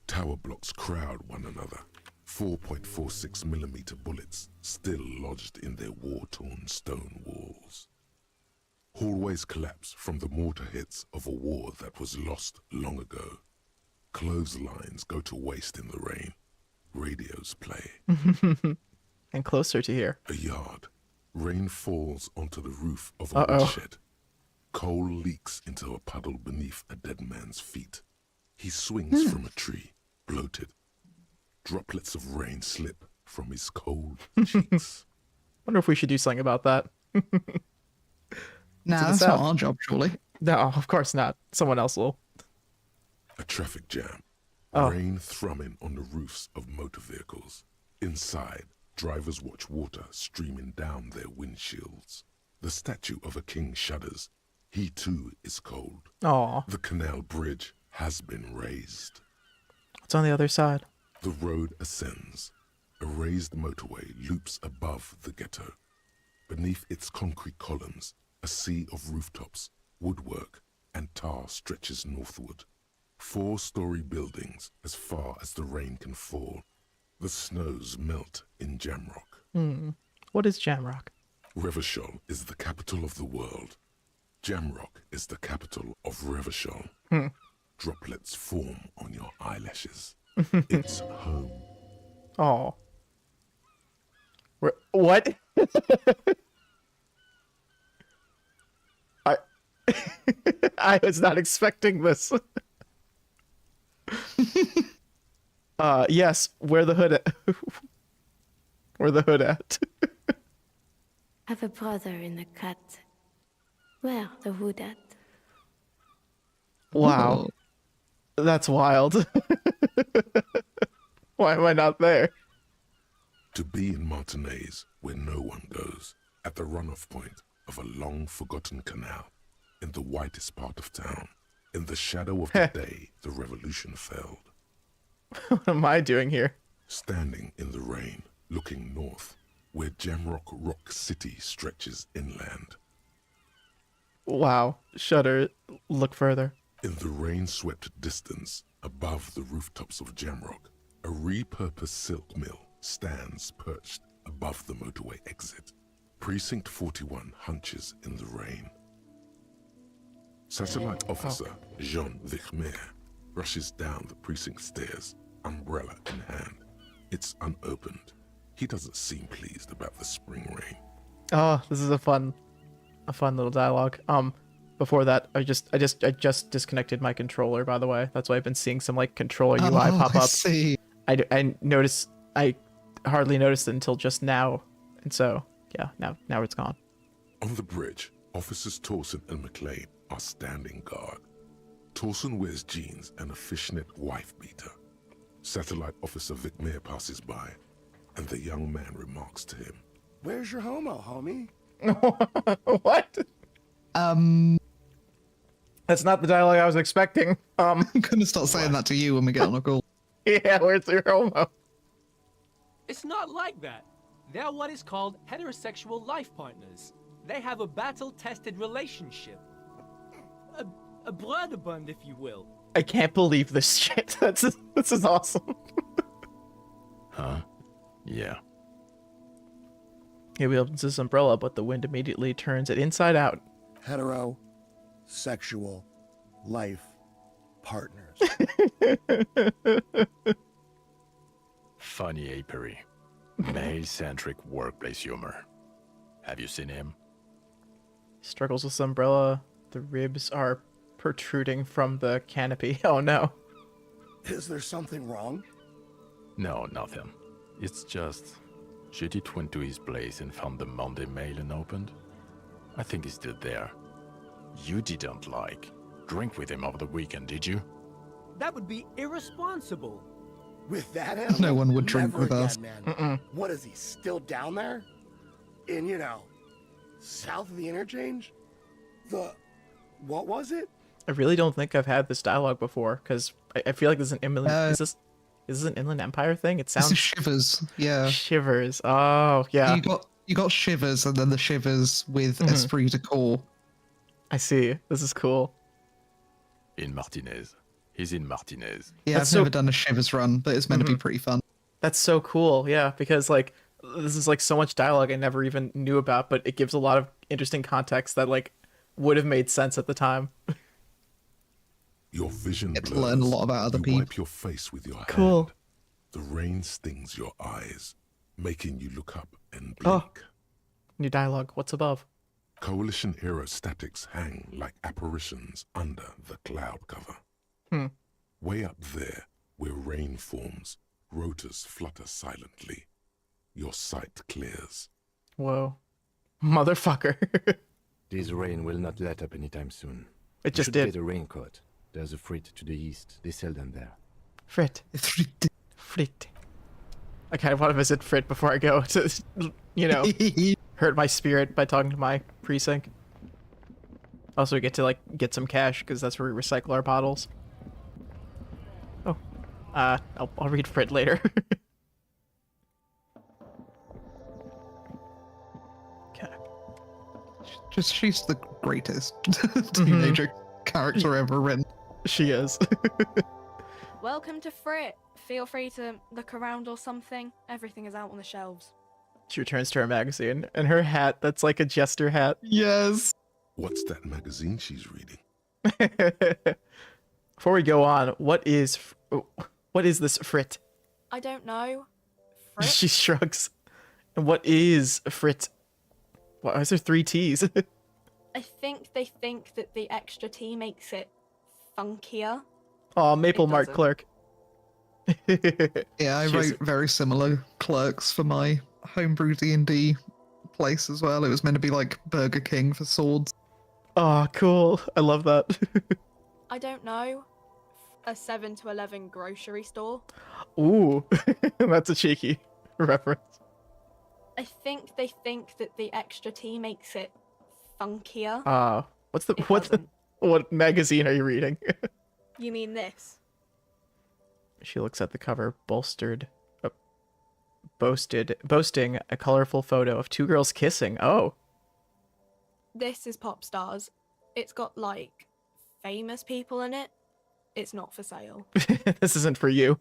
[SPEAKER 4] Tower blocks crowd one another. 4.46mm bullets still lodged in their war-torn stone walls. Hallways collapse from the mortar hits of a war that was lost long ago. Clotheslines go to waste in the rain. Radios play.
[SPEAKER 1] And closer to here.
[SPEAKER 4] A yard. Rain falls onto the roof of a
[SPEAKER 1] Uh-oh.
[SPEAKER 4] woodshed. Coal leaks into a puddle beneath a dead man's feet. He swings from a tree, bloated. Droplets of rain slip from his cold cheeks.
[SPEAKER 1] Wonder if we should do something about that.
[SPEAKER 2] Nah,
[SPEAKER 1] the
[SPEAKER 2] that's not
[SPEAKER 1] south.
[SPEAKER 2] our job, surely.
[SPEAKER 1] No, of course not. Someone else will.
[SPEAKER 4] A traffic jam.
[SPEAKER 1] Oh.
[SPEAKER 4] Rain thrumming on the roofs of motor vehicles. Inside, drivers watch water streaming down their windshields. The statue of a king shudders. He too is cold.
[SPEAKER 1] Aw.
[SPEAKER 4] The canal bridge has been raised.
[SPEAKER 1] What's on the other side?
[SPEAKER 4] The road ascends. A raised motorway loops above the ghetto. Beneath its concrete columns, a sea of rooftops, woodwork, and tar stretches northward. 4-story buildings as far as the rain can fall. The snows melt in Jamrock.
[SPEAKER 1] What is Jamrock?
[SPEAKER 4] Revachol is the capital of the world. Jamrock is the capital of Revachol. Droplets form on your eyelashes. It's home.
[SPEAKER 1] Oh. What? I was not expecting this. Yes, where the hood at? Where the hood at?
[SPEAKER 8] Have a brother in the cut. Where the hood at?
[SPEAKER 1] Wow. That's wild. Why am I not there?
[SPEAKER 4] To be in Martinez, where no one goes, at the runoff point of a long-forgotten canal, in the whitest part of town, in the shadow of the day the revolution failed.
[SPEAKER 1] What am I doing here?
[SPEAKER 4] Standing in the rain, looking north, where Jamrock Rock City stretches inland.
[SPEAKER 1] Wow. Shudder. Look further.
[SPEAKER 4] In the rain-swept distance, above the rooftops of Jamrock, a repurposed silk mill stands perched above the motorway exit. Precinct 41 hunches in the rain. Satellite officer Jean Vichmer rushes down the precinct stairs, umbrella in hand. It's unopened. He doesn't seem pleased about the spring rain.
[SPEAKER 1] Oh, this is a fun little dialogue. Before that, I just disconnected my controller, by the way. That's why I've been seeing some like controller UI pop
[SPEAKER 2] I
[SPEAKER 1] up.
[SPEAKER 2] see.
[SPEAKER 1] I noticed, I hardly noticed it until just now. And so, yeah, now it's gone.
[SPEAKER 4] On the bridge, officers Torson and McLean are standing guard. Torson wears jeans and a fishnet wife beater. Satellite officer Vichmer passes by, and the young man remarks to him,
[SPEAKER 9] Where's your homo, homie?
[SPEAKER 1] What? That's not the dialogue I was expecting.
[SPEAKER 2] I'm gonna start saying that to you when we get on a call.
[SPEAKER 1] Yeah, where's your homo?
[SPEAKER 10] It's not like that. They're what is called heterosexual life partners. They have a battle-tested relationship. A brother-bund, if you will.
[SPEAKER 1] I can't believe this shit. This is awesome.
[SPEAKER 11] Huh? Yeah.
[SPEAKER 1] He opens his umbrella, but the wind immediately turns it inside out.
[SPEAKER 9] Sexual life partners.
[SPEAKER 11] Funny apery. Male-centric workplace humor. Have you seen him?
[SPEAKER 1] He struggles with his umbrella. The ribs are protruding from the canopy. Oh no.
[SPEAKER 9] Is there something wrong?
[SPEAKER 11] No, nothing. It's just... Judith went to his place and found the Monday mail unopened. I think he's still there. You didn't drink with him over the weekend, did you?
[SPEAKER 10] That would be irresponsible.
[SPEAKER 9] With that animal?
[SPEAKER 2] No one would drink
[SPEAKER 9] Never
[SPEAKER 2] with us.
[SPEAKER 9] again, man. What is he, still down there? In, south of the interchange? What was it?
[SPEAKER 1] I really don't think I've had this dialogue before, because I feel like this is an inland... is this an Inland Empire thing? It
[SPEAKER 2] This
[SPEAKER 1] sounds...
[SPEAKER 2] is Shivers. Yeah.
[SPEAKER 1] Shivers. Oh, yeah.
[SPEAKER 2] You got Shivers and then the Shivers with Esprit de Corps.
[SPEAKER 1] I see. This is cool.
[SPEAKER 11] In Martinez. He's in Martinez.
[SPEAKER 2] Yeah,
[SPEAKER 1] That's
[SPEAKER 2] I've never done a Shivers run, but it's meant to be pretty fun.
[SPEAKER 1] That's so cool. Yeah, because this is so much dialogue I never even knew about, but it gives a lot of interesting context that would have made sense at the time.
[SPEAKER 4] Your vision
[SPEAKER 2] Get to
[SPEAKER 4] blurs.
[SPEAKER 2] learn a lot about other
[SPEAKER 4] you
[SPEAKER 2] people.
[SPEAKER 4] wipe your face with your
[SPEAKER 1] Cool.
[SPEAKER 4] hand. The rain stings your eyes, making you look up and blink.
[SPEAKER 1] Oh. New dialogue. What's above?
[SPEAKER 4] Coalition-era statics hang like apparitions under the cloud cover. Way up there, where rain forms, rotors flutter silently. Your sight clears.
[SPEAKER 1] Whoa. Motherfucker.
[SPEAKER 6] This rain will not let up anytime soon.
[SPEAKER 1] It
[SPEAKER 6] You
[SPEAKER 1] just
[SPEAKER 6] should
[SPEAKER 1] did.
[SPEAKER 6] get a raincoat. There's a frit to the east. They sell them there.
[SPEAKER 1] Frit. Frit. I kind of want to visit Frit before I go to, hurt my spirit by talking to my precinct. Also, we get to, get some cash, because that's where we recycle our bottles. Oh. I'll read Frit later. Okay.
[SPEAKER 2] She's the greatest teenager character ever written.
[SPEAKER 1] She is.
[SPEAKER 12] Welcome to Frit. Feel free to look around or something. Everything is out on the shelves.
[SPEAKER 1] She returns to her magazine, and her hat, that's like a jester hat.
[SPEAKER 2] Yes.
[SPEAKER 4] What's that magazine she's reading?
[SPEAKER 1] Before we go on, what is this Frit?
[SPEAKER 12] I don't know. Frit?
[SPEAKER 1] She shrugs. And what is Frit? Why is there 3 T's?
[SPEAKER 12] I think they think that the extra T makes it funkier.
[SPEAKER 1] Oh, Maple
[SPEAKER 12] It
[SPEAKER 1] Mart
[SPEAKER 12] doesn't.
[SPEAKER 1] clerk.
[SPEAKER 2] Yeah, I
[SPEAKER 1] She's-
[SPEAKER 2] wrote very similar clerks for my homebrew D&D place as well. It was meant to be like Burger King for swords.
[SPEAKER 1] Oh, cool. I love that.
[SPEAKER 12] I don't know. A 7 to 11 grocery store.
[SPEAKER 1] Ooh, that's a cheeky reference.
[SPEAKER 12] I think they think that the extra T makes it funkier.
[SPEAKER 1] What magazine are you reading?
[SPEAKER 12] You mean this?
[SPEAKER 1] She looks at the cover, boasting a colorful photo of 2 girls kissing. Oh.
[SPEAKER 12] This is Pop Stars. It's got, famous people in it. It's not for sale.
[SPEAKER 1] This isn't for you.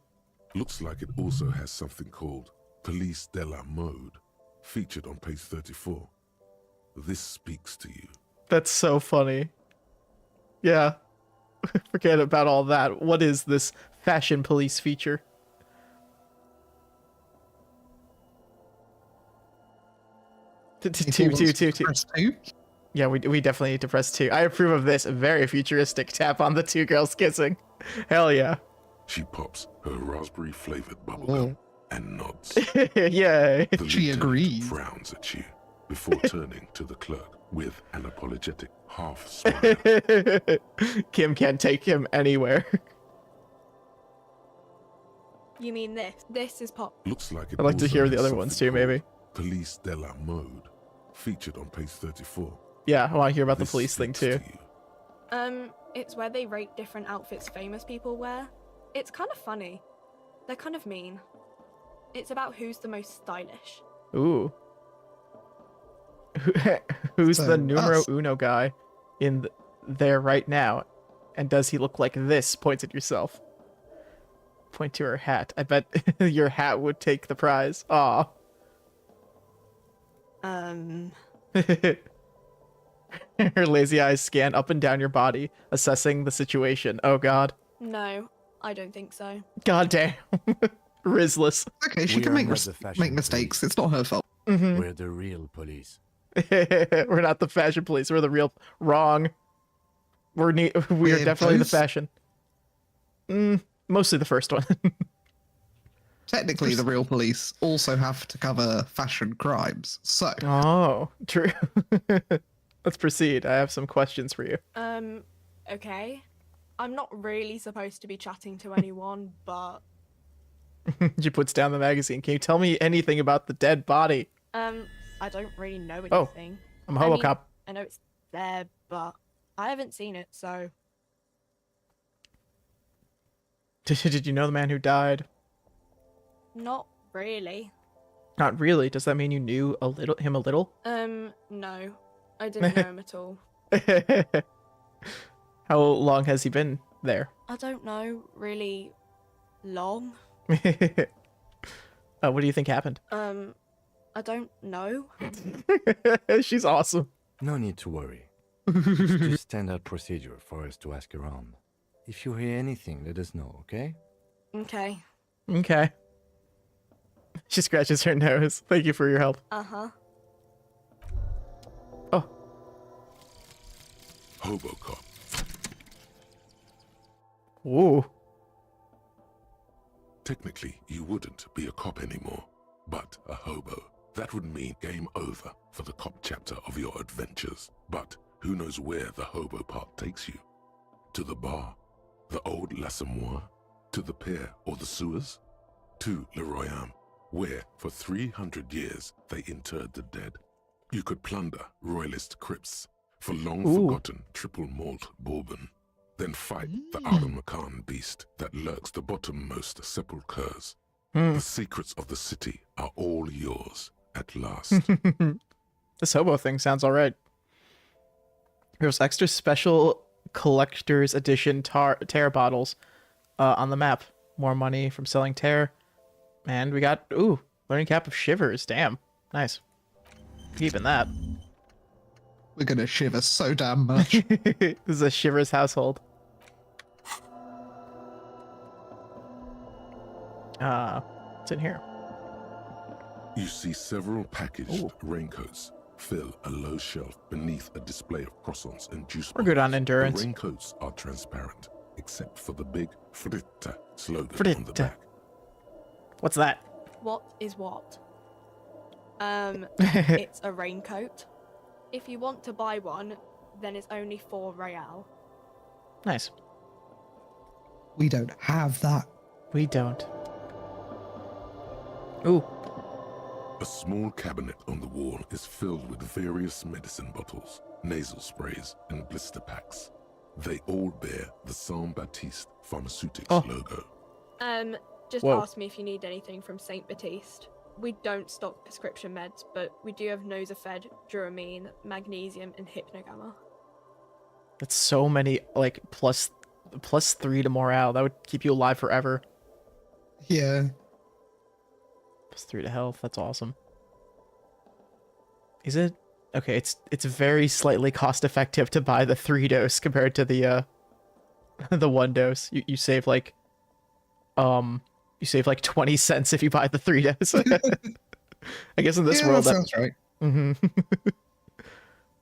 [SPEAKER 4] Looks like it also has something called Police de la Mode, featured on page 34. This speaks to you.
[SPEAKER 1] That's so funny. Yeah. Forget about all that. What is this fashion police feature? Two.
[SPEAKER 2] Press 2.
[SPEAKER 1] Yeah, we definitely need to press 2. I approve of this very futuristic tap on the 2 girls kissing. Hell yeah.
[SPEAKER 4] She pops her raspberry-flavored bubblegum and nods.
[SPEAKER 1] Yay.
[SPEAKER 4] The
[SPEAKER 2] She
[SPEAKER 4] lieutenant
[SPEAKER 2] agrees.
[SPEAKER 4] frowns at you before turning to the clerk with an apologetic half smile.
[SPEAKER 1] Kim can't take him anywhere.
[SPEAKER 12] You mean this? This is Pop.
[SPEAKER 4] Looks like it
[SPEAKER 1] I'd like to
[SPEAKER 4] also
[SPEAKER 1] hear the
[SPEAKER 4] has
[SPEAKER 1] other ones
[SPEAKER 4] something
[SPEAKER 1] too, maybe.
[SPEAKER 4] called Police de la Mode, featured on page 34.
[SPEAKER 1] Yeah, I want to hear about the
[SPEAKER 4] This
[SPEAKER 1] police thing
[SPEAKER 4] speaks
[SPEAKER 1] too.
[SPEAKER 4] to you.
[SPEAKER 12] It's where they rate different outfits famous people wear. It's kind of funny. They're kind of mean. It's about who's the most stylish.
[SPEAKER 1] Ooh. Who's
[SPEAKER 2] So,
[SPEAKER 1] the numero
[SPEAKER 2] us.
[SPEAKER 1] uno guy in there right now? And does he look like this? Points at yourself. Point to her hat. I bet your hat would take the prize. Aw. Her lazy eyes scan up and down your body, assessing the situation. Oh god.
[SPEAKER 12] No, I don't think so.
[SPEAKER 1] God damn. Rizless.
[SPEAKER 2] Okay, she
[SPEAKER 6] We
[SPEAKER 2] can
[SPEAKER 6] are
[SPEAKER 2] make
[SPEAKER 6] not the fashion
[SPEAKER 2] make mistakes.
[SPEAKER 6] police.
[SPEAKER 2] It's not her fault.
[SPEAKER 6] We're the real police.
[SPEAKER 1] We're not the fashion police. We're the real wrong. We are
[SPEAKER 2] We're
[SPEAKER 1] definitely the
[SPEAKER 2] both.
[SPEAKER 1] fashion. Mostly the first one.
[SPEAKER 2] Technically, the real police also have to cover fashion crimes. So,
[SPEAKER 1] Oh, true. Let's proceed. I have some questions for you.
[SPEAKER 12] Okay. I'm not really supposed to be chatting to anyone, but
[SPEAKER 1] She puts down the magazine. Can you tell me anything about the dead body?
[SPEAKER 12] I don't really know
[SPEAKER 1] Oh,
[SPEAKER 12] anything.
[SPEAKER 1] I'm
[SPEAKER 12] I mean,
[SPEAKER 1] Hobocop.
[SPEAKER 12] I know it's there, but I haven't seen it, so
[SPEAKER 1] Did you know the man who died?
[SPEAKER 12] not really.
[SPEAKER 1] Not really. Does that mean you knew him a little?
[SPEAKER 12] No. I didn't know him at all.
[SPEAKER 1] How long has he been there?
[SPEAKER 12] I don't know really long.
[SPEAKER 1] What do you think happened?
[SPEAKER 12] I don't know.
[SPEAKER 1] She's awesome.
[SPEAKER 6] No need to worry. It's just standard procedure for us to ask around. If you hear anything, let us know, okay?
[SPEAKER 12] Okay.
[SPEAKER 1] Okay. She scratches her nose. Thank you for your help.
[SPEAKER 12] Uh-huh.
[SPEAKER 1] Oh.
[SPEAKER 4] Hobocop.
[SPEAKER 1] Ooh.
[SPEAKER 4] Technically, you wouldn't be a cop anymore, but a hobo. That would mean game over for the cop chapter of your adventures. But who knows where the hobo part takes you? To the bar? The old L'Assommoir? To the pier or the sewers? To Le Royaume, where for 300 years they interred the dead. You could plunder royalist crypts for long-forgotten triple malt bourbon, then fight the Al-Makan beast that lurks the bottommost sepulchres. The secrets of the city are all yours at last.
[SPEAKER 1] This hobo thing sounds alright. There's extra special collector's edition tear bottles on the map. More money from selling tear. And we got, learning cap of shivers. Damn. Nice. Keeping that.
[SPEAKER 2] We're gonna shiver so damn much.
[SPEAKER 1] This is a shivers household. What's in here?
[SPEAKER 4] You see several packaged raincoats fill a low shelf beneath a display of croissants and juice.
[SPEAKER 1] We're good on endurance.
[SPEAKER 4] The raincoats are transparent, except for the big Fritta slogan on the back.
[SPEAKER 1] What's that?
[SPEAKER 12] What is what? It's a raincoat. If you want to buy one, then it's only 4 real.
[SPEAKER 1] Nice.
[SPEAKER 2] We don't have that.
[SPEAKER 1] We don't. Ooh.
[SPEAKER 4] A small cabinet on the wall is filled with various medicine bottles, nasal sprays, and blister packs. They all bear the Saint Baptiste Pharmaceutics logo.
[SPEAKER 12] Just ask me if you need anything from Saint Baptiste. We don't stock prescription meds, but we do have Nosafed, Duramine, Magnesium, and Hypnogamma.
[SPEAKER 1] That's so many, like, plus 3 to morale. That would keep you alive forever.
[SPEAKER 2] Yeah.
[SPEAKER 1] Plus 3 to health. That's awesome. Is it? Okay, it's very slightly cost effective to buy the 3 dose compared to the 1 dose. You save like 20 cents if you buy the 3 dose. I guess in this world
[SPEAKER 2] that sounds right.
[SPEAKER 1] Mm-hmm.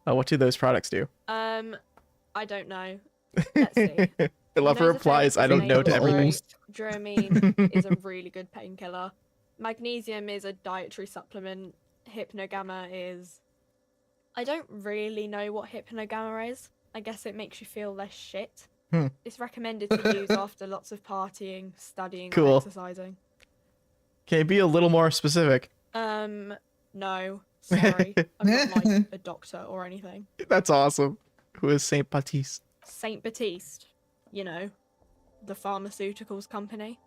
[SPEAKER 1] What do those products do?
[SPEAKER 12] I don't know. Let's see.
[SPEAKER 1] I love her replies. I don't know to everything.
[SPEAKER 12] Duramine is a really good painkiller. Magnesium is a dietary supplement. Hypnogamma is... I don't really know what Hypnogamma is. I guess it makes you feel less shit. It's recommended to use after lots of partying, studying, or exercising.
[SPEAKER 1] Can you be a little more specific?
[SPEAKER 12] No. Sorry. I'm not like a doctor or anything.
[SPEAKER 1] That's awesome. Who is Saint Baptiste?
[SPEAKER 12] Saint Baptiste. You know, the pharmaceuticals company.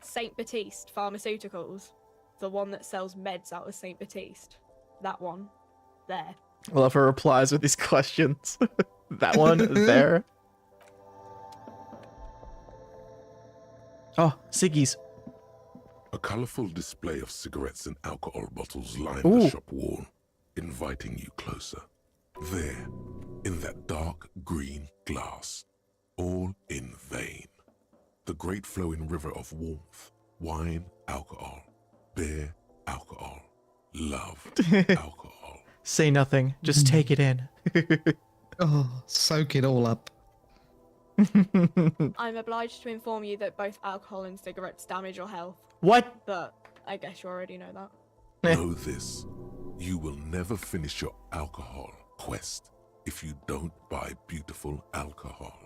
[SPEAKER 12] Saint Baptiste Pharmaceuticals. The one that sells meds out of Saint Baptiste. That one. There.
[SPEAKER 1] I love her replies with these questions. That one there. Oh, ciggies.
[SPEAKER 4] A colorful display of cigarettes and alcohol bottles line the shop wall, inviting you closer. There, in that dark green glass, all in vain. The great flowing river of warmth, wine, alcohol, beer, alcohol, love, alcohol.
[SPEAKER 1] Say nothing, just take it in.
[SPEAKER 2] Oh, soak it all up.
[SPEAKER 12] I'm obliged to inform you that both alcohol and cigarettes damage your health.
[SPEAKER 1] What?
[SPEAKER 12] But I guess you already know that.
[SPEAKER 4] Know this, you will never finish your alcohol quest if you don't buy beautiful alcohol.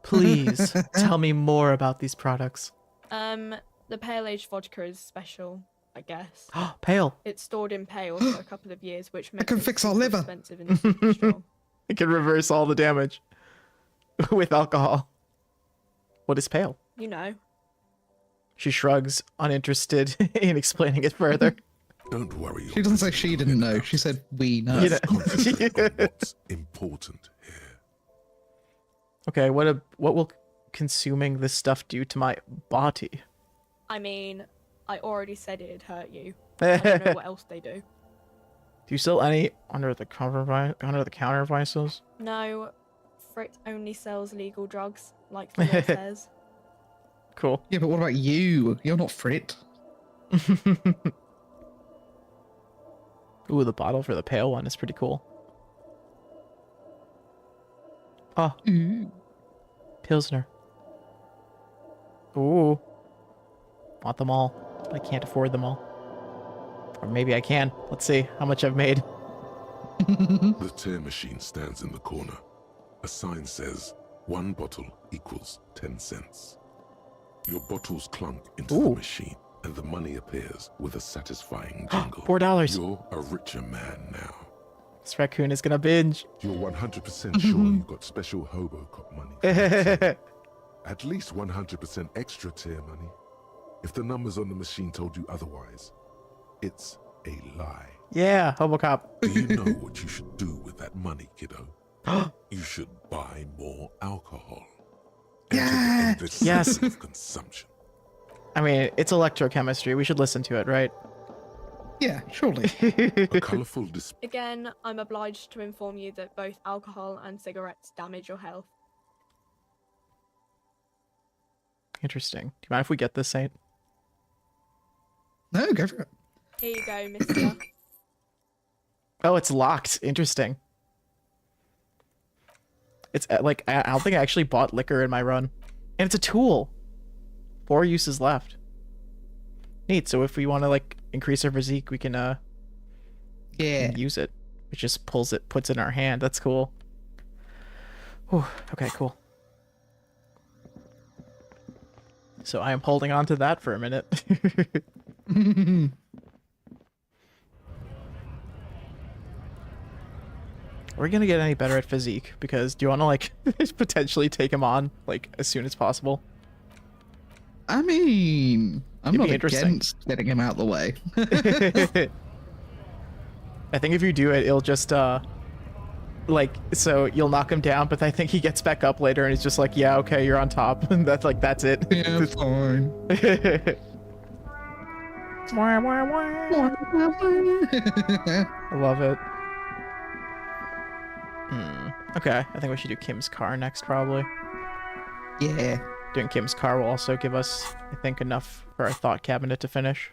[SPEAKER 1] Please, tell me more about these products.
[SPEAKER 12] The pale aged vodka is special, I guess.
[SPEAKER 1] Pale.
[SPEAKER 12] It's stored in pale for a couple of years, which makes
[SPEAKER 2] can
[SPEAKER 12] it
[SPEAKER 2] fix our
[SPEAKER 12] super
[SPEAKER 2] liver.
[SPEAKER 12] expensive and super strong.
[SPEAKER 1] It can reverse all the damage with alcohol. What is pale?
[SPEAKER 12] You know.
[SPEAKER 1] She shrugs, uninterested in explaining it further.
[SPEAKER 4] Don't worry.
[SPEAKER 2] She doesn't say she didn't know. She said we know.
[SPEAKER 4] What's important here?
[SPEAKER 1] Okay, what will consuming this stuff do to my body?
[SPEAKER 12] I mean, I already said it'd hurt you. I don't know what else they do.
[SPEAKER 1] Do you sell any under the counter vices?
[SPEAKER 12] No, Frit only sells legal drugs, like the law says.
[SPEAKER 1] Cool.
[SPEAKER 2] Yeah, but what about you? You're not Frit.
[SPEAKER 1] Ooh, the bottle for the pale one is pretty cool. Oh.
[SPEAKER 2] Ooh.
[SPEAKER 1] Pilsner. Ooh. Want them all. But I can't afford them all. Or maybe I can. Let's see how much I've made.
[SPEAKER 4] The tear machine stands in the corner. A sign says, 1 bottle equals 10 cents. Your bottles clunk into the machine, and the money appears with a satisfying jingle.
[SPEAKER 1] $4.
[SPEAKER 4] You're a richer man now.
[SPEAKER 1] This raccoon is gonna binge.
[SPEAKER 4] You're 100% sure you got special hobo cop money. At least 100% extra tier money. If the numbers on the machine told you otherwise, it's a lie.
[SPEAKER 1] Yeah, Hobocop.
[SPEAKER 4] Do you know what you should do with that money, kiddo? You should buy more alcohol.
[SPEAKER 1] Yes.
[SPEAKER 4] Of consumption.
[SPEAKER 1] I mean, it's electrochemistry. We should listen to it, right?
[SPEAKER 2] Yeah, surely.
[SPEAKER 4] A colorful display.
[SPEAKER 12] Again, I'm obliged to inform you that both alcohol and cigarettes damage your health.
[SPEAKER 1] Interesting. Do you mind if we get this, Saint?
[SPEAKER 2] No, go for it.
[SPEAKER 12] Here you go, mister.
[SPEAKER 1] Oh, it's locked. Interesting. It's like, I don't think I actually bought liquor in my run. And it's a tool. 4 uses left. Neat. So if we want to like increase our physique, we can use it. It just puts it in our hand. That's cool. Whew. Okay, cool. So I am holding on to that for a minute. Are we gonna get any better at physique? Because do you want to like potentially take him on like as soon as possible?
[SPEAKER 2] I mean, I'm
[SPEAKER 1] It'd
[SPEAKER 2] not
[SPEAKER 1] be interesting.
[SPEAKER 2] against getting him out the way.
[SPEAKER 1] I think if you do it, it'll just like, so you'll knock him down, but I think he gets back up later and he's just like, yeah, okay, you're on top. And that's like, that's it.
[SPEAKER 2] Yeah, fine.
[SPEAKER 1] I love it. Okay, I think we should do Kim's car next, probably.
[SPEAKER 2] Yeah.
[SPEAKER 1] Doing Kim's car will also give us, I think, enough for our thought cabinet to finish.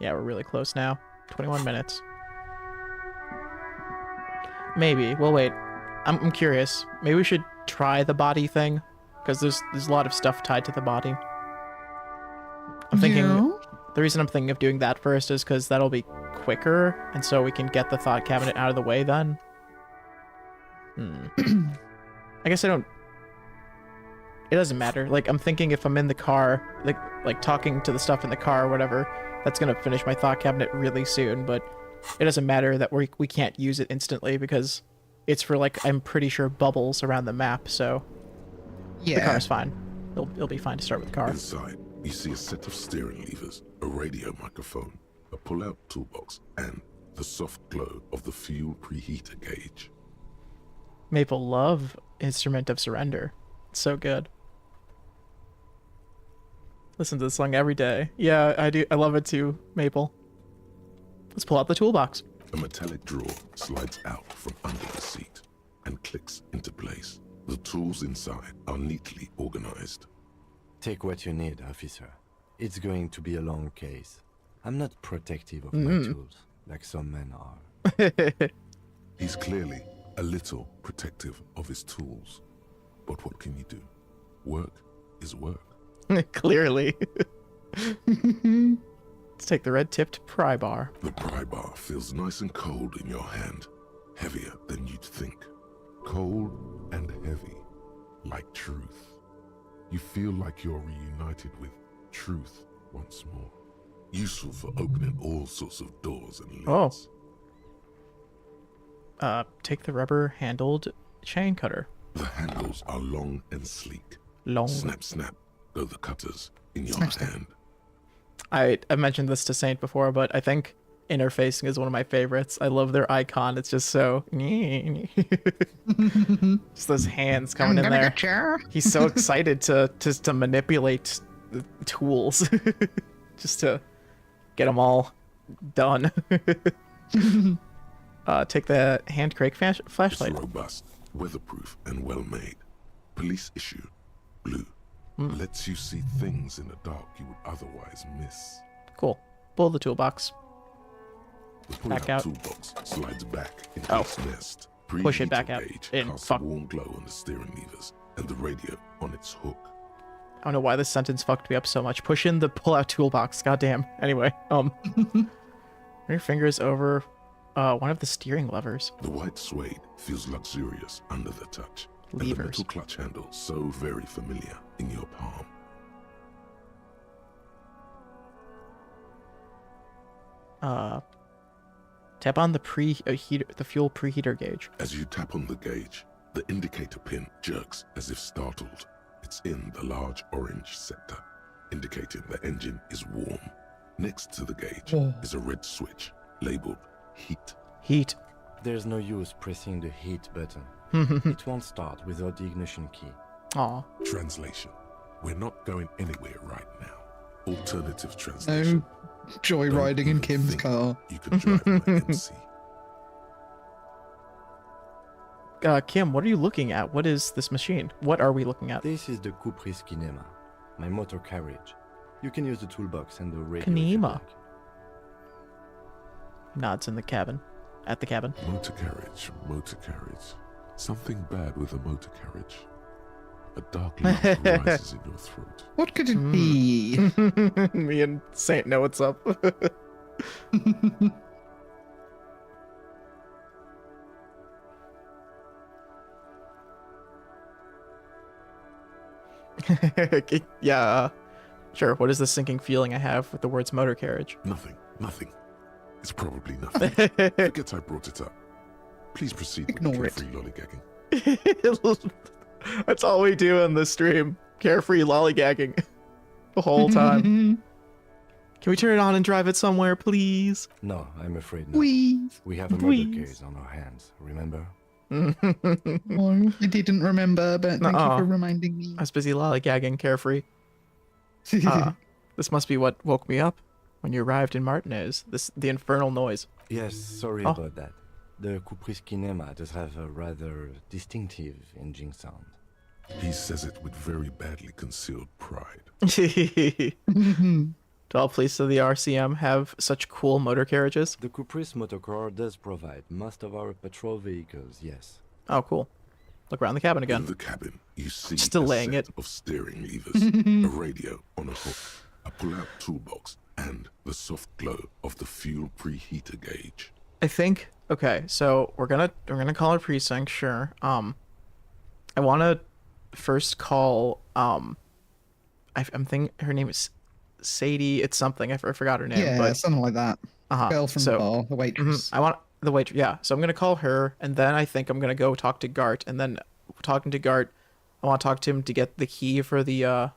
[SPEAKER 1] Yeah, we're really close now. 21 minutes. Maybe. Well, wait. I'm curious. Maybe we should try the body thing, because there's a lot of stuff tied to the body. I'm thinking...
[SPEAKER 2] Yeah.
[SPEAKER 1] The reason I'm thinking of doing that first is because that'll be quicker, and so we can get the thought cabinet out of the way then. I guess I don't... It doesn't matter. Like, I'm thinking if I'm in the car, like talking to the stuff in the car or whatever, that's gonna finish my thought cabinet really soon, but it doesn't matter that we can't use it instantly because it's for, like, I'm pretty sure bubbles around the map, so...
[SPEAKER 2] Yeah.
[SPEAKER 1] The car's fine. It'll be fine to start with the car.
[SPEAKER 4] Inside, you see a set of steering levers, a radio microphone, a pull-out toolbox, and the soft glow of the fuel preheater gauge.
[SPEAKER 1] Maple love Instrument of Surrender. It's so good. Listen to this song every day. Yeah, I do. I love it too, Maple. Let's pull out the toolbox.
[SPEAKER 4] A metallic drawer slides out from under the seat and clicks into place. The tools inside are neatly organized.
[SPEAKER 6] Take what you need, officer. It's going to be a long case. I'm not protective of my tools, like some men are.
[SPEAKER 4] He's clearly a little protective of his tools. But what can you do? Work is work.
[SPEAKER 1] Clearly. Let's take the red-tipped pry bar.
[SPEAKER 4] The pry bar feels nice and cold in your hand. Heavier than you'd think. Cold and heavy. Like truth. You feel like you're reunited with truth once more. Useful for opening all sorts of doors and lids.
[SPEAKER 1] Take the rubber-handled chain cutter.
[SPEAKER 4] The handles are long and sleek.
[SPEAKER 1] Long.
[SPEAKER 4] Snap, snap, go the cutters in your
[SPEAKER 2] Snap, snap.
[SPEAKER 4] hand.
[SPEAKER 1] I mentioned this to Saint before, but I think interfacing is one of my favorites. I love their icon. It's just so... just those hands coming in there. He's so excited to manipulate the tools. Just to get them all done. Take the hand crank flashlight.
[SPEAKER 4] It's robust, weatherproof, and well made. Police issue. Blue. Lets you see things in the dark you would otherwise miss.
[SPEAKER 1] Cool. Pull the toolbox.
[SPEAKER 4] The
[SPEAKER 1] Back out.
[SPEAKER 4] toolbox slides back into its nest.
[SPEAKER 1] Push it back out.
[SPEAKER 4] Gauge
[SPEAKER 1] And
[SPEAKER 4] casts
[SPEAKER 1] fuck.
[SPEAKER 4] a warm glow on the steering levers and the radio on its hook.
[SPEAKER 1] I don't know why this sentence fucked me up so much. Push in the pull-out toolbox. Goddamn. Anyway, run your fingers over one of the steering levers.
[SPEAKER 4] The white suede feels luxurious under the touch. And the
[SPEAKER 1] Levers.
[SPEAKER 4] metal clutch handle so very familiar in your palm.
[SPEAKER 1] Tap on the the fuel preheater gauge.
[SPEAKER 4] As you tap on the gauge, the indicator pin jerks as if startled. It's in the large orange sector, indicating the engine is warm. Next to the gauge is a red switch labeled heat.
[SPEAKER 1] Heat.
[SPEAKER 6] There's no use pressing the heat button. It won't start without the ignition key.
[SPEAKER 1] Aw.
[SPEAKER 4] Translation. We're not going anywhere right now. Alternative translation.
[SPEAKER 2] No joyriding in Kim's car.
[SPEAKER 4] You can drive my MC.
[SPEAKER 1] Kim, what are you looking at? What is this machine? What are we looking at?
[SPEAKER 6] This is the Caprice Kinema, my motor carriage. You can use the toolbox and the radio.
[SPEAKER 1] Kinema. Nods in the cabin. At the cabin.
[SPEAKER 4] Motor carriage, motor carriage. Something bad with a motor carriage. A dark laugh rises in your throat.
[SPEAKER 2] What could it be?
[SPEAKER 1] Me and Saint know what's up. Yeah, sure. What is the sinking feeling I have with the words motor carriage?
[SPEAKER 4] Nothing. It's probably nothing. Forget I brought it up. Please proceed
[SPEAKER 2] Ignore
[SPEAKER 4] with
[SPEAKER 2] it.
[SPEAKER 4] carefree lollygagging.
[SPEAKER 1] That's all we do in this stream. Carefree lollygagging. The whole time. Can we turn it on and drive it somewhere, please?
[SPEAKER 6] No, I'm afraid not.
[SPEAKER 2] Please.
[SPEAKER 6] We have a murder case on our hands, remember?
[SPEAKER 2] Oh, I didn't remember, but thank you for reminding me.
[SPEAKER 1] I was busy lollygagging carefree. This must be what woke me up when you arrived in Martinez. The infernal noise.
[SPEAKER 6] Yes, sorry about that. The Caprice Kinema does have a rather distinctive engine sound.
[SPEAKER 4] He says it with very badly concealed pride.
[SPEAKER 1] 12 police of the RCM have such cool motor carriages.
[SPEAKER 6] The Caprice Motorcar does provide most of our patrol vehicles, yes.
[SPEAKER 1] Oh, cool. Look around the cabin again.
[SPEAKER 4] In the cabin, you see
[SPEAKER 1] Just delaying
[SPEAKER 4] a
[SPEAKER 1] it.
[SPEAKER 4] set of steering levers, a radio on a hook, a pull-out toolbox, and the soft glow of the fuel preheater gauge.
[SPEAKER 1] I think. Okay, so we're gonna call her precinct, sure. I want to first call. I'm thinking her name is Sadie. It's something. I forgot her name.
[SPEAKER 2] Yeah,
[SPEAKER 1] but,
[SPEAKER 2] something like that. Girl from the bar, the waitress.
[SPEAKER 1] I want the waitress. Yeah, so I'm gonna call her, and then I think I'm gonna go talk to Gart, and then talking to Gart, I want to talk to him to get the key for the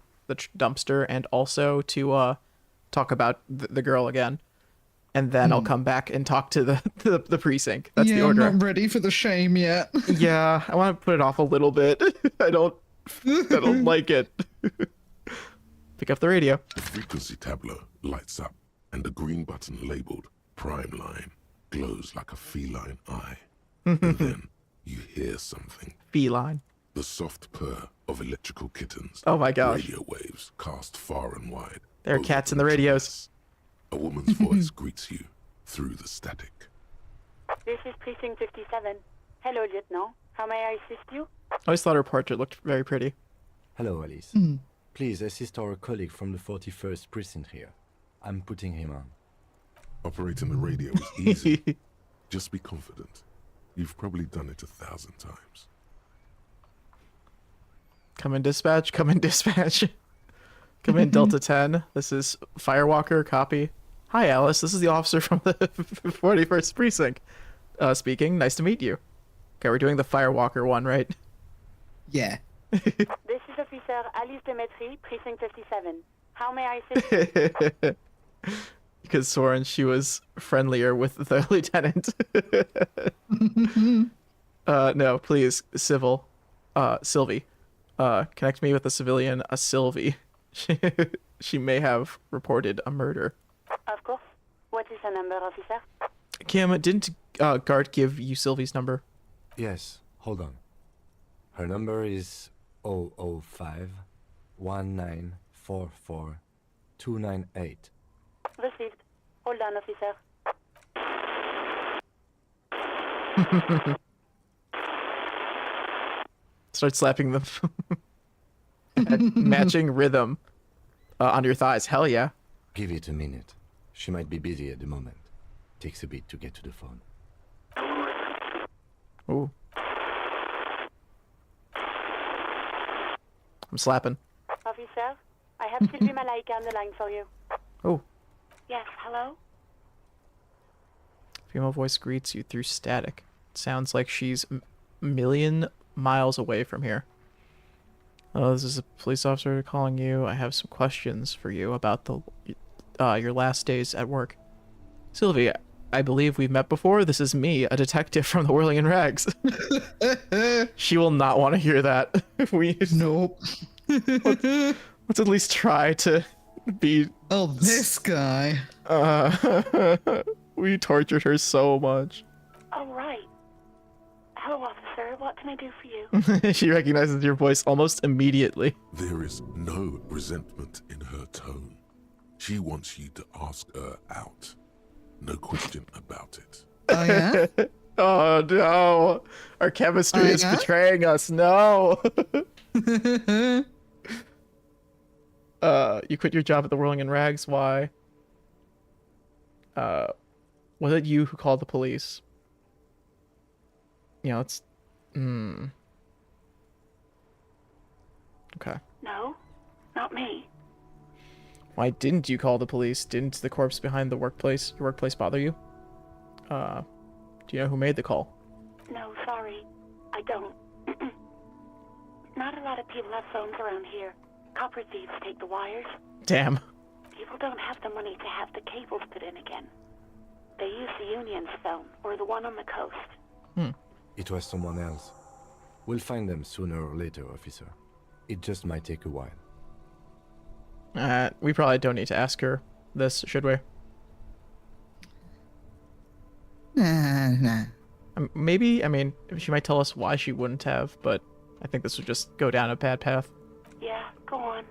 [SPEAKER 1] dumpster, and also to talk about the girl again. And then I'll come back and talk to the precinct. That's the order.
[SPEAKER 2] I'm not ready for the shame yet.
[SPEAKER 1] Yeah, I want to put it off a little bit. I don't like it. Pick up the radio.
[SPEAKER 4] The frequency tableau lights up, and the green button labeled Prime Line glows like a feline eye. And then you hear something.
[SPEAKER 1] Feline.
[SPEAKER 4] The soft purr of electrical kittens.
[SPEAKER 1] Oh my gosh.
[SPEAKER 4] Radio waves cast far and wide.
[SPEAKER 1] There are
[SPEAKER 4] over
[SPEAKER 1] cats in the radios.
[SPEAKER 4] A woman's voice greets you through the static.
[SPEAKER 13] This is Precinct 57. Hello, Lieutenant. How may I assist you?
[SPEAKER 1] I always thought her portrait looked very pretty.
[SPEAKER 6] Hello, Alice. Please assist our colleague from the 41st Precinct here. I'm putting him on.
[SPEAKER 4] Operating the radio is easy. Just be confident. You've probably done it 1,000 times.
[SPEAKER 1] Come in dispatch. Come in dispatch. Come in Delta 10. This is Firewalker. Copy. Hi, Alice. This is the officer from the 41st Precinct speaking. Nice to meet you. Okay, we're doing the Firewalker one, right?
[SPEAKER 2] Yeah.
[SPEAKER 13] This is Officer Alice Demetri, Precinct 57. How may I assist you?
[SPEAKER 1] Because Soren, she was friendlier with the lieutenant. No, please, Sylvie. Connect me with a civilian, a Sylvie. She may have reported a murder.
[SPEAKER 13] Of course. What is the number, officer?
[SPEAKER 1] Kim, didn't Gart give you Sylvie's number?
[SPEAKER 6] Yes, hold on. Her number is 005 1944 298.
[SPEAKER 13] Received. Hold on, officer.
[SPEAKER 1] Start slapping them. Matching rhythm on your thighs. Hell yeah.
[SPEAKER 6] Give it a minute. She might be busy at the moment. Takes a bit to get to the phone.
[SPEAKER 1] Ooh. I'm slapping.
[SPEAKER 13] Officer, I have Sylvie Malaika on the line for you.
[SPEAKER 1] Oh.
[SPEAKER 13] Yes, hello?
[SPEAKER 1] Female voice greets you through static. Sounds like she's a million miles away from here. Oh, this is a police officer calling you. I have some questions for you about the your last days at work. Sylvie, I believe we've met before. This is me, a detective from the Whirling in Rags. She will not want to hear that.
[SPEAKER 2] Nope.
[SPEAKER 1] Let's at least try to be...
[SPEAKER 2] Oh, this guy.
[SPEAKER 1] We tortured her so much.
[SPEAKER 13] Oh, right. Hello, officer. What can I do for you?
[SPEAKER 1] She recognizes your voice almost immediately.
[SPEAKER 4] There is no resentment in her tone. She wants you to ask her out. No question about it.
[SPEAKER 2] Oh, yeah?
[SPEAKER 1] Oh, no. Our chemistry is betraying us. No. You quit your job at the Whirling in Rags. Why? Was it you who called the police? You know, it's... Okay.
[SPEAKER 13] No, not me.
[SPEAKER 1] Why didn't you call the police? Didn't the corpse behind your workplace bother you? Do you know who made the call?
[SPEAKER 13] No, sorry. I don't. Not a lot of people have phones around here. Copper thieves take the wires.
[SPEAKER 1] Damn.
[SPEAKER 13] People don't have the money to have the cables put in again. They use the Union's phone, or the one on the coast.
[SPEAKER 6] It was someone else. We'll find them sooner or later, officer. It just might take a while.
[SPEAKER 1] We probably don't need to ask her this, should we?
[SPEAKER 2] Nah.
[SPEAKER 1] Maybe, I mean, she might tell us why she wouldn't have, but I think this would just go down a bad path.
[SPEAKER 13] Yeah, go on.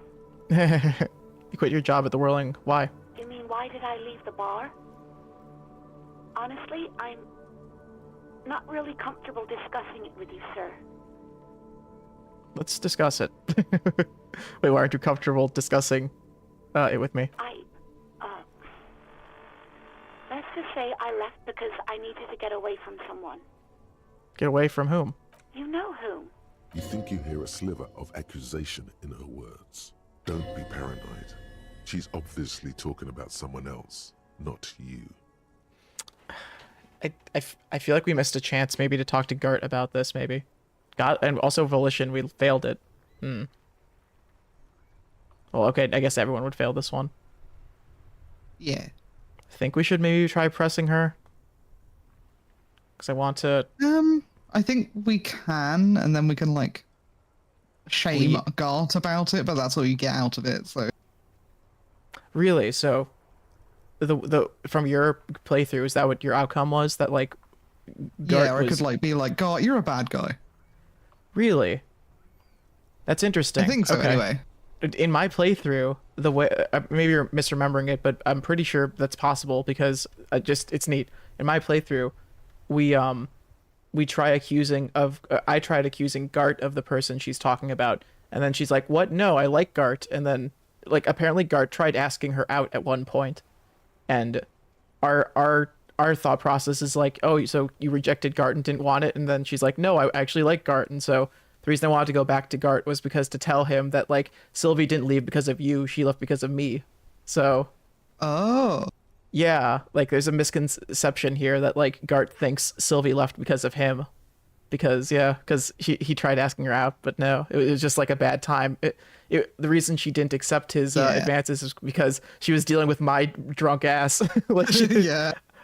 [SPEAKER 1] You quit your job at the Whirling. Why?
[SPEAKER 13] You mean, why did I leave the bar? Honestly, I'm not really comfortable discussing it with you, sir.
[SPEAKER 1] Let's discuss it. Wait, why aren't you comfortable discussing it with me?
[SPEAKER 13] Let's just say I left because I needed to get away from someone.
[SPEAKER 1] Get away from whom?
[SPEAKER 13] You know whom.
[SPEAKER 4] You think you hear a sliver of accusation in her words. Don't be paranoid. She's obviously talking about someone else, not you.
[SPEAKER 1] I feel like we missed a chance maybe to talk to Gart about this, maybe. And also Volition, we failed it. Well, okay, I guess everyone would fail this one.
[SPEAKER 2] Yeah.
[SPEAKER 1] I think we should maybe try pressing her. Because I want to...
[SPEAKER 2] I think we can, and then we can, like, shame Gart about it, but that's all you get out of it, so...
[SPEAKER 1] Really? So, the from your playthrough, is that what your outcome was? That, like, Gart
[SPEAKER 2] or it could, like, be like, Gart, you're a bad guy.
[SPEAKER 1] Really? That's interesting.
[SPEAKER 2] I think so, anyway.
[SPEAKER 1] In my playthrough, the way... maybe you're misremembering it, but I'm pretty sure that's possible, because it's neat. In my playthrough, I tried accusing Gart of the person she's talking about, and then she's like, what? No, I like Gart. And then, like, apparently Gart tried asking her out at one point, and our thought process is like, oh, so you rejected Gart and didn't want it, and then she's like, no, I actually like Gart. And so the reason I wanted to go back to Gart was because to tell him that, like, Sylvie didn't leave because of you, she left because of me. So yeah, like, there's a misconception here that, like, Gart thinks Sylvie left because of him. Because he tried asking her out, but no, it was just, like, a bad time. The reason she didn't accept his advances is because she was dealing with my drunk ass. Like,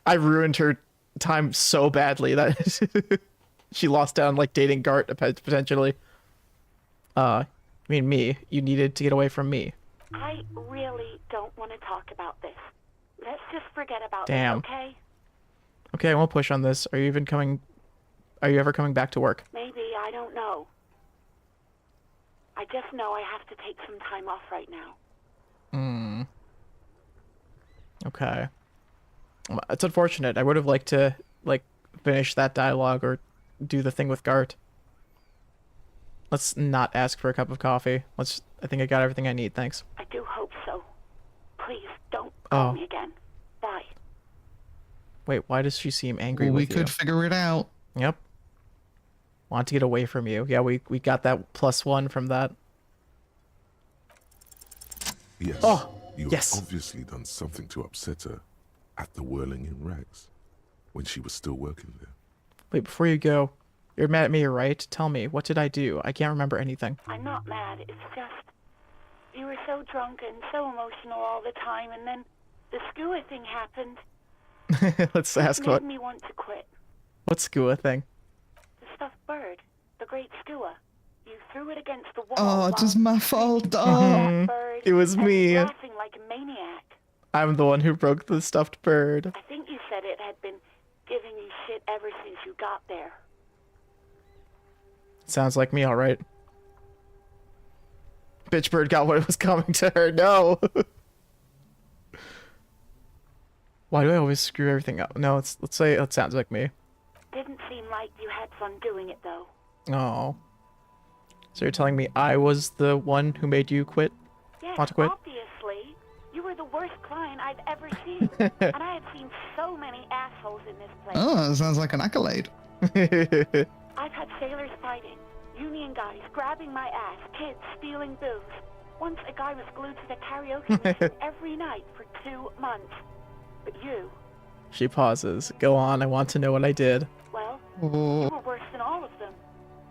[SPEAKER 1] I ruined her time so badly that she lost out on, like, dating Gart, potentially. I mean, me. You needed to get away from me.
[SPEAKER 13] I really don't want to talk about this. Let's just forget about
[SPEAKER 1] Damn.
[SPEAKER 13] it, okay?
[SPEAKER 1] Okay, I won't push on this. Are you ever coming back to work?
[SPEAKER 13] Maybe, I don't know. I just know I have to take some time off right now.
[SPEAKER 1] Okay. It's unfortunate. I would have liked to, like, finish that dialogue or do the thing with Gart. Let's not ask for a cup of coffee. I think I got everything I need, thanks.
[SPEAKER 13] I do hope so. Please, don't call me again. Bye.
[SPEAKER 1] Wait, why does she seem angry
[SPEAKER 2] Well,
[SPEAKER 1] with
[SPEAKER 2] we
[SPEAKER 1] you?
[SPEAKER 2] could figure it out.
[SPEAKER 1] Yep. Want to get away from you. Yeah, we got that +1 from that.
[SPEAKER 4] Yes.
[SPEAKER 1] Oh,
[SPEAKER 4] You
[SPEAKER 1] yes.
[SPEAKER 4] have obviously done something to upset her at the Whirling in Rags when she was still working there.
[SPEAKER 1] Wait, before you go, you're mad at me, right? Tell me, what did I do? I can't remember anything.
[SPEAKER 13] I'm not mad. It's just you were so drunk and so emotional all the time, and then the skua thing happened.
[SPEAKER 1] Let's ask
[SPEAKER 13] It made me want to quit.
[SPEAKER 1] what skua thing?
[SPEAKER 13] The stuffed bird, the great skua. You threw it against the wall.
[SPEAKER 2] Oh, it was my fault.
[SPEAKER 1] Mhm. It was me.
[SPEAKER 13] Laughing like a maniac.
[SPEAKER 1] I'm the one who broke the stuffed bird.
[SPEAKER 13] I think you said it had been giving you shit ever since you got there.
[SPEAKER 1] Sounds like me, alright. Bitch bird got what was coming to her. No. Why do I always screw everything up? No, let's say it sounds like me.
[SPEAKER 13] Didn't seem like you had fun doing it though.
[SPEAKER 1] Oh. So you're telling me I was the one who made you quit?
[SPEAKER 13] Yes,
[SPEAKER 1] Want to quit?
[SPEAKER 13] obviously. You were the worst client I've ever seen. And I have seen so many assholes in this place.
[SPEAKER 2] Oh, that sounds like an accolade.
[SPEAKER 13] I've had sailors fighting, union guys grabbing my ass, kids stealing booze. Once a guy was glued to the karaoke machine every night for 2 months. But you,
[SPEAKER 1] She pauses. Go on, I want to know what I did.
[SPEAKER 13] well, you were worse than all of them.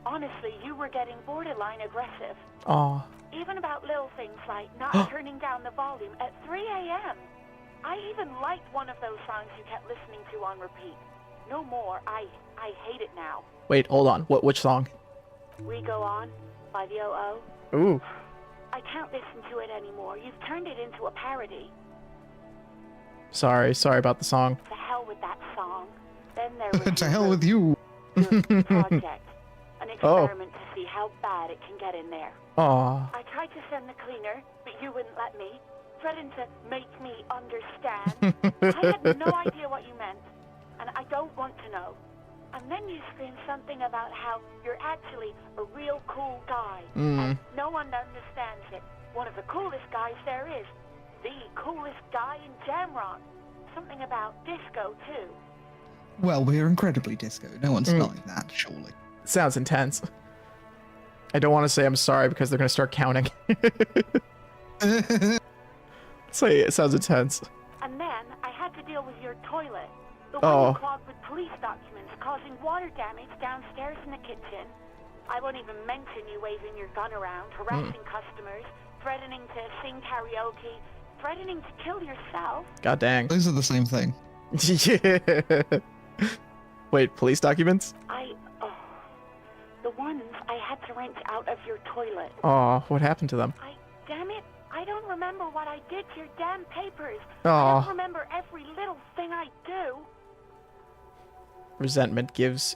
[SPEAKER 13] Honestly, you were getting borderline aggressive.
[SPEAKER 1] Aw.
[SPEAKER 13] Even about little things like not turning down the volume at 3 a.m. I even liked one of those songs you kept listening to on repeat. No more. I hate it now.
[SPEAKER 1] Wait, hold on. Which song?
[SPEAKER 13] We Go On by the O.O.
[SPEAKER 1] Ooh.
[SPEAKER 13] I can't listen to it anymore. You've turned it into a parody.
[SPEAKER 1] Sorry about the song.
[SPEAKER 13] To hell with that song. Then there was
[SPEAKER 2] To hell with you.
[SPEAKER 13] your project. An experiment to see how bad it can get in there.
[SPEAKER 1] Aw.
[SPEAKER 13] I tried to send the cleaner, but you wouldn't let me. Threatened to make me understand. I had no idea what you meant, and I don't want to know. And then you screamed something about how you're actually a real cool guy, and no one understands it. One of the coolest guys there is. The coolest guy in Jamrock. Something about disco, too.
[SPEAKER 2] Well, we're incredibly disco. No one's denying that, surely.
[SPEAKER 1] Sounds intense. I don't want to say I'm sorry because they're going to start counting. Say it sounds intense.
[SPEAKER 13] And then I had to deal with your toilet. The one clogged with police documents causing water damage downstairs in the kitchen. I won't even mention you waving your gun around, harassing customers, threatening to sing karaoke, threatening to kill yourself.
[SPEAKER 1] God dang.
[SPEAKER 2] Those are the same thing.
[SPEAKER 1] Yeah. Wait, police documents?
[SPEAKER 13] The ones I had to wrench out of your toilet.
[SPEAKER 1] Aw, what happened to them?
[SPEAKER 13] Damn it, I don't remember what I did to your damn papers.
[SPEAKER 1] Aw.
[SPEAKER 13] I don't remember every little thing I do.
[SPEAKER 1] Resentment gives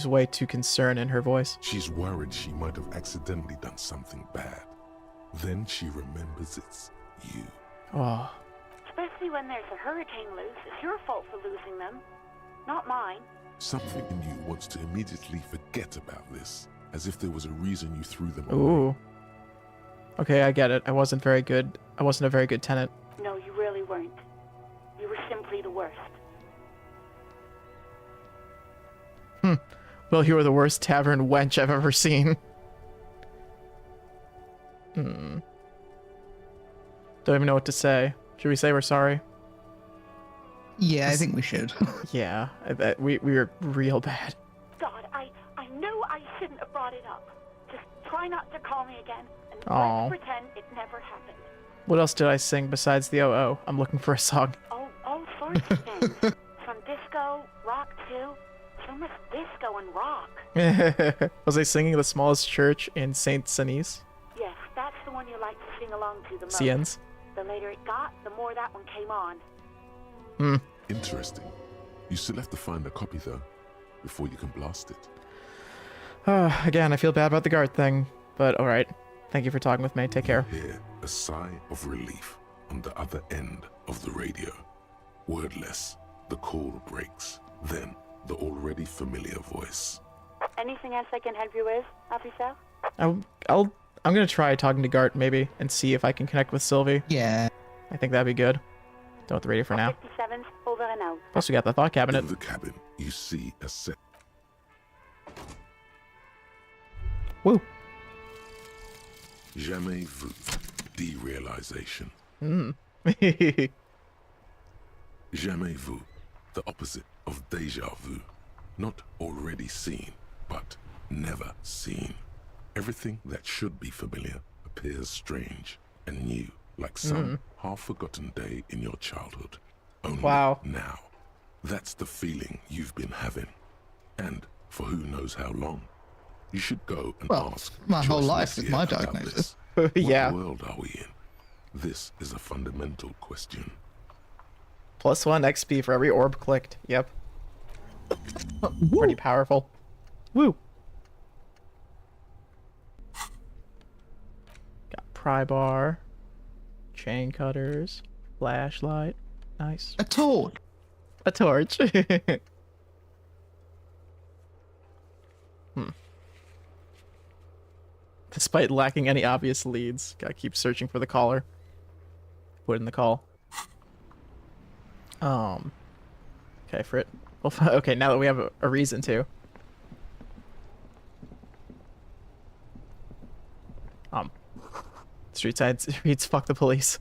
[SPEAKER 1] way to concern in her voice.
[SPEAKER 4] She's worried she might have accidentally done something bad. Then she remembers it's you.
[SPEAKER 1] Oh.
[SPEAKER 13] Especially when there's a hurricane loose. It's your fault for losing them, not mine.
[SPEAKER 4] Something in you wants to immediately forget about this, as if there was a reason you threw them away.
[SPEAKER 1] Ooh. Okay, I get it. I wasn't very good. I wasn't a very good tenant.
[SPEAKER 13] No, you really weren't. You were simply the worst.
[SPEAKER 1] Well, you were the worst tavern wench I've ever seen. Don't even know what to say. Should we say we're sorry?
[SPEAKER 2] Yeah, I think we should.
[SPEAKER 1] Yeah, I bet we were real bad.
[SPEAKER 13] God, I knew I shouldn't have brought it up. Just try not to call me again, and
[SPEAKER 1] Aw.
[SPEAKER 13] let's pretend it never happened.
[SPEAKER 1] What else did I sing besides the OO? I'm looking for a song.
[SPEAKER 13] All sorts of things. From disco, rock too. So much disco and rock.
[SPEAKER 1] Was I singing The Smallest Church in Saint Denis?
[SPEAKER 13] Yes, that's the one you like to sing along to the most.
[SPEAKER 1] Ciens?
[SPEAKER 13] The later it got, the more that one came on.
[SPEAKER 4] Interesting. You still have to find a copy, though, before you can blast it.
[SPEAKER 1] Again, I feel bad about the guard thing, but alright. Thank you for talking with me. Take care.
[SPEAKER 4] Hear a sigh of relief on the other end of the radio. Wordless, the call breaks. Then, the already familiar voice.
[SPEAKER 13] Anything else I can help you with, officer?
[SPEAKER 1] I'm gonna try talking to Gart, maybe, and see if I can connect with Sylvie.
[SPEAKER 2] Yeah.
[SPEAKER 1] I think that'd be good. Done with the radio for now.
[SPEAKER 13] 57's over and out.
[SPEAKER 1] Plus, we got the thought cabinet.
[SPEAKER 4] In the cabin, you see a set.
[SPEAKER 1] Woo.
[SPEAKER 4] Jamais vu. Derealization. Jamais vu. The opposite of déjà vu. Not already seen, but never seen. Everything that should be familiar appears strange and new, like some half-forgotten day in your childhood. Only now. That's the feeling you've been having. And for who knows how long. You should go and ask.
[SPEAKER 2] My whole
[SPEAKER 4] Joyce
[SPEAKER 2] life with
[SPEAKER 4] Messier
[SPEAKER 2] my
[SPEAKER 4] about
[SPEAKER 2] diagnosis.
[SPEAKER 4] this.
[SPEAKER 1] Yeah.
[SPEAKER 4] What world are we in? This is a fundamental question.
[SPEAKER 1] +1 XP for every orb clicked. Yep. Pretty powerful. Woo. Got pry bar, chain cutters, flashlight. Nice.
[SPEAKER 2] A torch.
[SPEAKER 1] A torch. Despite lacking any obvious leads, gotta keep searching for the caller. Put in the call. Okay, Frit. Well, okay, now that we have a reason to. Street side reads fuck the police.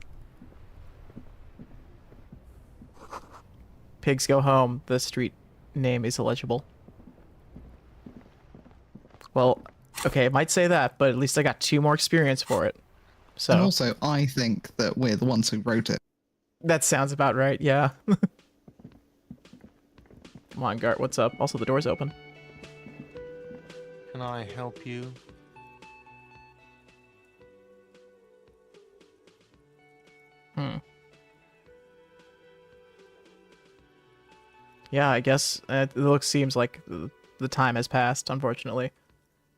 [SPEAKER 1] Pigs go home. The street name is illegible. Well, okay, it might say that, but at least I got 2 more experience for it. So.
[SPEAKER 2] And also, I think that we're the ones who wrote it.
[SPEAKER 1] That sounds about right, yeah. Come on, Gart, what's up? Also, the door's open.
[SPEAKER 14] Can I help you?
[SPEAKER 1] Yeah, I guess it seems like the time has passed, unfortunately.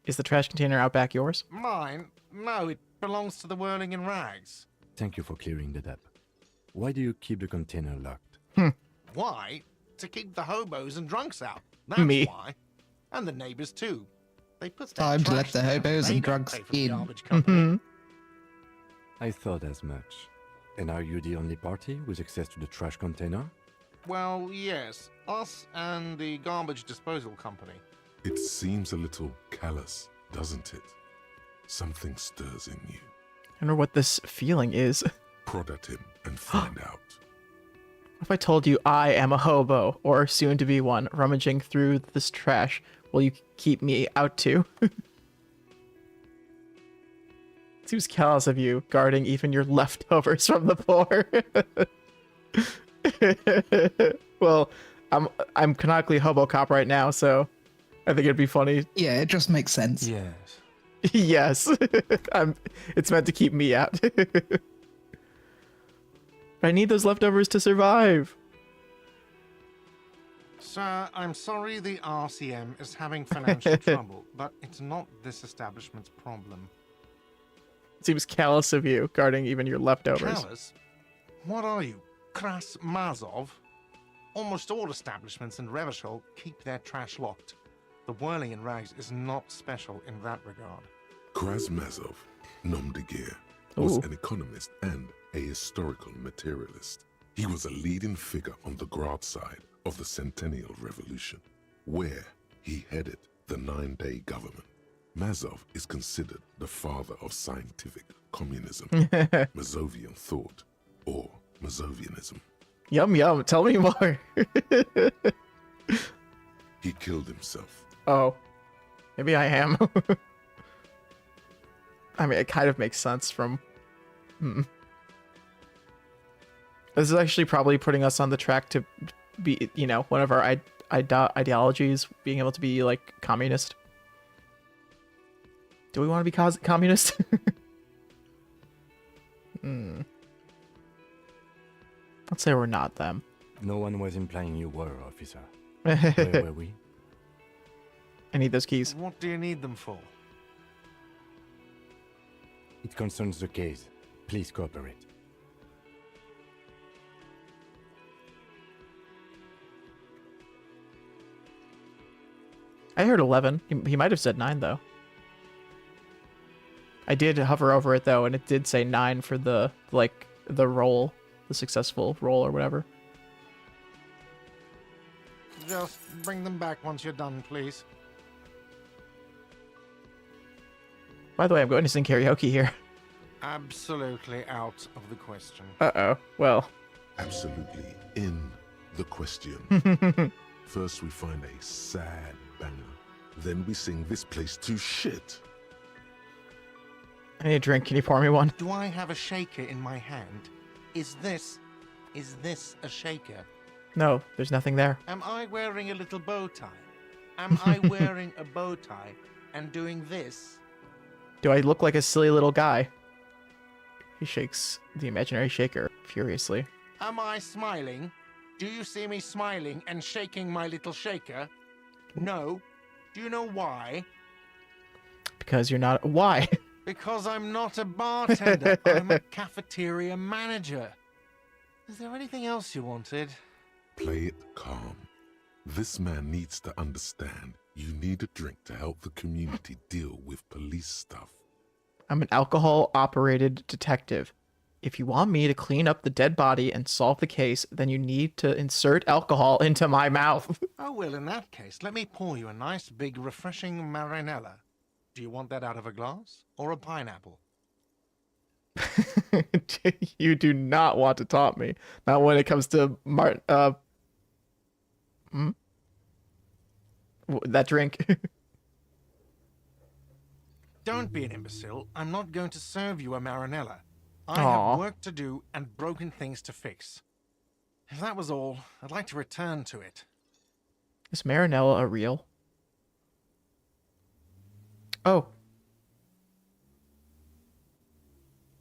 [SPEAKER 1] Is the trash container out back yours?
[SPEAKER 14] Mine? No, it belongs to the Whirling in Rags.
[SPEAKER 6] Thank you for clearing that up. Why do you keep the container locked?
[SPEAKER 14] Why? To keep the hobos and drunks out. That's
[SPEAKER 1] Me.
[SPEAKER 14] why. And the neighbors too. They put their
[SPEAKER 2] Time to let
[SPEAKER 14] trash
[SPEAKER 2] the
[SPEAKER 14] down.
[SPEAKER 2] hobos
[SPEAKER 14] They
[SPEAKER 2] and
[SPEAKER 14] don't
[SPEAKER 2] drunks
[SPEAKER 14] pay for the
[SPEAKER 2] in.
[SPEAKER 14] garbage company.
[SPEAKER 6] I thought as much. And are you the only party with access to the trash container?
[SPEAKER 14] Well, yes. Us and the garbage disposal company.
[SPEAKER 4] It seems a little callous, doesn't it? Something stirs in you.
[SPEAKER 1] I wonder what this feeling is.
[SPEAKER 4] Prod at him and find out.
[SPEAKER 1] If I told you I am a hobo, or soon to be one, rummaging through this trash, will you keep me out too? Seems callous of you, guarding even your leftovers from the poor. Well, I'm canonically hobo cop right now, so I think it'd be funny.
[SPEAKER 2] Yeah, it just makes sense.
[SPEAKER 6] Yes.
[SPEAKER 1] Yes. It's meant to keep me out. I need those leftovers to survive.
[SPEAKER 14] Sir, I'm sorry the RCM is having financial trouble, but it's not this establishment's problem.
[SPEAKER 1] Seems callous of you, guarding even your leftovers.
[SPEAKER 14] Callous? What are you, Kras Mazov? Almost all establishments in Revachol keep their trash locked. The Whirling in Rags is not special in that regard.
[SPEAKER 4] Krasmazov, nom de guerre, was an economist and a historical materialist. He was a leading figure on the Grad side of the Centennial Revolution, where he headed the 9-day government. Mazov is considered the father of scientific communism, Mazovian thought, or Mazovianism.
[SPEAKER 1] Yum yum, tell me more.
[SPEAKER 4] He killed himself.
[SPEAKER 1] Oh, maybe I am. I mean, it kind of makes sense from... This is actually probably putting us on the track to be, you know, one of our ideologies, being able to be, like, communist. Do we want to be communist? Let's say we're not them.
[SPEAKER 6] No one was implying you were, officer. Where were we?
[SPEAKER 1] I need those keys.
[SPEAKER 14] What do you need them for?
[SPEAKER 6] It concerns the case. Please cooperate.
[SPEAKER 1] I heard 11. He might have said 9, though. I did hover over it, though, and it did say 9 for the, like, the roll. The successful roll or whatever.
[SPEAKER 14] Just bring them back once you're done, please.
[SPEAKER 1] By the way, I'm going to sing karaoke here.
[SPEAKER 14] Absolutely out of the question.
[SPEAKER 1] Uh-oh. Well.
[SPEAKER 4] Absolutely in the question. First we find a sad banger. Then we sing this place to shit.
[SPEAKER 1] I need a drink. Can you pour me one?
[SPEAKER 14] Do I have a shaker in my hand? Is this a shaker?
[SPEAKER 1] No, there's nothing there.
[SPEAKER 14] Am I wearing a little bow tie? Am I wearing a bow tie and doing this?
[SPEAKER 1] Do I look like a silly little guy? He shakes the imaginary shaker furiously.
[SPEAKER 14] Am I smiling? Do you see me smiling and shaking my little shaker? No. Do you know why?
[SPEAKER 1] Because you're not. Why?
[SPEAKER 14] Because I'm not a bartender. I'm a cafeteria manager. Is there anything else you wanted?
[SPEAKER 4] Play it calm. This man needs to understand you need a drink to help the community deal with police stuff.
[SPEAKER 1] I'm an alcohol-operated detective. If you want me to clean up the dead body and solve the case, then you need to insert alcohol into my mouth.
[SPEAKER 14] Oh, well, in that case, let me pour you a nice, big, refreshing marinella. Do you want that out of a glass or a pineapple?
[SPEAKER 1] You do not want to taunt me. Not when it comes to that drink.
[SPEAKER 14] Don't be an imbecile. I'm not going to serve you a marinella. I
[SPEAKER 1] Aww.
[SPEAKER 14] have work to do and broken things to fix. If that was all, I'd like to return to it.
[SPEAKER 1] Is marinella a real? Oh.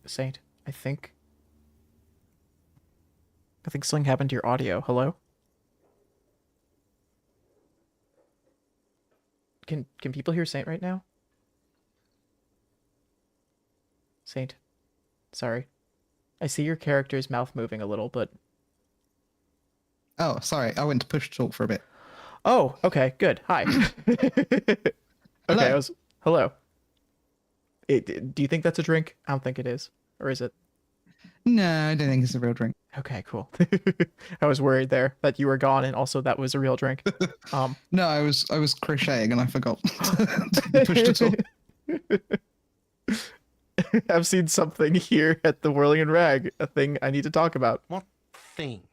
[SPEAKER 1] Saint, I think something happened to your audio. Hello? Can people hear Saint right now? Saint. Sorry. I see your character's mouth moving a little, but...
[SPEAKER 2] Oh, sorry. I went to push talk for a bit.
[SPEAKER 1] Oh, okay, good. Hi. Okay, hello. Do you think that's a drink? I don't think it is. Or is it?
[SPEAKER 2] No, I don't think it's a real drink.
[SPEAKER 1] Okay, cool. I was worried there that you were gone and also that was a real drink.
[SPEAKER 2] No, I was crocheting and I forgot to push to talk.
[SPEAKER 1] I've seen something here at the Whirling and Rag, a thing I need to talk about.
[SPEAKER 14] What thing?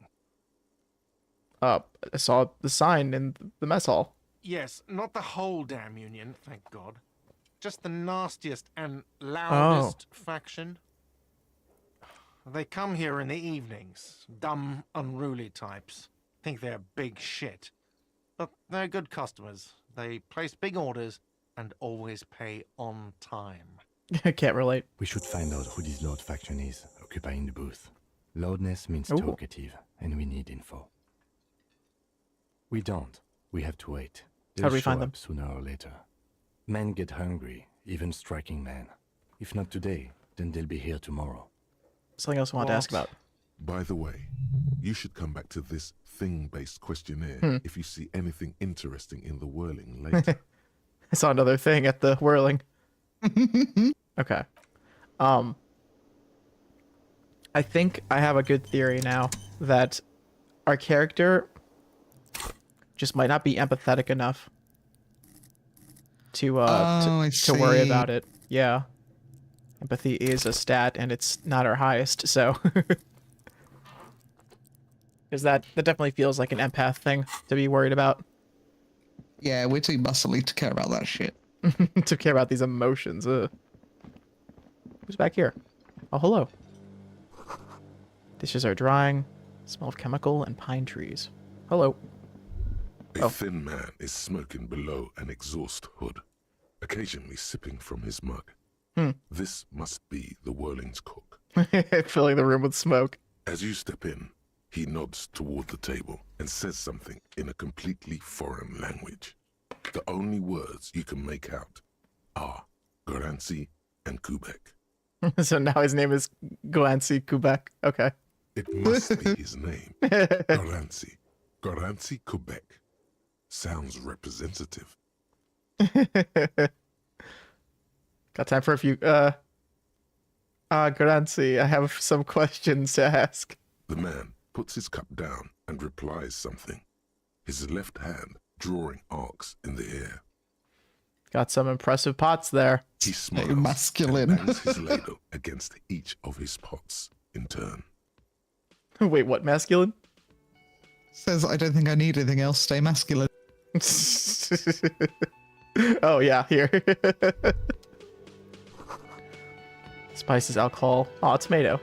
[SPEAKER 1] I saw the sign in the mess hall.
[SPEAKER 14] Yes, not the whole damn union, thank God. Just the nastiest and loudest faction. They come here in the evenings. Dumb, unruly types. Think they're big shit. But they're good customers. They place big orders and always pay on time.
[SPEAKER 1] I can't relate.
[SPEAKER 6] We should find out who this Lord faction is, occupying the booth. Loudness means
[SPEAKER 1] Ooh.
[SPEAKER 6] talkative, and we need info. We don't. We have to wait.
[SPEAKER 1] How do we
[SPEAKER 6] They'll
[SPEAKER 1] find
[SPEAKER 6] show
[SPEAKER 1] them?
[SPEAKER 6] up sooner or later. Men get hungry, even striking men. If not today, then they'll be here tomorrow.
[SPEAKER 1] Something else I wanted to ask about.
[SPEAKER 4] By the way, you should come back to this thing-based questionnaire if you see anything interesting in the whirling later.
[SPEAKER 1] I saw another thing at the Whirling. Okay. I think I have a good theory now that our character just might not be empathetic enough to worry about it. Yeah. Empathy is a stat and it's not our highest, so because that definitely feels like an empath thing to be worried about.
[SPEAKER 2] Yeah, we're too muscly to care about that shit.
[SPEAKER 1] To care about these emotions. Who's back here? Oh, hello. Dishes are drying. Smell of chemical and pine trees. Hello.
[SPEAKER 4] A thin man is smoking below an exhaust hood, occasionally sipping from his mug. This must be the Whirling's cook.
[SPEAKER 1] Filling the room with smoke.
[SPEAKER 4] As you step in, He nods toward the table and says something in a completely foreign language. The only words you can make out are Garancy and Quebec.
[SPEAKER 1] So now his name is Glancy Quebec. Okay.
[SPEAKER 4] It must be his name. Garancy. Garancy Quebec. Sounds representative.
[SPEAKER 1] Got time for a few... Garancy, I have some questions to ask.
[SPEAKER 4] The man puts his cup down and replies something, his left hand drawing arcs in the air.
[SPEAKER 1] Got some impressive pots there.
[SPEAKER 4] He smiles
[SPEAKER 2] masculine.
[SPEAKER 4] and bangs his ladle against each of his pots in turn.
[SPEAKER 1] Wait, what masculine?
[SPEAKER 2] Says, I don't think I need anything else. Stay masculine.
[SPEAKER 1] Oh, yeah, here. Spices, alcohol. Oh, tomato.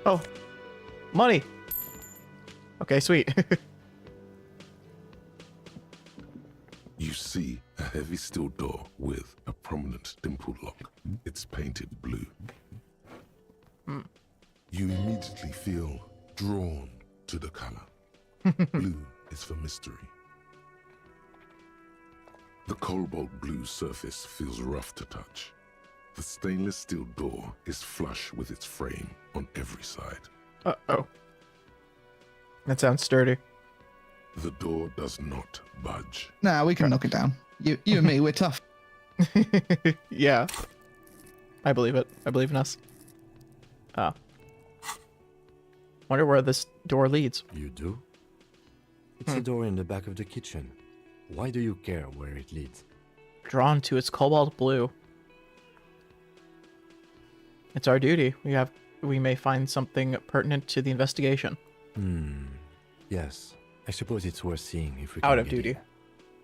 [SPEAKER 1] Oh, money. Okay, sweet.
[SPEAKER 4] You see a heavy steel door with a prominent dimple lock. It's painted blue. You immediately feel drawn to the color. Blue is for mystery. The cobalt blue surface feels rough to touch. The stainless steel door is flush with its frame on every side.
[SPEAKER 1] Uh-oh. That sounds sturdy.
[SPEAKER 4] The door does not budge.
[SPEAKER 2] Nah, we can knock it down. You and me, we're tough.
[SPEAKER 1] Yeah. I believe it. I believe in us. Wonder where this door leads.
[SPEAKER 6] You do? It's a door in the back of the kitchen. Why do you care where it leads?
[SPEAKER 1] Drawn to its cobalt blue. It's our duty. We may find something pertinent to the investigation.
[SPEAKER 6] Yes. I suppose it's worth seeing if we
[SPEAKER 1] Out
[SPEAKER 6] can
[SPEAKER 1] of
[SPEAKER 6] get
[SPEAKER 1] duty.
[SPEAKER 6] in.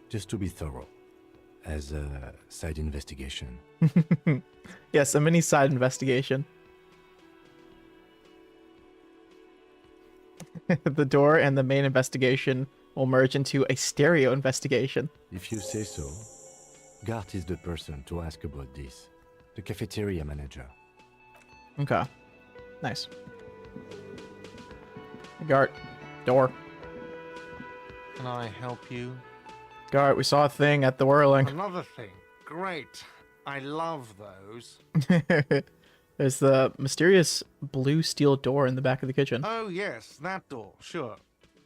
[SPEAKER 6] Just to be thorough. As a side investigation.
[SPEAKER 1] Yes, a mini side investigation. The door and the main investigation will merge into a stereo investigation.
[SPEAKER 6] If you say so. Gart is the person to ask about this. The cafeteria manager.
[SPEAKER 1] Okay. Nice. Gart, door.
[SPEAKER 14] Can I help you?
[SPEAKER 1] Gart, we saw a thing at the whirling.
[SPEAKER 14] Another thing. Great. I love those.
[SPEAKER 1] There's the mysterious blue steel door in the back of the kitchen.
[SPEAKER 14] Oh, yes, that door, sure.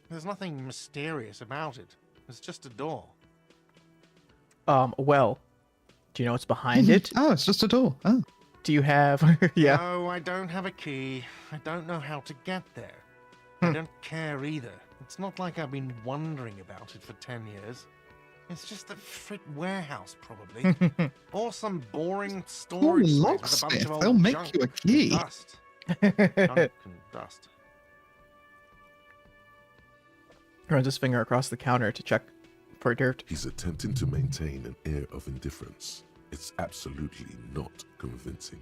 [SPEAKER 14] There's nothing mysterious about it. It's just a door.
[SPEAKER 1] Well, do you know what's behind it?
[SPEAKER 2] Oh, it's just a door. Oh.
[SPEAKER 1] Do you have... Yeah.
[SPEAKER 14] No, I don't have a key. I don't know how to get there. I don't care either. It's not like I've been wondering about it for 10 years. It's just a frit warehouse, probably. Or some boring storage space with a bunch
[SPEAKER 2] locksmith.
[SPEAKER 14] of old
[SPEAKER 2] They'll make
[SPEAKER 14] junk
[SPEAKER 2] you a key.
[SPEAKER 14] and dust. Junk and dust.
[SPEAKER 1] Runs his finger across the counter to check for dirt.
[SPEAKER 4] He's attempting to maintain an air of indifference. It's absolutely not convincing.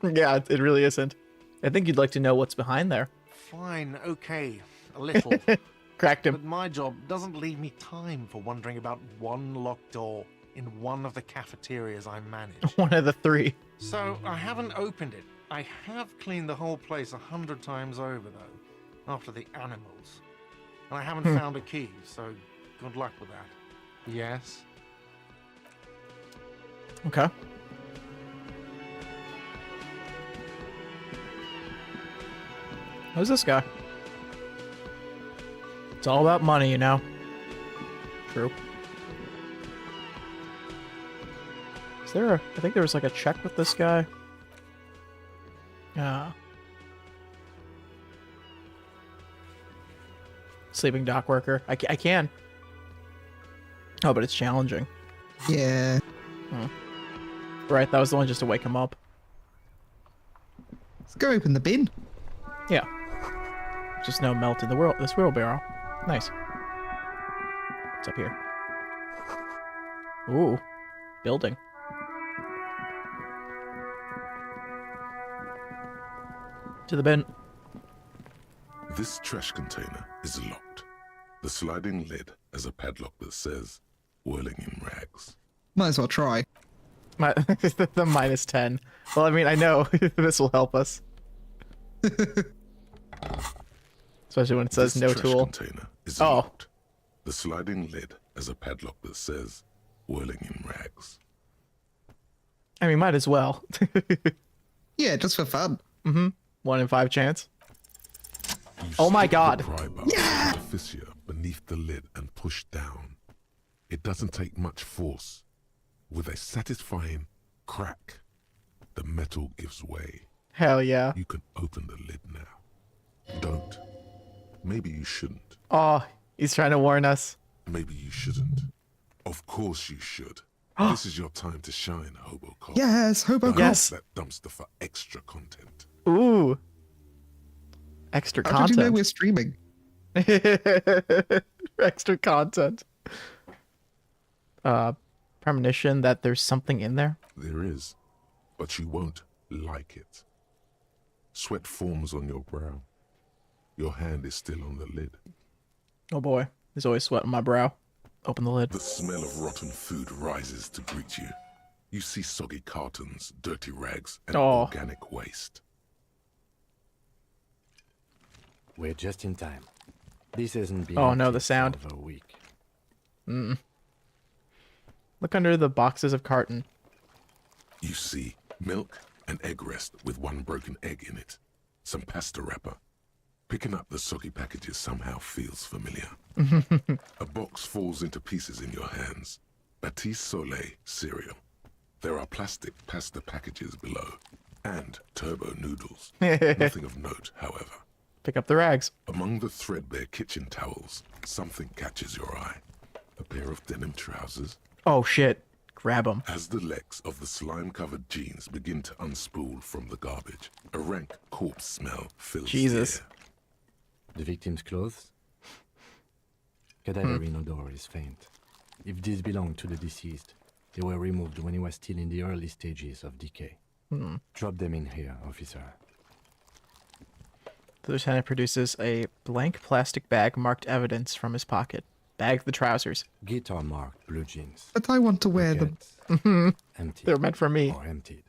[SPEAKER 1] Yeah, it really isn't. I think you'd like to know what's behind there.
[SPEAKER 14] Fine, okay, a little.
[SPEAKER 1] Cracked him.
[SPEAKER 14] But my job doesn't leave me time for wondering about one locked door in one of the cafeterias I manage.
[SPEAKER 1] One of the three.
[SPEAKER 14] So I haven't opened it. I have cleaned the whole place 100 times over, though, after the animals. And I haven't found a key, so good luck with that. Yes?
[SPEAKER 1] Okay. Who's this guy? It's all about money, you know. True. Is there a... I think there was like a check with this guy. Sleeping dock worker. I can. Oh, but it's challenging.
[SPEAKER 2] Yeah.
[SPEAKER 1] Right, that was the one just to wake him up.
[SPEAKER 2] Let's go open the bin.
[SPEAKER 1] Yeah. Just no melt in the world. This wheelbarrow. Nice. What's up here? Ooh. Building. To the bin.
[SPEAKER 4] This trash container is locked. The sliding lid has a padlock that says, whirling in rags.
[SPEAKER 2] Might as well try.
[SPEAKER 1] The -10. Well, I mean, I know this will help us. Especially when it says
[SPEAKER 4] This
[SPEAKER 1] no
[SPEAKER 4] trash
[SPEAKER 1] tool.
[SPEAKER 4] container is
[SPEAKER 1] Oh.
[SPEAKER 4] locked. The sliding lid has a padlock that says "Whirling in Rags."
[SPEAKER 1] I mean, might as well.
[SPEAKER 2] Yeah, just for fun.
[SPEAKER 1] 1 in 5 chance.
[SPEAKER 4] You
[SPEAKER 1] Oh my
[SPEAKER 4] stick the
[SPEAKER 1] God.
[SPEAKER 4] pry bar into the fissure beneath the lid and push down. It doesn't take much force. With a satisfying crack, the metal gives way.
[SPEAKER 1] Hell yeah.
[SPEAKER 4] You can open the lid now. Don't. Maybe you shouldn't.
[SPEAKER 1] Oh, he's trying to warn us.
[SPEAKER 4] Maybe you shouldn't. Of course you should. This is your time to shine, Hobo Cop.
[SPEAKER 2] Yes, Hobo Cop.
[SPEAKER 1] Yes.
[SPEAKER 4] That dumpster for extra content.
[SPEAKER 1] Ooh. Extra
[SPEAKER 2] How did you know
[SPEAKER 1] content.
[SPEAKER 2] we're streaming?
[SPEAKER 1] Extra content. Premonition that there's something in there.
[SPEAKER 4] There is, but you won't like it. Sweat forms on your brow. Your hand is still on the lid.
[SPEAKER 1] Oh boy, there's always sweat on my brow. Open the lid.
[SPEAKER 4] The smell of rotten food rises to greet you. You see soggy cartons, dirty rags, and organic waste.
[SPEAKER 6] We're just in time. This hasn't been.
[SPEAKER 1] Oh no,
[SPEAKER 6] empty
[SPEAKER 1] the sound.
[SPEAKER 6] for over a week.
[SPEAKER 1] Look under the boxes of carton.
[SPEAKER 4] You see milk and egg rest with one broken egg in it. Some pasta wrapper. Picking up the soggy packages somehow feels familiar. A box falls into pieces in your hands. Batiste Soleil cereal. There are plastic pasta packages below. And turbo noodles. Nothing of note, however.
[SPEAKER 1] Pick up the rags.
[SPEAKER 4] Among the threadbare kitchen towels, something catches your eye. A pair of denim trousers.
[SPEAKER 1] Oh shit. Grab them.
[SPEAKER 4] As the legs of the slime-covered jeans begin to unspool from the garbage, a rank corpse smell fills
[SPEAKER 1] Jesus.
[SPEAKER 4] the air.
[SPEAKER 6] The victim's clothes? Cadaverine odor is faint. If these belong to the deceased, they were removed when he was still in the early stages of decay. Drop them in here, officer.
[SPEAKER 1] The lieutenant produces a blank plastic bag marked evidence from his pocket. Bag the trousers.
[SPEAKER 6] Guitar marked blue jeans.
[SPEAKER 2] But I want to wear them.
[SPEAKER 6] Empty.
[SPEAKER 1] They're meant for me.
[SPEAKER 6] Or emptied.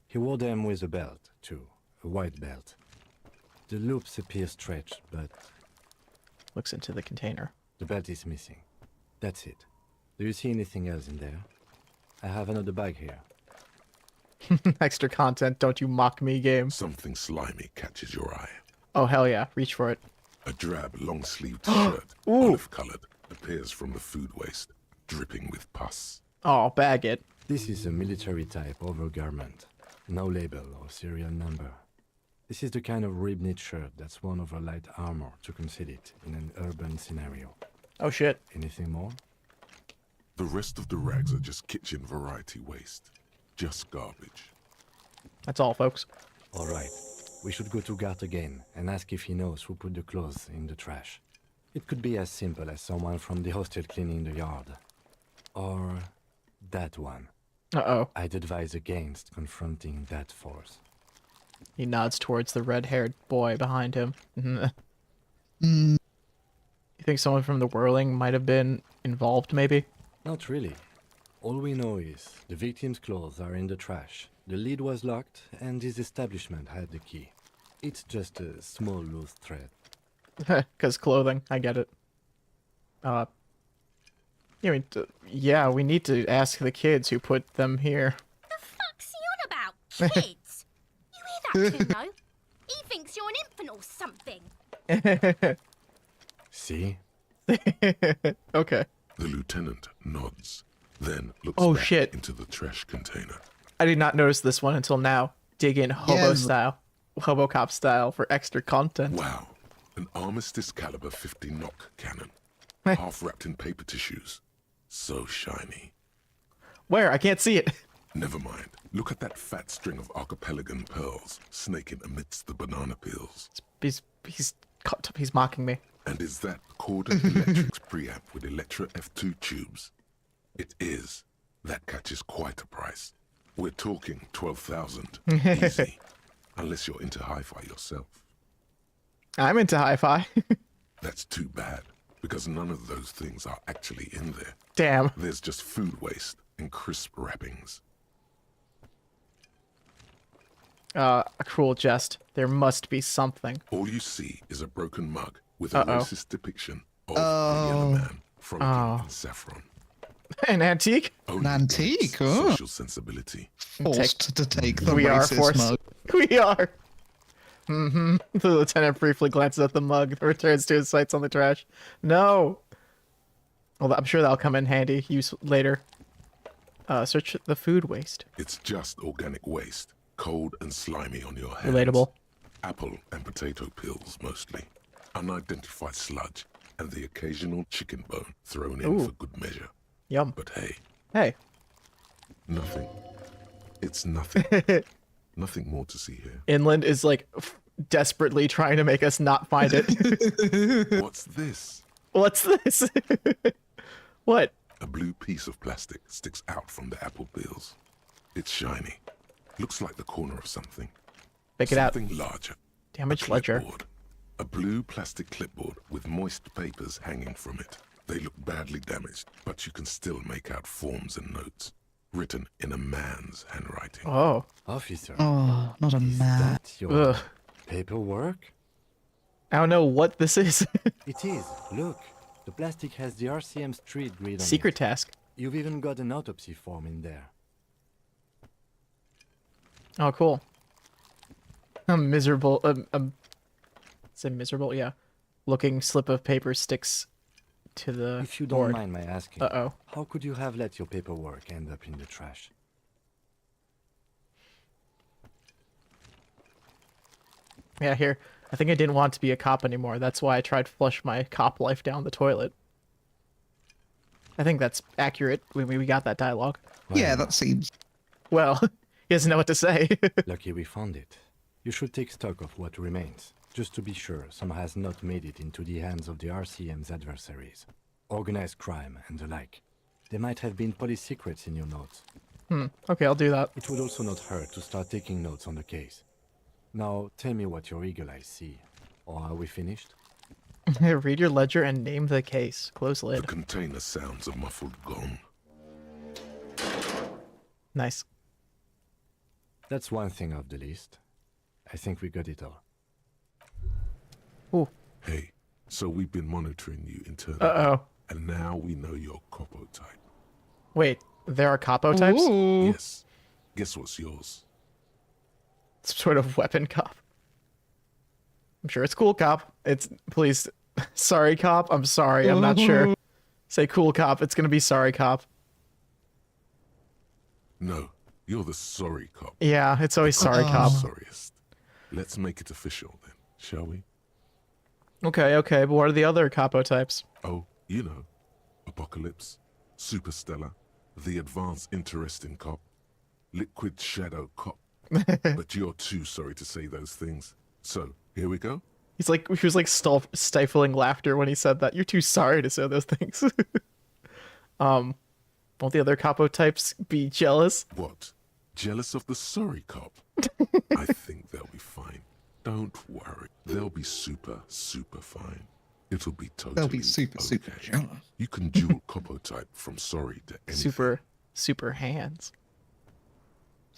[SPEAKER 6] He wore them with a belt, too. A white belt. The loops appear stretched, but
[SPEAKER 1] Looks into the container.
[SPEAKER 6] the belt is missing. That's it. Do you see anything else in there? I have another bag here.
[SPEAKER 1] Extra content, don't you mock me, game.
[SPEAKER 4] Something slimy catches your eye.
[SPEAKER 1] Oh hell yeah, reach for it.
[SPEAKER 4] A drab, long-sleeved shirt, olive-colored, appears from the food waste, dripping with pus.
[SPEAKER 1] Oh, bag it.
[SPEAKER 6] This is a military-type overgarment. No label or serial number. This is the kind of rib-knit shirt that's worn over light armor to conceal it in an urban scenario.
[SPEAKER 1] Oh shit.
[SPEAKER 6] Anything more?
[SPEAKER 4] The rest of the rags are just kitchen variety waste. Just garbage.
[SPEAKER 1] That's all, folks.
[SPEAKER 6] All right. We should go to Gart again and ask if he knows who put the clothes in the trash. It could be as simple as someone from the hostel cleaning the yard. Or that one.
[SPEAKER 1] Uh-oh.
[SPEAKER 6] I'd advise against confronting that force.
[SPEAKER 1] He nods towards the red-haired boy behind him.
[SPEAKER 2] Mm,
[SPEAKER 1] You think someone from the whirling might have been involved, maybe?
[SPEAKER 6] Not really. All we know is the victim's clothes are in the trash. The lid was locked, and his establishment had the key. It's just a small loose thread.
[SPEAKER 1] Because clothing, I get it. Yeah, we need to ask the kids who put them here.
[SPEAKER 15] The fuck's he on about? Kids? You hear that, Kuno? He thinks you're an infant or something.
[SPEAKER 6] See?
[SPEAKER 1] Okay.
[SPEAKER 4] The lieutenant nods, then looks
[SPEAKER 1] Oh,
[SPEAKER 4] back
[SPEAKER 1] shit.
[SPEAKER 4] into the trash container.
[SPEAKER 1] I did not notice this one until now. Dig in hobo
[SPEAKER 2] Yes.
[SPEAKER 1] style. Hobocop style for extra content.
[SPEAKER 4] Wow, an Armistice caliber 50 knock cannon, half wrapped in paper tissues. So shiny.
[SPEAKER 1] Where? I can't see it.
[SPEAKER 4] Never mind. Look at that fat string of archipelagon pearls snaking amidst the banana peels.
[SPEAKER 1] He's mocking me.
[SPEAKER 4] And is that Cordon Electric's preamp with Electra F2 tubes? It is. That catches quite a price. We're talking 12,000. Easy. Unless you're into hi-fi yourself.
[SPEAKER 1] I'm into hi-fi.
[SPEAKER 4] That's too bad, because none of those things are actually in there.
[SPEAKER 1] Damn.
[SPEAKER 4] There's just food waste and crisp wrappings.
[SPEAKER 1] A cruel jest. There must be something.
[SPEAKER 4] All you see is a broken mug with a
[SPEAKER 1] Uh-oh.
[SPEAKER 4] racist depiction of a yellow man frolicking in saffron.
[SPEAKER 1] An antique?
[SPEAKER 2] An antique?
[SPEAKER 4] Oh. Social sensibility.
[SPEAKER 2] Forced to take the
[SPEAKER 1] We are
[SPEAKER 2] racist
[SPEAKER 1] forced.
[SPEAKER 2] mug.
[SPEAKER 1] We are. The lieutenant briefly glances at the mug, returns to his sights on the trash. No. Well, I'm sure that'll come in handy. Use later. Search the food waste.
[SPEAKER 4] It's just organic waste, cold and slimy on your hands.
[SPEAKER 1] Relatable.
[SPEAKER 4] Apple and potato peels, mostly. Unidentified sludge, and the occasional chicken bone thrown in
[SPEAKER 1] Ooh.
[SPEAKER 4] for good measure.
[SPEAKER 1] Yum.
[SPEAKER 4] But hey,
[SPEAKER 1] Hey.
[SPEAKER 4] nothing. It's nothing. Nothing more to see here.
[SPEAKER 1] Inland is like desperately trying to make us not find it.
[SPEAKER 4] What's this?
[SPEAKER 1] What's this? What?
[SPEAKER 4] A blue piece of plastic sticks out from the apple peels. It's shiny. Looks like the corner of something.
[SPEAKER 1] Pick it out.
[SPEAKER 4] Something larger.
[SPEAKER 1] Damaged ledger.
[SPEAKER 4] Clipboard. A blue plastic clipboard with moist papers hanging from it. They look badly damaged, but you can still make out forms and notes. Written in a man's handwriting.
[SPEAKER 1] Oh.
[SPEAKER 6] Officer.
[SPEAKER 2] Oh, not a man.
[SPEAKER 6] That's your
[SPEAKER 1] Ugh.
[SPEAKER 6] paperwork?
[SPEAKER 1] I don't know what this is.
[SPEAKER 6] It is. Look. The plastic has the RCM street grid on
[SPEAKER 1] Secret
[SPEAKER 6] it.
[SPEAKER 1] task.
[SPEAKER 6] You've even got an autopsy form in there.
[SPEAKER 1] Oh, cool. A miserable, say miserable, yeah. Looking slip of paper sticks to the
[SPEAKER 6] If you don't
[SPEAKER 1] board.
[SPEAKER 6] mind my asking,
[SPEAKER 1] Uh-oh.
[SPEAKER 6] how could you have let your paperwork end up in the trash?
[SPEAKER 1] Yeah, here. I think I didn't want to be a cop anymore. That's why I tried to flush my cop life down the toilet. I think that's accurate. We got that dialogue.
[SPEAKER 2] Yeah, that seems.
[SPEAKER 1] Well, he doesn't know what to say.
[SPEAKER 6] Lucky we found it. You should take stock of what remains, just to be sure some has not made it into the hands of the RCM's adversaries. Organized crime and the like. There might have been police secrets in your notes.
[SPEAKER 1] Okay, I'll do that.
[SPEAKER 6] It would also not hurt to start taking notes on the case. Now, tell me what your eagle eyes see. Or are we finished?
[SPEAKER 1] Read your ledger and name the case. Close
[SPEAKER 4] The
[SPEAKER 1] lid.
[SPEAKER 4] container sounds a muffled gong.
[SPEAKER 1] Nice.
[SPEAKER 6] That's one thing off the list. I think we got it all.
[SPEAKER 1] Ooh.
[SPEAKER 4] Hey, so we've been monitoring you internally.
[SPEAKER 1] Uh-oh.
[SPEAKER 4] And now we know your copo type.
[SPEAKER 1] Wait, there are capo types?
[SPEAKER 2] Ooh.
[SPEAKER 4] Yes. Guess what's yours?
[SPEAKER 1] Some sort of weapon cop. I'm sure it's cool cop. It's, please, sorry cop. I'm sorry, I'm not sure. Say cool cop, it's gonna be sorry cop.
[SPEAKER 4] No, you're the sorry cop.
[SPEAKER 1] Yeah, it's always sorry cop.
[SPEAKER 4] Sorriest. Let's make it official then, shall we?
[SPEAKER 1] Okay, but what are the other capo types?
[SPEAKER 4] Oh, you know, Apocalypse, Superstellar, the Advanced Interesting Cop, Liquid Shadow Cop. But you're too sorry to say those things. So, here we go.
[SPEAKER 1] He was like stifling laughter when he said that. You're too sorry to say those things. Won't the other capo types be jealous?
[SPEAKER 4] What? Jealous of the sorry cop? I think they'll be fine. Don't worry. They'll be super, super fine. It'll be totally
[SPEAKER 2] They'll be super,
[SPEAKER 4] okay.
[SPEAKER 2] super jealous.
[SPEAKER 4] You can dual copo type from sorry to anything.
[SPEAKER 1] Super hands.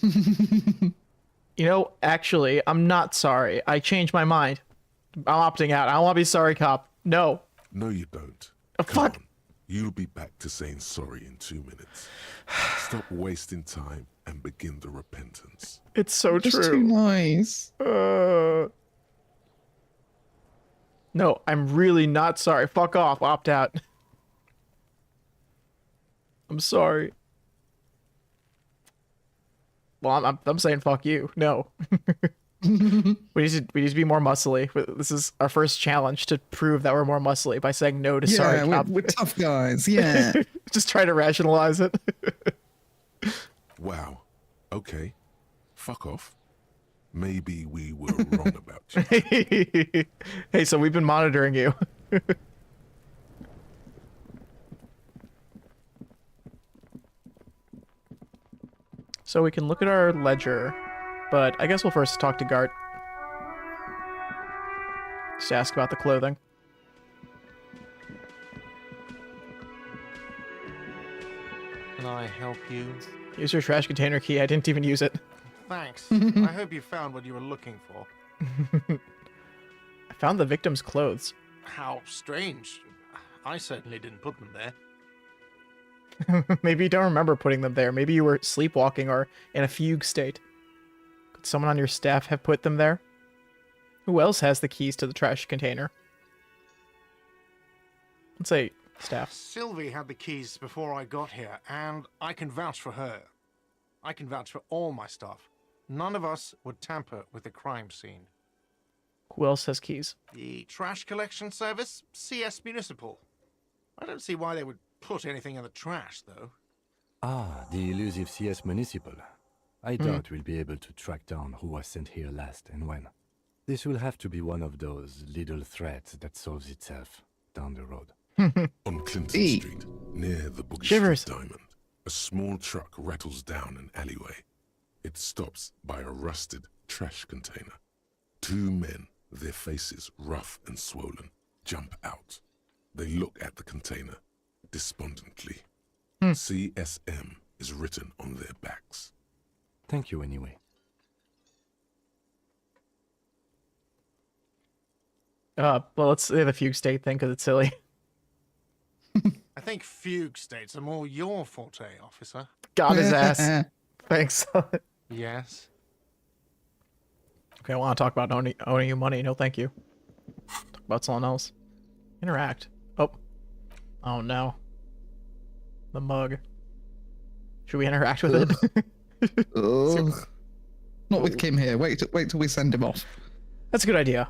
[SPEAKER 1] You know, actually, I'm not sorry. I changed my mind. I'm opting out. I don't want to be sorry cop. No.
[SPEAKER 4] No, you don't.
[SPEAKER 1] Oh,
[SPEAKER 4] Come
[SPEAKER 1] fuck.
[SPEAKER 4] on. You'll be back to saying sorry in 2 minutes. Stop wasting time and begin the repentance.
[SPEAKER 1] It's so
[SPEAKER 2] Just
[SPEAKER 1] true.
[SPEAKER 2] too nice.
[SPEAKER 1] No, I'm really not sorry. Fuck off. Opt out. I'm sorry. Well, I'm saying fuck you. No. we need to be more muscly. This is our first challenge to prove that we're more muscly by saying no to sorry cop.
[SPEAKER 2] We're tough guys. Yeah.
[SPEAKER 1] Just try to rationalize it.
[SPEAKER 4] Wow. Okay. Fuck off. Maybe we were wrong about you.
[SPEAKER 1] Hey, so we've been monitoring you. So we can look at our ledger, but I guess we'll first talk to Gart. Just ask about the clothing.
[SPEAKER 14] Can I help you?
[SPEAKER 1] Use your trash container key. I didn't even use it.
[SPEAKER 14] Thanks. I hope you found what you were looking for.
[SPEAKER 1] I found the victim's clothes.
[SPEAKER 14] How strange. I certainly didn't put them there.
[SPEAKER 1] Maybe you don't remember putting them there. Maybe you were sleepwalking or in a fugue state. Could someone on your staff have put them there? Who else has the keys to the trash container? Let's say staff.
[SPEAKER 14] Sylvie had the keys before I got here, and I can vouch for her. I can vouch for all my staff. None of us would tamper with the crime scene.
[SPEAKER 1] Who else has keys?
[SPEAKER 14] The trash collection service, CS Municipal. I don't see why they would put anything in the trash, though.
[SPEAKER 6] Ah, the elusive CS Municipal. I doubt we'll be able to track down who was sent here last and when. This will have to be one of those little threats that solves itself down the road.
[SPEAKER 4] On Clinton Street, near the Boogie
[SPEAKER 1] Shivers.
[SPEAKER 4] Street Diamond, a small truck rattles down an alleyway. It stops by a rusted trash container. Two men, their faces rough and swollen, jump out. They look at the container despondently. CSM is written on their backs.
[SPEAKER 6] Thank you anyway.
[SPEAKER 1] Well, let's say the fugue state thing because it's silly.
[SPEAKER 14] I think fugue states are more your forte, officer.
[SPEAKER 1] Got his ass. Thanks.
[SPEAKER 14] Yes.
[SPEAKER 1] Okay, I want to talk about owing you money. No, thank you. Talk about someone else. Interact. Oh no. The mug. Should we interact with it?
[SPEAKER 2] Not with Kim here. Wait till we send him off.
[SPEAKER 1] That's a good idea.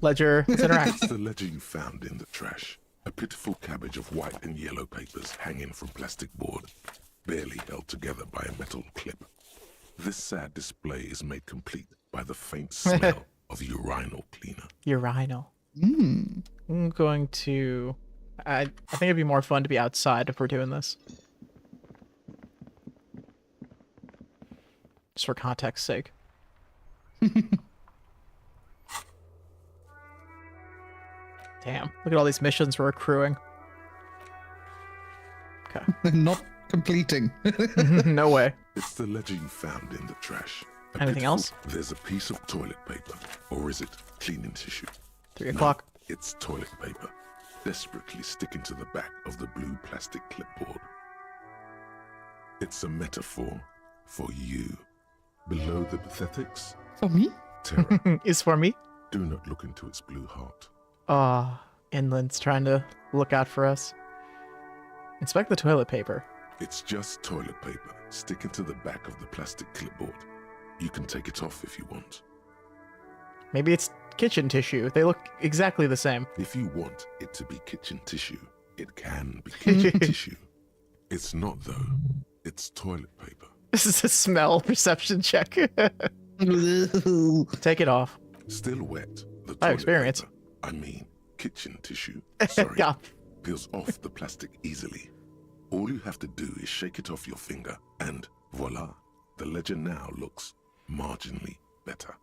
[SPEAKER 1] Ledger, let's interact.
[SPEAKER 4] It's the ledger you found in the trash. A pitiful cabbage of white and yellow papers hanging from plastic board, barely held together by a metal clip. This sad display is made complete by the faint smell of urinal cleaner.
[SPEAKER 1] Urinal. I'm going to... I think it'd be more fun to be outside if we're doing this. Just for context's sake. Damn, look at all these missions we're accruing. Okay.
[SPEAKER 2] Not completing.
[SPEAKER 1] No way.
[SPEAKER 4] It's the ledger you found in the trash.
[SPEAKER 1] Anything else?
[SPEAKER 4] There's a piece of toilet paper. Or is it cleaning tissue?
[SPEAKER 1] 3 o'clock.
[SPEAKER 4] No, it's toilet paper. Desperately sticking to the back of the blue plastic clipboard. It's a metaphor for you. Below the pathetics,
[SPEAKER 2] For me?
[SPEAKER 4] terror.
[SPEAKER 1] Is for me?
[SPEAKER 4] Do not look into its blue heart.
[SPEAKER 1] Inland's trying to look out for us. Inspect the toilet paper.
[SPEAKER 4] It's just toilet paper sticking to the back of the plastic clipboard. You can take it off if you want.
[SPEAKER 1] Maybe it's kitchen tissue. They look exactly the same.
[SPEAKER 4] If you want it to be kitchen tissue, it can be kitchen tissue. It's not, though. It's toilet paper.
[SPEAKER 1] This is a smell perception check. Take it off.
[SPEAKER 4] Still wet. The
[SPEAKER 1] By
[SPEAKER 4] toilet
[SPEAKER 1] experience.
[SPEAKER 4] paper, I mean, kitchen tissue. Sorry.
[SPEAKER 1] Yeah.
[SPEAKER 4] Peels off the plastic easily. All you have to do is shake it off your finger, and voila, the ledger now looks marginally better.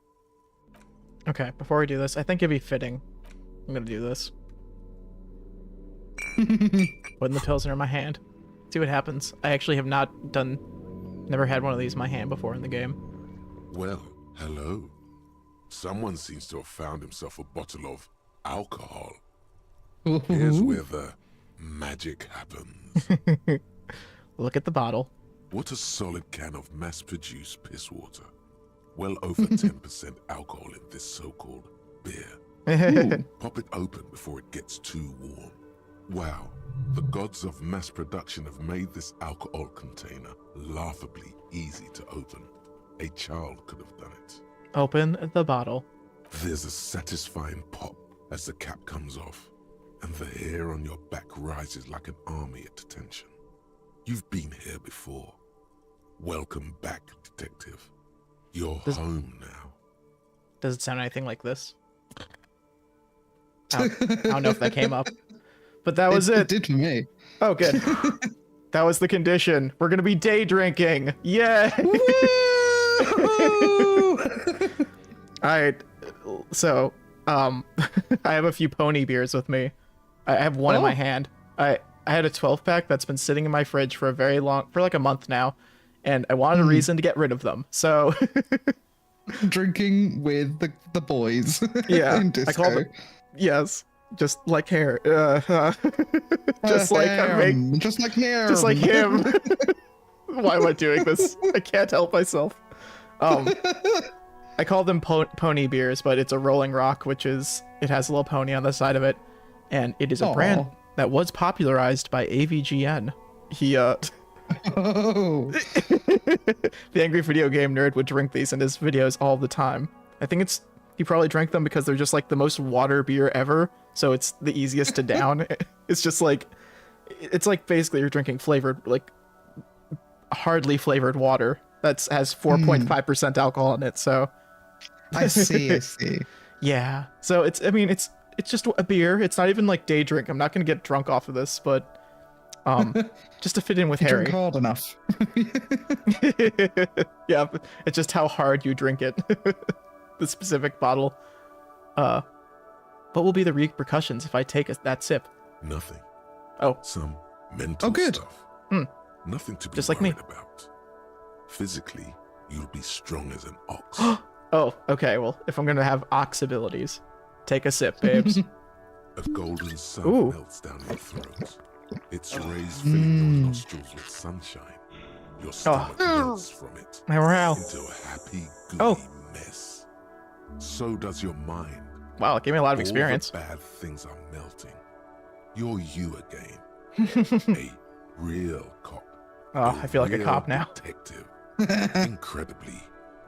[SPEAKER 1] Okay, before we do this, I think it'd be fitting. I'm gonna do this. Putting the pills in my hand. See what happens. I actually have never had one of these in my hand before in the game.
[SPEAKER 4] Well, hello. Someone seems to have found himself a bottle of alcohol. Here's where the magic happens.
[SPEAKER 1] Look at the bottle.
[SPEAKER 4] What a solid can of mass-produced piss water. Well over 10% alcohol in this so-called beer. Pop it open before it gets too warm. Wow, the gods of mass production have made this alcohol container laughably easy to open. A child could have done it.
[SPEAKER 1] Open the bottle.
[SPEAKER 4] There's a satisfying pop as the cap comes off, and the hair on your back rises like an army at attention. You've been here before. Welcome back, detective. You're home now.
[SPEAKER 1] Does it sound anything like this? I don't know if that came up. But that was it.
[SPEAKER 2] It did for me.
[SPEAKER 1] Oh, good. That was the condition. We're going to be day drinking. Yay! Alright, so, I have a few pony beers with me. I have one in my hand. I had a 12-pack that's been sitting in my fridge for like a month now, and I wanted a reason to get rid of them. So
[SPEAKER 2] drinking with the boys.
[SPEAKER 1] yeah,
[SPEAKER 2] in disco.
[SPEAKER 1] I call it. Yes, just like hair. Just like
[SPEAKER 2] just like him.
[SPEAKER 1] Just like him. Why am I doing this? I can't help myself. I call them pony beers, but it's a Rolling Rock, which is it has a little pony on the side of it, and it is a brand that was popularized by AVGN. He
[SPEAKER 2] Oh.
[SPEAKER 1] The angry video game nerd would drink these in his videos all the time. I think he probably drank them because they're just like the most water beer ever, so it's the easiest to down. It's just like it's like basically you're drinking flavored, like hardly flavored water that has 4.5% alcohol in it. So
[SPEAKER 2] I see.
[SPEAKER 1] Yeah. So it's just a beer. It's not even like day drink. I'm not gonna get drunk off of this, but just to fit in with
[SPEAKER 2] You
[SPEAKER 1] Harry.
[SPEAKER 2] drink hard enough.
[SPEAKER 1] Yeah, it's just how hard you drink it. The specific bottle. What will be the repercussions if I take that sip?
[SPEAKER 4] Nothing.
[SPEAKER 1] Oh.
[SPEAKER 4] Some mental
[SPEAKER 2] good.
[SPEAKER 4] stuff. Nothing to be
[SPEAKER 1] Just like
[SPEAKER 4] worried
[SPEAKER 1] me.
[SPEAKER 4] about. Physically, you'll be strong as an ox.
[SPEAKER 1] Oh, okay. Well, if I'm gonna have ox abilities, take a sip, babes.
[SPEAKER 4] A golden sun
[SPEAKER 1] Ooh.
[SPEAKER 4] melts down your throat. Its rays filling your nostrils with sunshine. Your stomach melts from it
[SPEAKER 1] My morale.
[SPEAKER 4] into a happy, gooey mess. So does your mind.
[SPEAKER 1] Wow, it gave me a lot of experience.
[SPEAKER 4] All the bad things are melting. You're you again. A real cop.
[SPEAKER 1] Oh, I feel like a
[SPEAKER 4] real
[SPEAKER 1] cop now.
[SPEAKER 4] Detective. Incredibly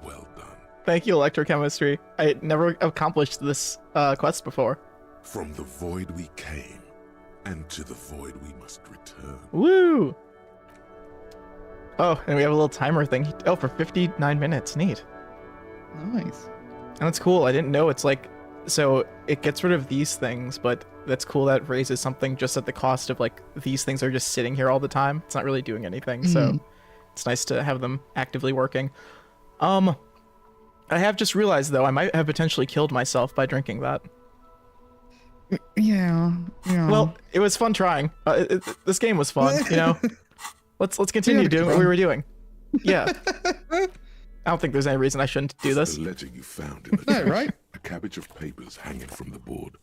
[SPEAKER 4] well done.
[SPEAKER 1] Thank you, electrochemistry. I never accomplished this quest before.
[SPEAKER 4] From the void we came, and to the void we must return.
[SPEAKER 1] Woo! Oh, and we have a little timer thing. Oh, for 59 minutes. Neat.
[SPEAKER 2] Nice.
[SPEAKER 1] And that's cool. I didn't know it's like, so it gets rid of these things, but that's cool that raises something just at the cost of like, these things are just sitting here all the time. It's not really doing anything, so it's nice to have them actively working. I have just realized though, I might have potentially killed myself by drinking that.
[SPEAKER 2] Yeah.
[SPEAKER 1] Well, it was fun trying. This game was fun, you know? Let's continue doing what we were doing. Yeah. I don't think there's any reason I shouldn't do this.
[SPEAKER 4] The ledger you found in the
[SPEAKER 2] No,
[SPEAKER 4] trash,
[SPEAKER 2] right?
[SPEAKER 4] A cabbage of papers hanging from the board,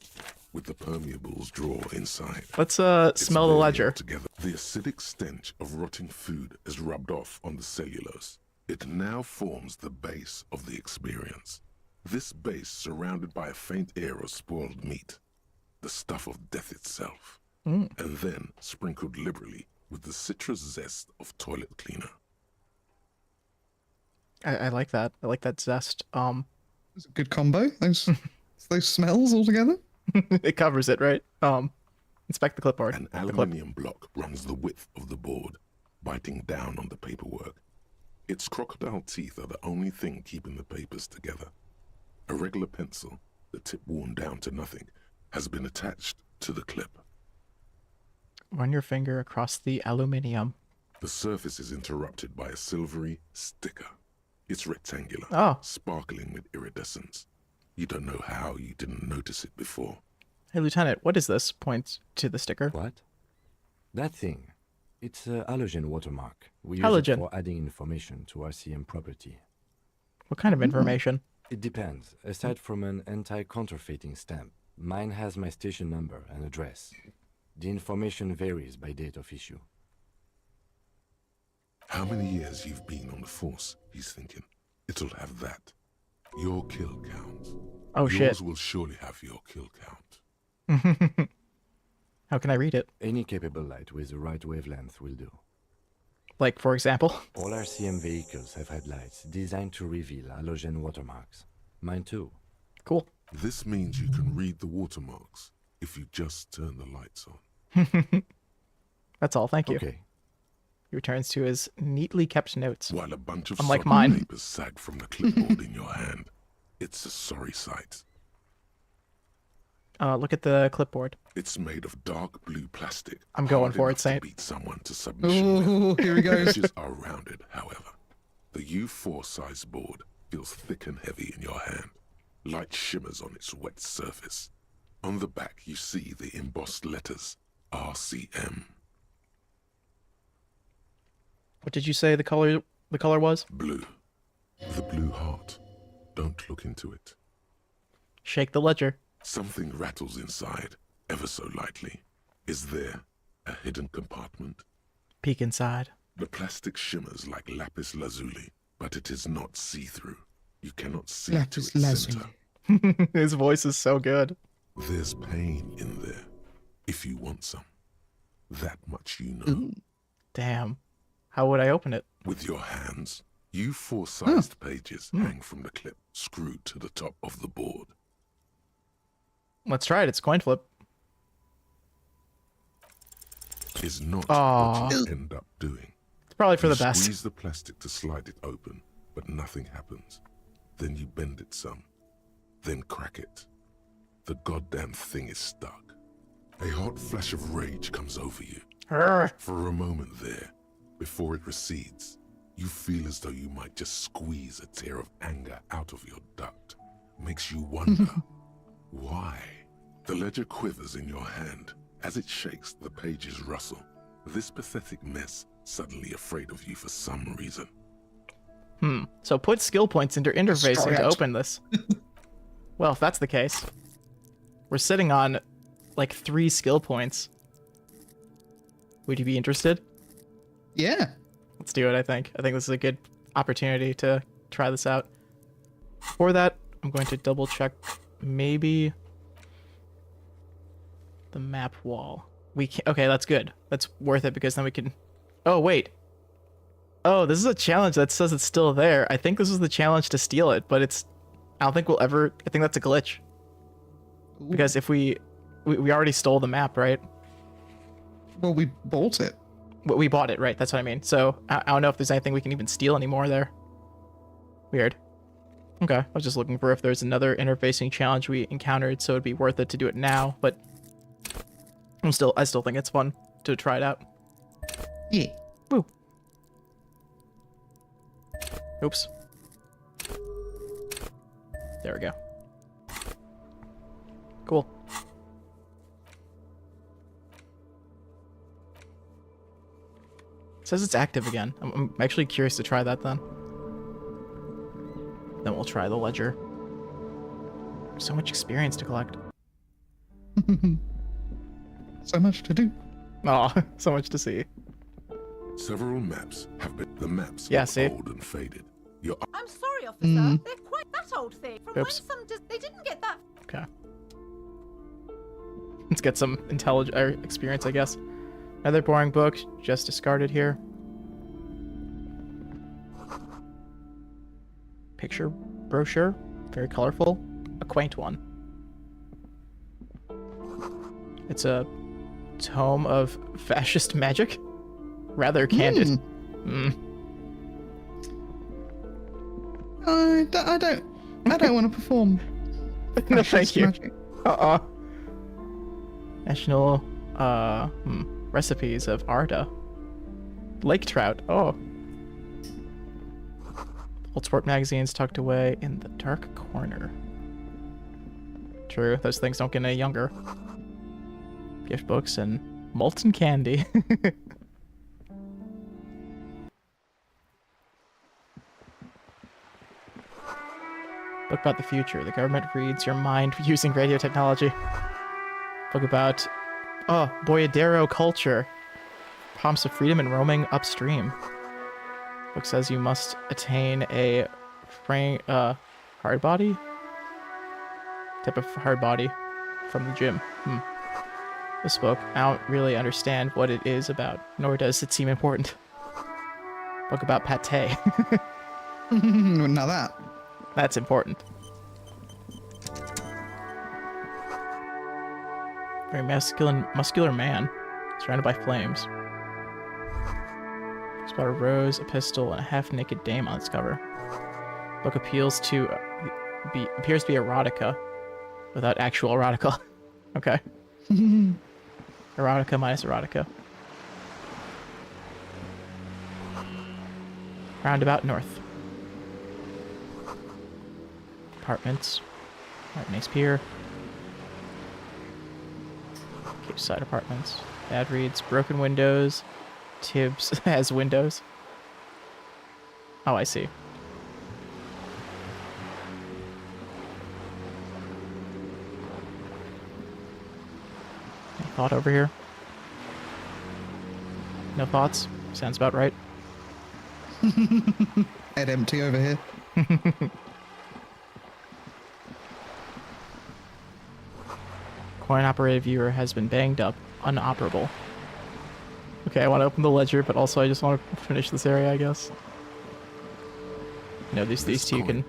[SPEAKER 4] with the permeables drawer inside.
[SPEAKER 1] Let's
[SPEAKER 4] It's
[SPEAKER 1] smell the
[SPEAKER 4] layered
[SPEAKER 1] ledger.
[SPEAKER 4] Together. The acidic stench of rotting food is rubbed off on the cellulose. It now forms the base of the experience. This base surrounded by a faint air of spoiled meat, the stuff of death itself, and then sprinkled liberally with the citrus zest of toilet cleaner.
[SPEAKER 1] I like that. I like that zest.
[SPEAKER 2] It's a good combo. Those smells all together.
[SPEAKER 1] It covers it, right? Inspect the clipboard.
[SPEAKER 4] An aluminium block runs the width of the board, biting down on the paperwork. Its crocodile teeth are the only thing keeping the papers together. A regular pencil, the tip worn down to nothing, has been attached to the clip.
[SPEAKER 1] Run your finger across the aluminium.
[SPEAKER 4] The surface is interrupted by a silvery sticker. It's rectangular, sparkling with iridescence. You don't know how you didn't notice it before.
[SPEAKER 1] Hey, Lieutenant, what is this? Points to the sticker.
[SPEAKER 6] What? That thing. It's a halogen watermark. We use
[SPEAKER 1] Halogen.
[SPEAKER 6] it for adding information to RCM property.
[SPEAKER 1] What kind of information?
[SPEAKER 6] It depends. Aside from an anti-counterfeiting stamp, mine has my station number and address. The information varies by date of issue.
[SPEAKER 4] How many years you've been on the force, he's thinking. It'll have that. Your kill count.
[SPEAKER 1] Oh,
[SPEAKER 4] Yours
[SPEAKER 1] shit.
[SPEAKER 4] will surely have your kill count.
[SPEAKER 1] How can I read it?
[SPEAKER 6] Any capable light with the right wavelength will do.
[SPEAKER 1] Like, for example?
[SPEAKER 6] All RCM vehicles have headlights designed to reveal halogen watermarks. Mine too.
[SPEAKER 1] Cool.
[SPEAKER 4] This means you can read the watermarks if you just turn the lights on.
[SPEAKER 1] That's all, thank you.
[SPEAKER 6] Okay.
[SPEAKER 1] He returns to his neatly kept notes.
[SPEAKER 4] While a bunch of
[SPEAKER 1] Unlike
[SPEAKER 4] sodden
[SPEAKER 1] mine.
[SPEAKER 4] papers sag from the clipboard in your hand. It's a sorry sight.
[SPEAKER 1] Look at the clipboard.
[SPEAKER 4] It's made of dark blue plastic.
[SPEAKER 1] I'm going
[SPEAKER 4] hard
[SPEAKER 1] for it,
[SPEAKER 4] enough to
[SPEAKER 1] Saint.
[SPEAKER 4] beat someone to submission.
[SPEAKER 2] Ooh,
[SPEAKER 4] with.
[SPEAKER 2] here he goes.
[SPEAKER 4] Edges are rounded, however. The U4 size board feels thick and heavy in your hand. Light shimmers on its wet surface. On the back, you see the embossed letters RCM.
[SPEAKER 1] What did you say the color the color was?
[SPEAKER 4] Blue. The blue heart. Don't look into it.
[SPEAKER 1] Shake the ledger.
[SPEAKER 4] Something rattles inside, ever so lightly. Is there a hidden compartment?
[SPEAKER 1] Peek inside.
[SPEAKER 4] The plastic shimmers like lapis lazuli, but it is not see-through. You cannot see to its center.
[SPEAKER 1] His voice is so good.
[SPEAKER 4] There's pain in there, if you want some. That much you know.
[SPEAKER 1] Ooh. Damn. How would I open it?
[SPEAKER 4] With your hands. You 4-sized pages hang from the clip, screwed to the top of the board.
[SPEAKER 1] Let's try it. It's coin flip.
[SPEAKER 4] Is not what you end up doing.
[SPEAKER 1] It's probably for the best.
[SPEAKER 4] Squeeze the plastic to slide it open, but nothing happens. Then you bend it some. Then crack it. The goddamn thing is stuck. A hot flash of rage comes over you. For a moment there, before it recedes, you feel as though you might just squeeze a tear of anger out of your duct. Makes you wonder, why? The ledger quivers in your hand. As it shakes, the pages rustle. This pathetic mess suddenly afraid of you for some reason.
[SPEAKER 1] So put skill points into interfacing to open this. Well, if that's the case, we're sitting on like 3 skill points. Would you be interested?
[SPEAKER 2] Yeah.
[SPEAKER 1] Let's do it, I think. I think this is a good opportunity to try this out. For that, I'm going to double check maybe the map wall. Okay, that's good. That's worth it because then we can... Oh, wait. Oh, this is a challenge that says it's still there. I think this is the challenge to steal it, but it's... I don't think we'll ever... I think that's a glitch. Ooh. Because if we already stole the map, right?
[SPEAKER 2] Well, we bought it.
[SPEAKER 1] We bought it, right? That's what I mean. So I don't know if there's anything we can even steal anymore there. Weird. Okay, I was just looking for if there's another interfacing challenge we encountered, so it'd be worth it to do it now. But I still think it's fun to try it out.
[SPEAKER 2] Yeah.
[SPEAKER 1] Woo. Oops. There we go. Cool. It says it's active again. I'm actually curious to try that then. Then we'll try the ledger. So much experience to collect.
[SPEAKER 2] So much to do.
[SPEAKER 1] Oh, so much to see.
[SPEAKER 4] Several maps have been... The maps
[SPEAKER 1] are
[SPEAKER 4] old and faded.
[SPEAKER 5] I'm sorry, officer. They're quite that old thing. From
[SPEAKER 1] Oops.
[SPEAKER 5] when they didn't get that.
[SPEAKER 1] Okay. Let's get some experience, I guess. Another boring book, just discarded here. Picture brochure, very colorful, a quaint one. It's a tome of fascist magic, rather candid.
[SPEAKER 2] I don't want to perform.
[SPEAKER 1] No, thank you. Magic. National recipes of Arda. Lake trout. Oh. Old sport magazines tucked away in the dark corner. True, those things don't get any younger. Gift books and molten candy. Book about the future. The government reads your mind using radio technology. Book about, Boyadero culture. Prompts of freedom and roaming upstream. Book says you must attain a hard body? Type of hard body from the gym. This book, I don't really understand what it is about, nor does it seem important. Book about pate.
[SPEAKER 2] Now
[SPEAKER 1] that's important. Very muscular man, surrounded by flames. It's about a rose, a pistol, and a half-naked dame on its cover. Book appears to be erotica, without actual erotica. Okay. Erotica minus erotica. Roundabout north. Apartments. Alright, nice pier. Cape side apartments. Bad reads. Broken windows. Tibbs has windows. Oh, I see. Any thought over here? No thoughts? Sounds about right.
[SPEAKER 2] Head empty over here.
[SPEAKER 1] Coin-operated viewer has been banged up. Unoperable. Okay, I want to open the ledger, but also I just want to finish this area, I guess. You know, these two you can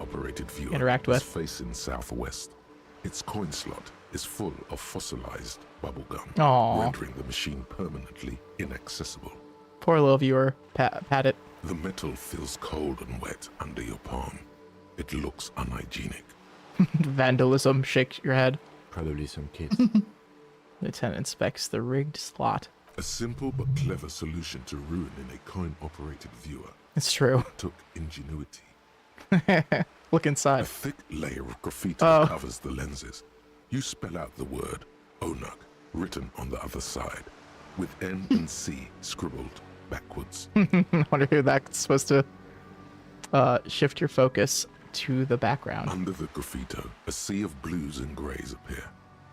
[SPEAKER 1] interact with.
[SPEAKER 4] Facing southwest. Its coin slot is full of fossilized bubblegum,
[SPEAKER 1] Aww.
[SPEAKER 4] rendering the machine permanently inaccessible.
[SPEAKER 1] Poor little viewer. Pat it.
[SPEAKER 4] The metal feels cold and wet under your palm. It looks unhygienic.
[SPEAKER 1] Vandalism. Shake your head.
[SPEAKER 6] Probably some kids.
[SPEAKER 1] Lieutenant inspects the rigged slot.
[SPEAKER 4] A simple but clever solution to ruining a coin-operated viewer.
[SPEAKER 1] It's true.
[SPEAKER 4] It took ingenuity.
[SPEAKER 1] Look inside.
[SPEAKER 4] A thick layer of graffiti covers the lenses. You spell out the word Onuk written on the other side, with N and C scribbled backwards.
[SPEAKER 1] Wonder who that's supposed to shift your focus to the background.
[SPEAKER 4] Under the graffito, a sea of blues and greys appear.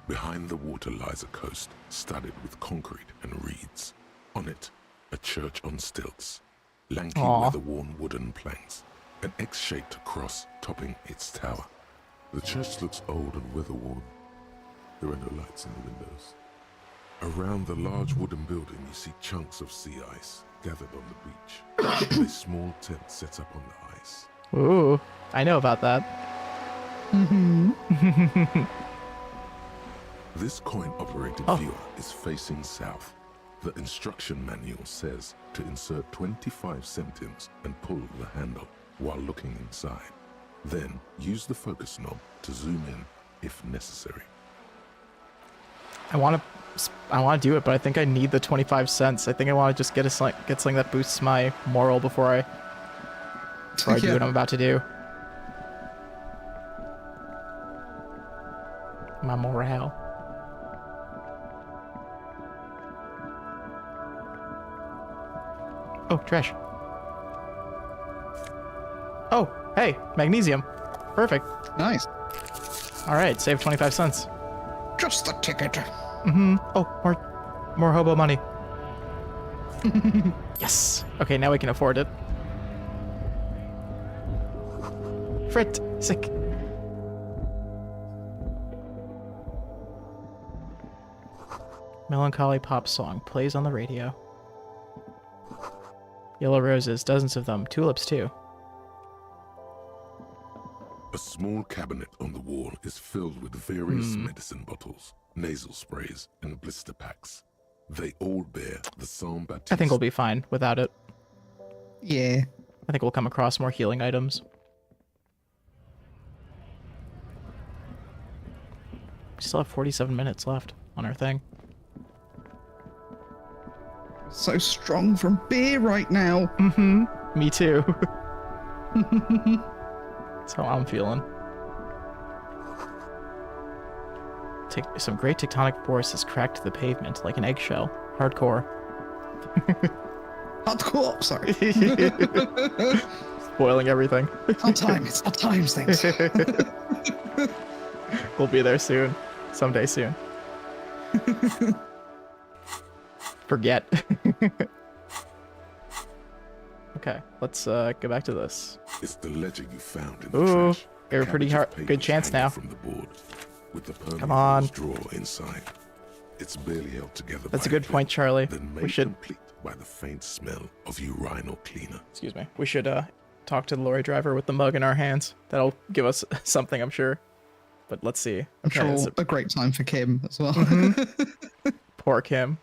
[SPEAKER 4] Behind the water lies a coast studded with concrete and reeds. On it, a church on stilts, lanky weather-worn wooden planks, an X-shaped cross topping its tower. The church looks old and weather-worn. There are no lights in the windows. Around the large wooden building, you see chunks of sea ice gathered on the beach. A small tent set up on the ice.
[SPEAKER 1] Ooh, I know about that.
[SPEAKER 4] This coin-operated viewer is facing south. The instruction manual says to insert 25 centimes and pull the handle while looking inside. Then use the focus knob to zoom in if necessary.
[SPEAKER 1] I want to do it, but I think I need the 25 cents. I think I want to just get something that boosts my moral before I do what I'm about to do. My morale. Oh, trash. Oh, hey, magnesium. Perfect.
[SPEAKER 2] Nice.
[SPEAKER 1] All right, save 25 cents.
[SPEAKER 2] Just the ticket.
[SPEAKER 1] Oh, more hobo money. Yes. Okay, now we can afford it. Frit, sick. Melancholy pop song plays on the radio. Yellow roses, dozens of them. Tulips, too.
[SPEAKER 4] A small cabinet on the wall is filled with various medicine bottles, nasal sprays, and blister packs. They all bear the Saint Baptiste.
[SPEAKER 1] I think we'll be fine without it.
[SPEAKER 2] Yeah.
[SPEAKER 1] I think we'll come across more healing items. We still have 47 minutes left on our thing.
[SPEAKER 2] So strong from beer right now.
[SPEAKER 1] Me too. That's how I'm feeling. Some great tectonic force has cracked the pavement like an eggshell. Hardcore.
[SPEAKER 2] Hardcore, sorry.
[SPEAKER 1] Spoiling everything.
[SPEAKER 2] It's not times things.
[SPEAKER 1] We'll be there soon. Someday soon. Forget. Okay, let's go back to this.
[SPEAKER 4] It's the ledger you found in the trash.
[SPEAKER 1] Got a pretty good chance now.
[SPEAKER 4] From the board, with the
[SPEAKER 1] Come on.
[SPEAKER 4] drawer inside. It's barely held together.
[SPEAKER 1] That's a good point, Charlie.
[SPEAKER 4] We should complete by the faint smell of urinal cleaner.
[SPEAKER 1] Excuse me. We should talk to the lorry driver with the mug in our hands. That'll give us something, I'm sure. But let's see.
[SPEAKER 2] I'm sure a great time for Kim as well.
[SPEAKER 1] Poor Kim.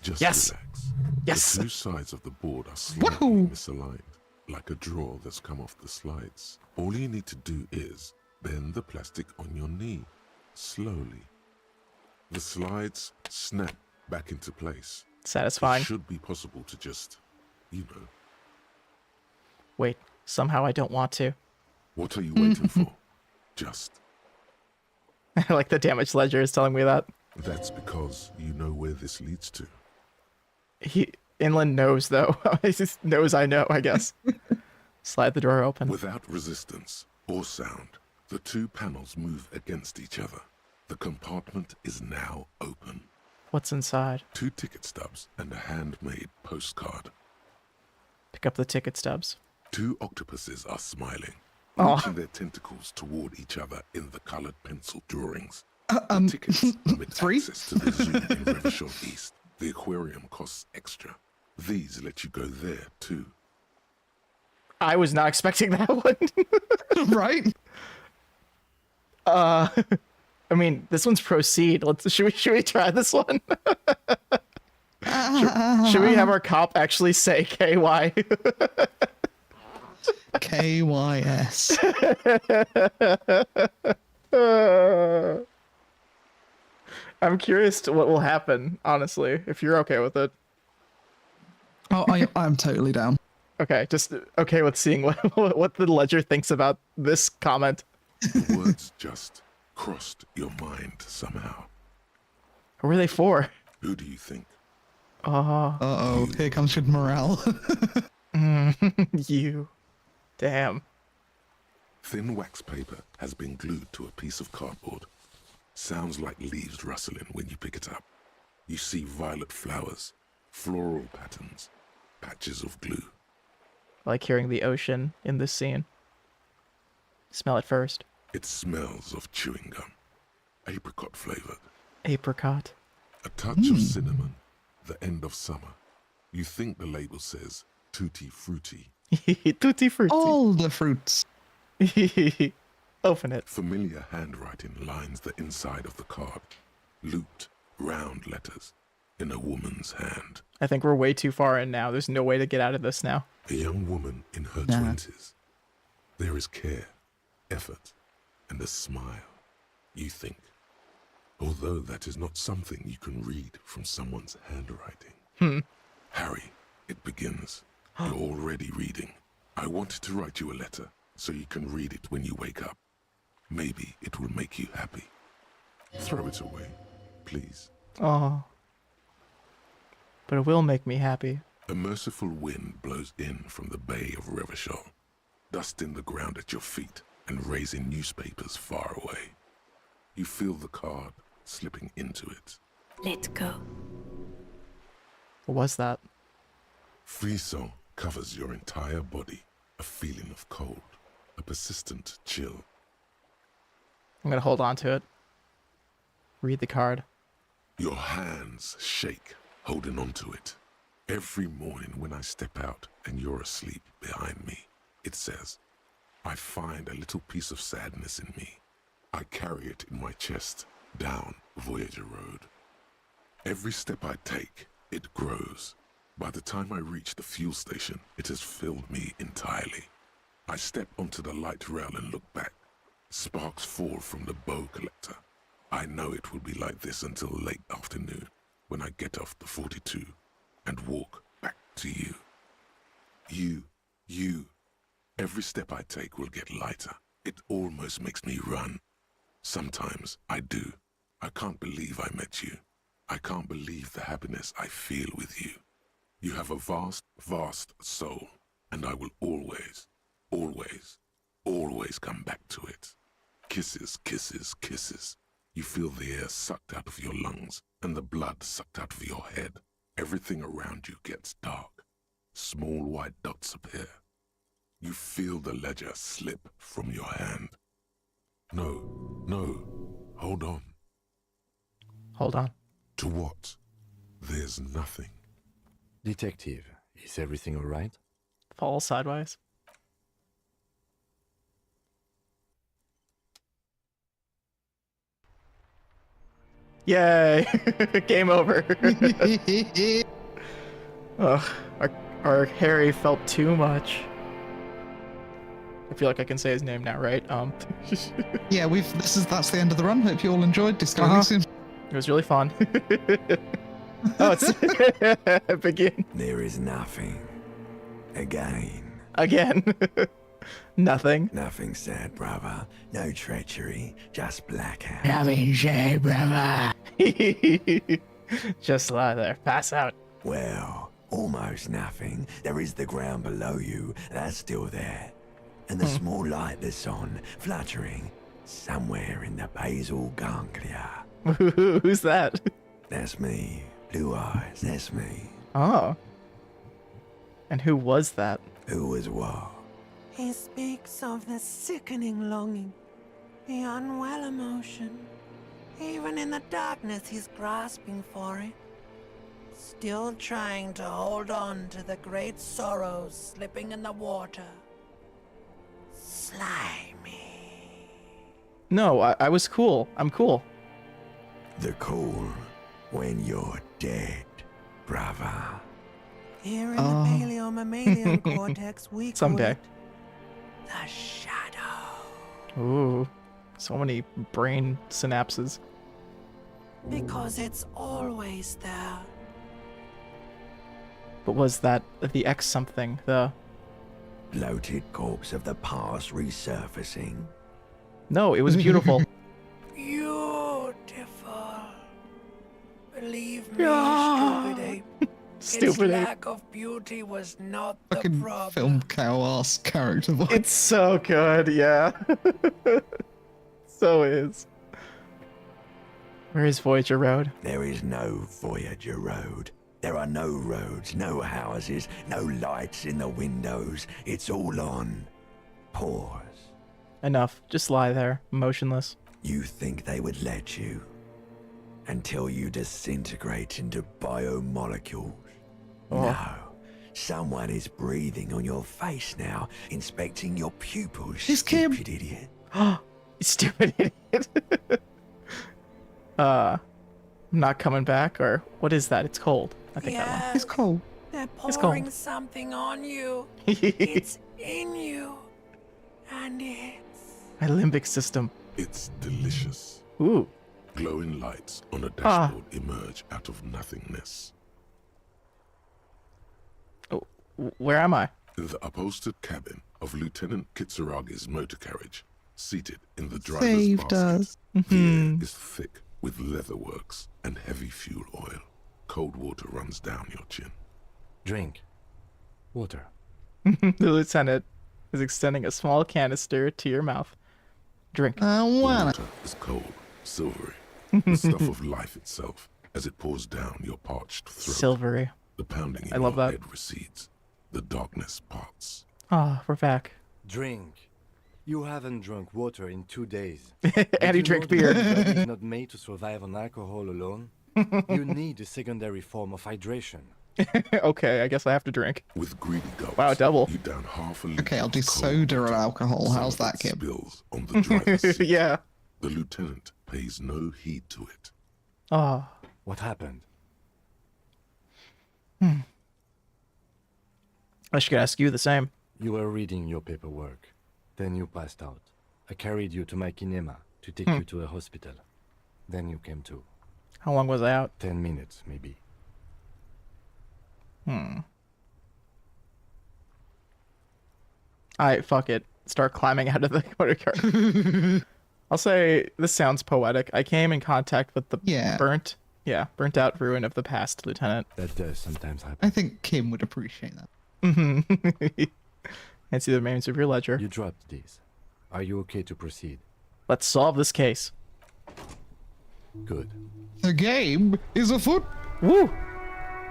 [SPEAKER 4] Just
[SPEAKER 1] yes.
[SPEAKER 4] Relax.
[SPEAKER 1] Yes.
[SPEAKER 4] The two sides of the board are slightly misaligned, like a drawer that's come off the slides. All you need to do is bend the plastic on your knee, slowly. The slides snap back into place.
[SPEAKER 1] Satisfying.
[SPEAKER 4] It should be possible to just,
[SPEAKER 1] Wait, somehow I don't want to.
[SPEAKER 4] What are you waiting for? Just.
[SPEAKER 1] I like the damage ledger is telling me that.
[SPEAKER 4] That's because you know where this leads to.
[SPEAKER 1] Inland knows, though. He just knows I know, I guess. Slide the door open.
[SPEAKER 4] Without resistance or sound, the two panels move against each other. The compartment is now open.
[SPEAKER 1] What's inside?
[SPEAKER 4] 2 ticket stubs and a handmade postcard.
[SPEAKER 1] Pick up the ticket stubs.
[SPEAKER 4] 2 octopuses are smiling,
[SPEAKER 1] Aw.
[SPEAKER 4] reaching their tentacles toward each other in the colored pencil drawings. The tickets permit access to the zoo in Revachol East. The aquarium costs extra. These let you go there, too.
[SPEAKER 1] I was not expecting that one.
[SPEAKER 2] Right?
[SPEAKER 1] I mean, this one's proceed. Should we try this one? should we have our cop actually say KY?
[SPEAKER 2] KYS.
[SPEAKER 1] I'm curious to what will happen, honestly, if you're okay with it.
[SPEAKER 2] Oh, I'm totally down.
[SPEAKER 1] Okay, just okay with seeing what the ledger thinks about this comment.
[SPEAKER 4] The words just crossed your mind somehow.
[SPEAKER 1] Who were they for?
[SPEAKER 4] Who do you think?
[SPEAKER 2] Uh-oh, here comes good morale.
[SPEAKER 1] You. Damn.
[SPEAKER 4] Thin wax paper has been glued to a piece of cardboard. Sounds like leaves rustling when you pick it up. You see violet flowers, floral patterns, patches of glue.
[SPEAKER 1] I like hearing the ocean in this scene. Smell it first.
[SPEAKER 4] It smells of chewing gum, apricot flavored.
[SPEAKER 1] Apricot.
[SPEAKER 4] A touch of cinnamon, the end of summer. You think the label says tutti frutti.
[SPEAKER 1] Tutti frutti.
[SPEAKER 2] All the fruits.
[SPEAKER 1] Open it.
[SPEAKER 4] Familiar handwriting lines the inside of the card. Looped, round letters in a woman's hand.
[SPEAKER 1] I think we're way too far in now. There's no way to get out of this now.
[SPEAKER 4] A young woman in her 20s. There is care, effort, and a smile, you think. Although that is not something you can read from someone's handwriting. Harry, it begins. You're already reading. I wanted to write you a letter so you can read it when you wake up. Maybe it will make you happy. Throw it away, please.
[SPEAKER 1] Oh. But it will make me happy.
[SPEAKER 4] A merciful wind blows in from the bay of Revachol, dusting the ground at your feet and raising newspapers far away. You feel the card slipping into it.
[SPEAKER 8] Let go.
[SPEAKER 1] What was that?
[SPEAKER 4] Frisson covers your entire body, a feeling of cold, a persistent chill.
[SPEAKER 1] I'm gonna hold on to it. Read the card.
[SPEAKER 4] Your hands shake, holding on to it. Every morning when I step out and you're asleep behind me, it says, I find a little piece of sadness in me. I carry it in my chest, down Voyager Road. Every step I take, it grows. By the time I reach the fuel station, it has filled me entirely. I step onto the light rail and look back. Sparks fall from the bow collector. I know it will be like this until late afternoon, when I get off the 42 and walk back to you. You. Every step I take will get lighter. It almost makes me run. Sometimes I do. I can't believe I met you. I can't believe the happiness I feel with you. You have a vast, vast soul, and I will always, always, always come back to it. Kisses, kisses, kisses. You feel the air sucked out of your lungs and the blood sucked out of your head. Everything around you gets dark. Small white dots appear. You feel the ledger slip from your hand. No, hold on.
[SPEAKER 1] Hold on.
[SPEAKER 4] To what? There's nothing.
[SPEAKER 6] Detective, is everything all right?
[SPEAKER 1] Fall sideways. Yay! Game over. Ugh, our Harry felt too much. I feel like I can say his name now, right?
[SPEAKER 2] Yeah, that's the end of the run. Hope you all enjoyed Disco Elysium.
[SPEAKER 1] It was really fun. Oh, it's begin.
[SPEAKER 16] There is nothing.
[SPEAKER 1] Again. Nothing.
[SPEAKER 16] Nothing said, brother. No treachery. Just blackout.
[SPEAKER 1] Nothing said, brother. Just lie there. Pass out.
[SPEAKER 16] Well, Almost nothing. There is the ground below you. That's still there. And the small light that's on, fluttering, somewhere in the basal ganglia.
[SPEAKER 1] Who's that?
[SPEAKER 16] That's me. Blue eyes, that's me.
[SPEAKER 1] Oh. And who was that?
[SPEAKER 16] Who was what?
[SPEAKER 17] He speaks of the sickening longing, the unwell emotion. Even in the darkness, he's grasping for it. Still trying to hold on to the great sorrows slipping in the water. Slimy.
[SPEAKER 1] No, I was cool. I'm cool.
[SPEAKER 16] The cool when you're dead, brother.
[SPEAKER 17] Here in the paleo-mammalian cortex, we call
[SPEAKER 1] Someday.
[SPEAKER 17] it the shadow.
[SPEAKER 1] Ooh. So many brain synapses.
[SPEAKER 17] Because it's always there.
[SPEAKER 1] But was that the X something? The...
[SPEAKER 16] Bloated corpse of the past resurfacing.
[SPEAKER 1] No, it was beautiful.
[SPEAKER 17] Beautiful. Believe me,
[SPEAKER 1] Ah.
[SPEAKER 17] stupid ape.
[SPEAKER 1] Stupid
[SPEAKER 17] Its
[SPEAKER 1] ape.
[SPEAKER 17] lack of beauty was not the
[SPEAKER 2] Fucking
[SPEAKER 17] problem.
[SPEAKER 2] film cow-ass character voice.
[SPEAKER 1] It's so good, yeah. So is. Where is Voyager Road?
[SPEAKER 16] There is no Voyager Road. There are no roads, no houses, no lights in the windows. It's all on pause.
[SPEAKER 1] Enough. Just lie there, motionless.
[SPEAKER 16] You think they would let you? Until you disintegrate into biomolecules.
[SPEAKER 1] Oh.
[SPEAKER 16] No. Someone is breathing on your face now, inspecting your pupils, stupid idiot.
[SPEAKER 1] Stupid idiot. Not coming back, or what is that? It's cold. I think that one.
[SPEAKER 2] It's cold.
[SPEAKER 17] They're
[SPEAKER 1] It's
[SPEAKER 17] pouring
[SPEAKER 1] cold.
[SPEAKER 17] something on you. It's in you. And it's...
[SPEAKER 1] My limbic system.
[SPEAKER 4] It's delicious.
[SPEAKER 1] Ooh.
[SPEAKER 4] Glowing lights on a dashboard emerge out of nothingness.
[SPEAKER 1] Oh, where am I?
[SPEAKER 4] In the upholstered cabin of Lieutenant Kitsuragi's motor carriage, seated in the driver's
[SPEAKER 2] Saved
[SPEAKER 4] basket.
[SPEAKER 2] us.
[SPEAKER 4] The air is thick with leatherworks and heavy fuel oil. Cold water runs down your chin.
[SPEAKER 6] Drink. Water.
[SPEAKER 1] The lieutenant is extending a small canister to your mouth. Drink.
[SPEAKER 2] I wanna.
[SPEAKER 4] Water is cold, silvery, the stuff of life itself as it pours down your parched throat.
[SPEAKER 1] Silvery.
[SPEAKER 4] The pounding in
[SPEAKER 1] I love
[SPEAKER 4] your
[SPEAKER 1] that.
[SPEAKER 4] head recedes. The darkness parts.
[SPEAKER 1] Ah, we're back.
[SPEAKER 6] Drink. You haven't drunk water in 2 days.
[SPEAKER 1] And he drank beer.
[SPEAKER 6] Your body is not made to survive on alcohol alone. You need a secondary form of hydration.
[SPEAKER 1] Okay, I guess I have to drink.
[SPEAKER 4] With greedy gulps,
[SPEAKER 1] Wow, double.
[SPEAKER 4] you down half a liter
[SPEAKER 2] Okay, I'll do
[SPEAKER 4] of cold
[SPEAKER 2] soda and
[SPEAKER 4] water.
[SPEAKER 2] alcohol.
[SPEAKER 4] Some
[SPEAKER 2] How's
[SPEAKER 4] of
[SPEAKER 2] that,
[SPEAKER 4] it
[SPEAKER 2] Kim?
[SPEAKER 4] spills on the driver's seat.
[SPEAKER 1] Yeah.
[SPEAKER 4] The lieutenant pays no heed to it.
[SPEAKER 1] Oh.
[SPEAKER 6] What happened?
[SPEAKER 1] I should ask you the same.
[SPEAKER 6] You were reading your paperwork. Then you passed out. I carried you to my kinema to take you to a hospital. Then you came to.
[SPEAKER 1] How long was I out?
[SPEAKER 6] 10 minutes, maybe.
[SPEAKER 1] Alright, fuck it. Start climbing out of the motor car. I'll say this sounds poetic. I came in contact with the burnt out ruin of the past, Lieutenant.
[SPEAKER 6] That does sometimes happen.
[SPEAKER 2] I think Kim would appreciate that.
[SPEAKER 1] And see the remains of your ledger.
[SPEAKER 6] You dropped these. Are you okay to proceed?
[SPEAKER 1] Let's solve this case.
[SPEAKER 6] Good.
[SPEAKER 2] The game is afoot.
[SPEAKER 1] Woo!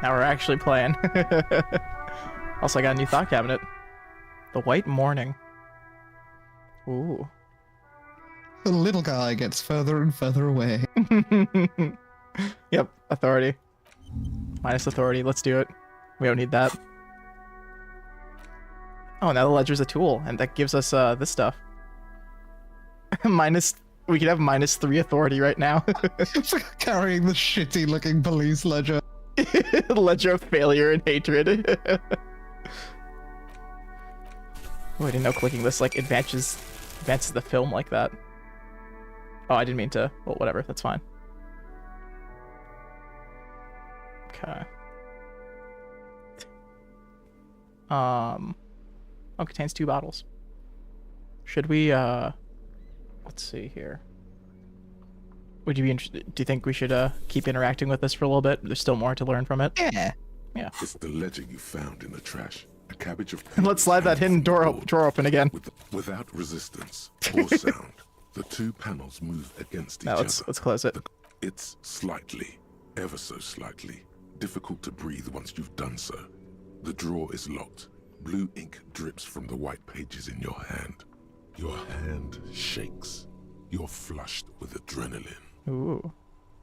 [SPEAKER 1] Now we're actually playing. Also, I got a new thought cabinet. The White Morning. Ooh.
[SPEAKER 2] The little guy gets further and further away.
[SPEAKER 1] Yep, authority. Minus authority, let's do it. We don't need that. Oh, now the ledger's a tool, and that gives us this stuff. We could have -3 authority right now.
[SPEAKER 2] Carrying the shitty looking police ledger.
[SPEAKER 1] Ledger of failure and hatred. Oh, I didn't know clicking this like advances the film like that. Oh, I didn't mean to. Well, whatever, that's fine. Okay. Oh, contains 2 bottles. Should we, let's see here. Would you be interested? Do you think we should, keep interacting with this for a little bit? There's still more to learn from it.
[SPEAKER 2] Yeah.
[SPEAKER 1] Yeah.
[SPEAKER 4] It's the ledger you found in the trash. A cabbage of
[SPEAKER 1] And let's slide that hidden drawer open again.
[SPEAKER 4] Without resistance or sound, the two panels move against each other.
[SPEAKER 1] Let's close it.
[SPEAKER 4] It's slightly, ever so slightly, difficult to breathe once you've done so. The drawer is locked. Blue ink drips from the white pages in your hand. Your hand shakes. You're flushed with adrenaline.
[SPEAKER 1] Ooh.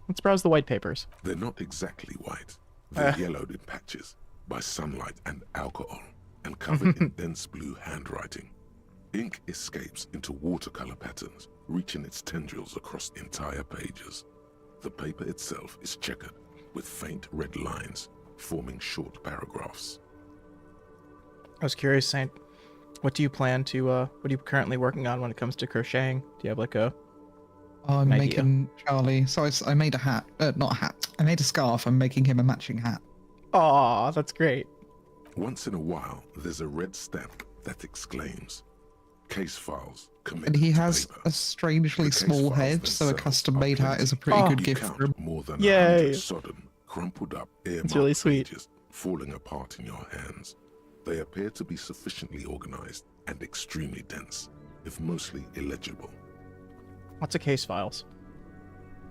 [SPEAKER 1] Let's browse the white papers.
[SPEAKER 4] They're not exactly white. They're yellowed in patches by sunlight and alcohol, and covered in dense blue handwriting. Ink escapes into watercolor patterns, reaching its tendrils across entire pages. The paper itself is checkered, with faint red lines, forming short paragraphs.
[SPEAKER 1] I was curious, Saint, what do you plan to, what are you currently working on when it comes to crocheting? Do you have like a...
[SPEAKER 2] I'm making Charlie, so I made a hat, not a hat, I made a scarf, I'm making him a matching hat.
[SPEAKER 1] Aw, that's great.
[SPEAKER 4] Once in a while, there's a red stamp that exclaims, case files committed
[SPEAKER 2] And he
[SPEAKER 4] to
[SPEAKER 2] has
[SPEAKER 4] paper.
[SPEAKER 2] a strangely small head, so a custom-made hat is a pretty
[SPEAKER 1] Oh.
[SPEAKER 2] good
[SPEAKER 4] You
[SPEAKER 2] gift
[SPEAKER 4] count
[SPEAKER 2] for him.
[SPEAKER 4] more than
[SPEAKER 1] Yay.
[SPEAKER 4] 100 sodden, crumpled up
[SPEAKER 1] It's really
[SPEAKER 4] earmarked
[SPEAKER 1] sweet.
[SPEAKER 4] pages falling apart in your hands. They appear to be sufficiently organized and extremely dense, if mostly illegible.
[SPEAKER 1] What's a case files?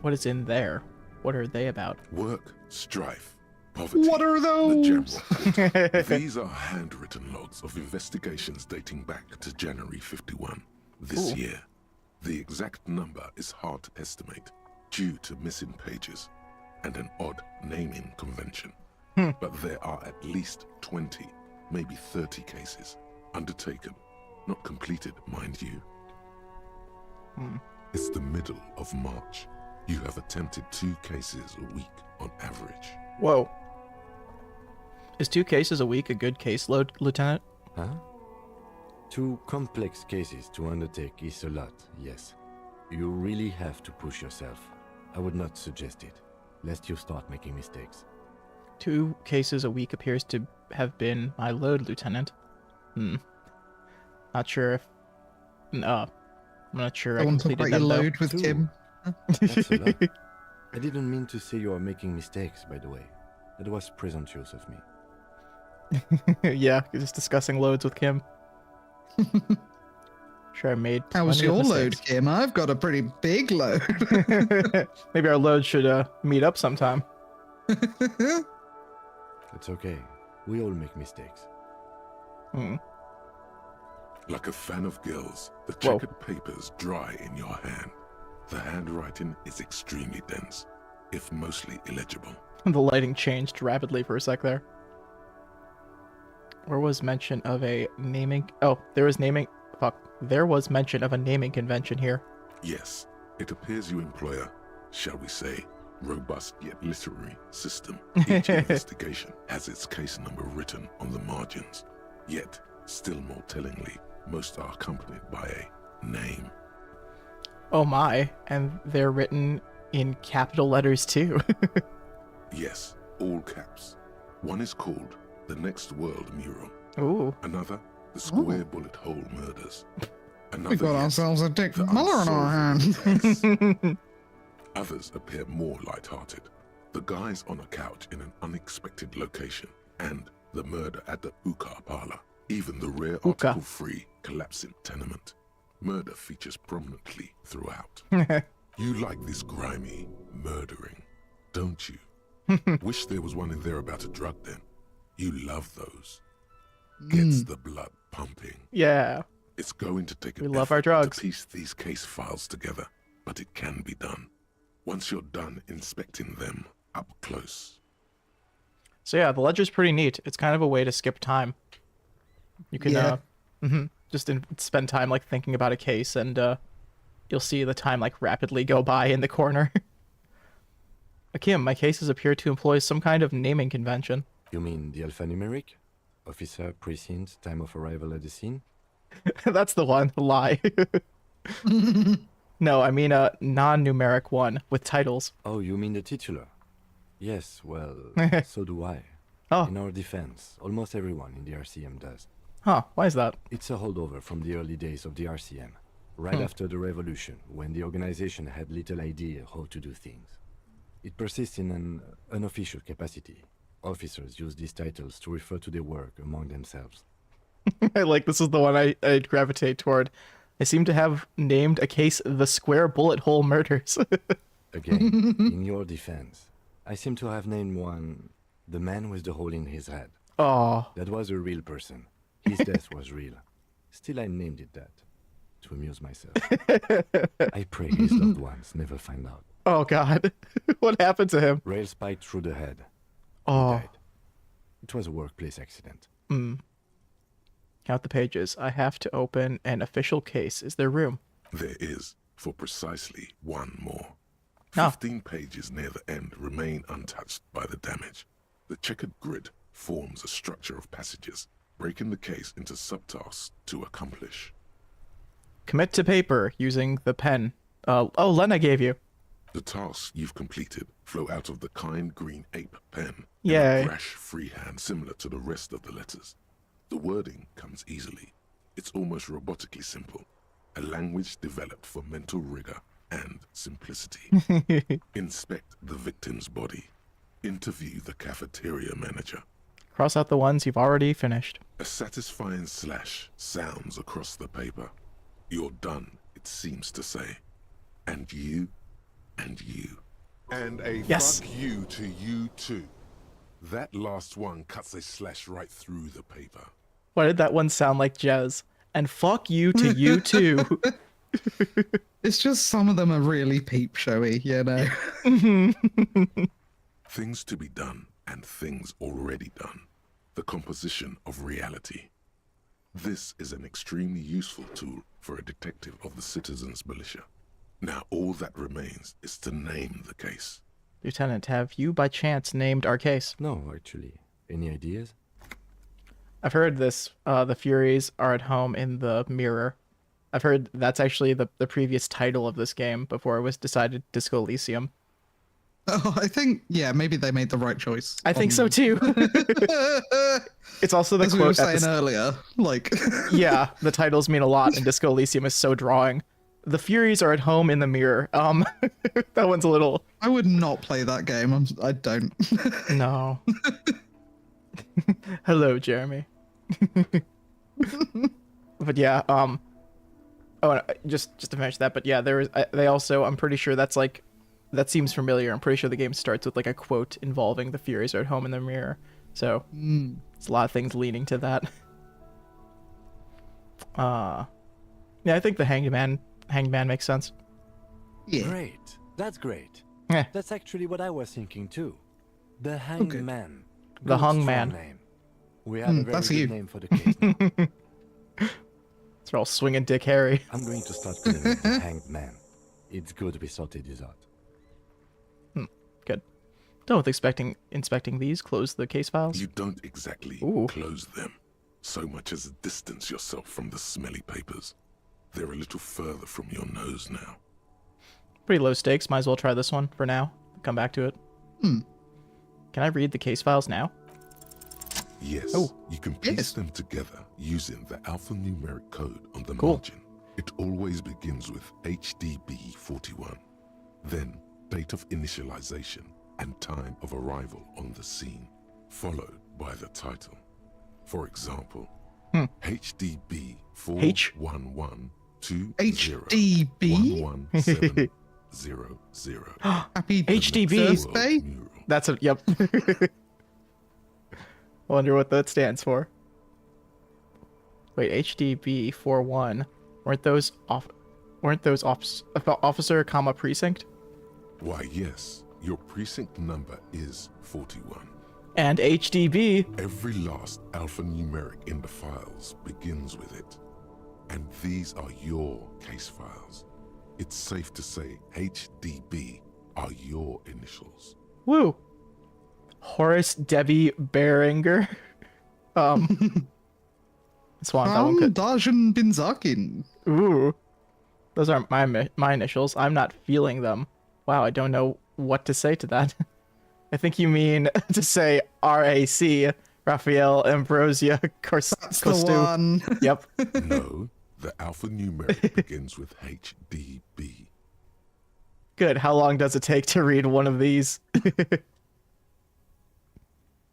[SPEAKER 1] What is in there? What are they about?
[SPEAKER 4] Work, strife, poverty.
[SPEAKER 2] What are
[SPEAKER 4] The
[SPEAKER 2] those?
[SPEAKER 4] general good. These are handwritten logs of investigations dating back to January 51, this
[SPEAKER 1] Ooh.
[SPEAKER 4] year. The exact number is hard to estimate due to missing pages and an odd naming convention. But there are at least 20, maybe 30 cases undertaken, not completed, mind you. It's the middle of March. You have attempted 2 cases a week on average.
[SPEAKER 1] Whoa. Is 2 cases a week a good caseload, Lieutenant?
[SPEAKER 6] Huh? 2 complex cases to undertake is a lot, yes. You really have to push yourself. I would not suggest it, lest you start making mistakes.
[SPEAKER 1] 2 cases a week appears to have been my load, Lieutenant. Not sure if... I'm not sure
[SPEAKER 2] I want to talk
[SPEAKER 1] completed
[SPEAKER 2] about your
[SPEAKER 1] them, though.
[SPEAKER 2] load with
[SPEAKER 6] 2.
[SPEAKER 2] Tim.
[SPEAKER 6] That's a lot. I didn't mean to say you are making mistakes, by the way. That was presumptuous of me.
[SPEAKER 1] Yeah, just discussing loads with Kim. Sure, I made.
[SPEAKER 2] How was
[SPEAKER 1] plenty of
[SPEAKER 2] your load,
[SPEAKER 1] mistakes.
[SPEAKER 2] Kim? I've got a pretty big load.
[SPEAKER 1] Maybe our load should meet up sometime.
[SPEAKER 6] It's okay. We all make mistakes.
[SPEAKER 4] Like a fan of gills, the
[SPEAKER 1] Whoa.
[SPEAKER 4] checkered papers dry in your hand. The handwriting is extremely dense, if mostly illegible.
[SPEAKER 1] The lighting changed rapidly for a sec there. Where was mention of a naming... Oh, there was naming... Fuck. There was mention of a naming convention here.
[SPEAKER 4] Yes, it appears you employ a, shall we say, robust yet literary system. Each investigation has its case number written on the margins. Yet, still more tellingly, most are accompanied by a name.
[SPEAKER 1] Oh my, and they're written in capital letters too.
[SPEAKER 4] Yes, all caps. One is called The Next World Mural.
[SPEAKER 1] Ooh.
[SPEAKER 4] Another, The Square Bullet Hole Murders. Another,
[SPEAKER 2] We've got
[SPEAKER 4] yet,
[SPEAKER 2] ourselves a Dick
[SPEAKER 4] The
[SPEAKER 2] Muller in our
[SPEAKER 4] Unsolvable
[SPEAKER 2] hands.
[SPEAKER 4] Case. Others appear more light-hearted. The guys on a couch in an unexpected location, and the murder at the hookah parlor. Even the rare
[SPEAKER 1] Hookah.
[SPEAKER 4] article-free collapsing tenement. Murder features prominently throughout. You like this grimy murdering, don't you? Wish there was one in there about a drug den. You love those. Gets the blood pumping.
[SPEAKER 1] Yeah.
[SPEAKER 4] It's going to take
[SPEAKER 1] We
[SPEAKER 4] an
[SPEAKER 1] love our
[SPEAKER 4] effort
[SPEAKER 1] drugs.
[SPEAKER 4] to piece these case files together, but it can be done. Once you're done inspecting them up close.
[SPEAKER 1] So yeah, the ledger's pretty neat. It's kind of a way to skip time. You can
[SPEAKER 2] Yeah.
[SPEAKER 1] just spend time like thinking about a case, and you'll see the time like rapidly go by in the corner. Kim, my cases appear to employ some kind of naming convention.
[SPEAKER 6] You mean the alphanumeric? Officer, precinct, time of arrival at the scene?
[SPEAKER 1] That's the one. Lie. No, I mean a non-numeric one with titles.
[SPEAKER 6] Oh, you mean the titular? Yes, well, so do I.
[SPEAKER 1] Oh.
[SPEAKER 6] In our defense, almost everyone in the RCM does.
[SPEAKER 1] Huh, why is that?
[SPEAKER 6] It's a holdover from the early days of the RCM, right after the revolution, when the organization had little idea how to do things. It persists in an unofficial capacity, Officers use these titles to refer to their work among themselves.
[SPEAKER 1] I like this is the one I'd gravitate toward. I seem to have named a case the Square Bullet Hole Murders.
[SPEAKER 6] Again, in your defense, I seem to have named one the man with the hole in his head.
[SPEAKER 1] Oh.
[SPEAKER 6] That was a real person. His death was real. Still, I named it that to amuse myself. I pray his loved ones never find out.
[SPEAKER 1] Oh, God. What happened to him?
[SPEAKER 6] Rail spiked through the head.
[SPEAKER 1] Oh.
[SPEAKER 6] He died. It was a workplace accident.
[SPEAKER 1] Count the pages. I have to open an official case. Is there room?
[SPEAKER 4] There is, for precisely one more.
[SPEAKER 1] Oh.
[SPEAKER 4] 15 pages near the end remain untouched by the damage. The checkered grid forms a structure of passages, breaking the case into subtasks to accomplish.
[SPEAKER 1] Commit to paper using the pen. Oh, Lena gave you.
[SPEAKER 4] The tasks you've completed flow out of the kind green ape pen
[SPEAKER 1] Yay.
[SPEAKER 4] in a brash freehand similar to the rest of the letters. The wording comes easily. It's almost robotically simple, a language developed for mental rigor and simplicity. Inspect the victim's body. Interview the cafeteria manager.
[SPEAKER 1] Cross out the ones you've already finished.
[SPEAKER 4] A satisfying slash sounds across the paper. You're done, it seems to say. And you, and you. And a
[SPEAKER 1] Yes.
[SPEAKER 4] fuck you to you too. That last one cuts a slash right through the paper.
[SPEAKER 1] Why did that one sound like Jez? And fuck you to you too.
[SPEAKER 2] It's just some of them are really peep showy, you know.
[SPEAKER 4] Things to be done and things already done. The composition of reality. This is an extremely useful tool for a detective of the citizens' militia. Now all that remains is to name the case.
[SPEAKER 1] Lieutenant, have you by chance named our case?
[SPEAKER 6] No, actually. Any ideas?
[SPEAKER 1] I've heard this. The Furies are at home in the mirror. I've heard that's actually the previous title of this game before it was decided Disco Elysium.
[SPEAKER 2] Oh, I think, yeah, maybe they made the right choice.
[SPEAKER 1] I think so too. It's also the
[SPEAKER 2] As
[SPEAKER 1] quote
[SPEAKER 2] we were
[SPEAKER 1] at the
[SPEAKER 2] saying earlier, like...
[SPEAKER 1] Yeah, the titles mean a lot, and Disco Elysium is so drawing. The Furies are at home in the mirror. That one's a little...
[SPEAKER 2] I would not play that game. I don't.
[SPEAKER 1] No. Hello, Jeremy. But yeah, oh, just to finish that, but yeah, there is, they also, I'm pretty sure that's like, that seems familiar. I'm pretty sure the game starts with like a quote involving the Furies are at home in the mirror. So, it's a lot of things leaning to that. Yeah, I think the hanged man makes sense.
[SPEAKER 2] Yeah.
[SPEAKER 6] Great. That's great.
[SPEAKER 1] Yeah.
[SPEAKER 6] That's actually what I was thinking too. The Hanged
[SPEAKER 2] Okay.
[SPEAKER 6] Man.
[SPEAKER 1] The
[SPEAKER 6] Good,
[SPEAKER 1] Hung
[SPEAKER 6] strong
[SPEAKER 1] Man.
[SPEAKER 6] Name. We have a very
[SPEAKER 2] that's
[SPEAKER 6] good
[SPEAKER 2] you.
[SPEAKER 6] name for the case now.
[SPEAKER 1] It's all swinging Dick Harry.
[SPEAKER 6] I'm going to start calling it the Hanged Man. It's good we sorted this out.
[SPEAKER 1] Good. Done with inspecting these. Close the case files.
[SPEAKER 4] You don't exactly
[SPEAKER 1] Ooh.
[SPEAKER 4] close them, so much as distance yourself from the smelly papers. They're a little further from your nose now.
[SPEAKER 1] Pretty low stakes. Might as well try this one for now. Come back to it. Can I read the case files now?
[SPEAKER 4] Yes,
[SPEAKER 1] Oh.
[SPEAKER 4] you can piece them together using the alphanumeric code on the
[SPEAKER 1] Cool.
[SPEAKER 4] margin. It always begins with HDB 41, then date of initialization and time of arrival on the scene, followed by the title. For example, HDB 41120
[SPEAKER 2] HDB?
[SPEAKER 4] 11700.
[SPEAKER 2] Happy
[SPEAKER 1] HDB.
[SPEAKER 2] Thursday?
[SPEAKER 1] That's a yep. Wonder what that stands for. Wait, HDB 41. Weren't those officer, comma precinct?
[SPEAKER 4] Why, yes, your precinct number is 41.
[SPEAKER 1] And HDB.
[SPEAKER 4] Every last alphanumeric in the files begins with it. And these are your case files. It's safe to say HDB are your initials.
[SPEAKER 1] Woo. Horace Debbie Beringer. Swan, that one could.
[SPEAKER 2] Dajan Binzakin.
[SPEAKER 1] Ooh. Those aren't my initials. I'm not feeling them. Wow, I don't know what to say to that. I think you mean to say RAC, Raphael Ambrosia Costu.
[SPEAKER 2] That's the one.
[SPEAKER 1] Yep.
[SPEAKER 4] No, the alphanumeric begins with HDB.
[SPEAKER 1] Good. How long does it take to read one of these?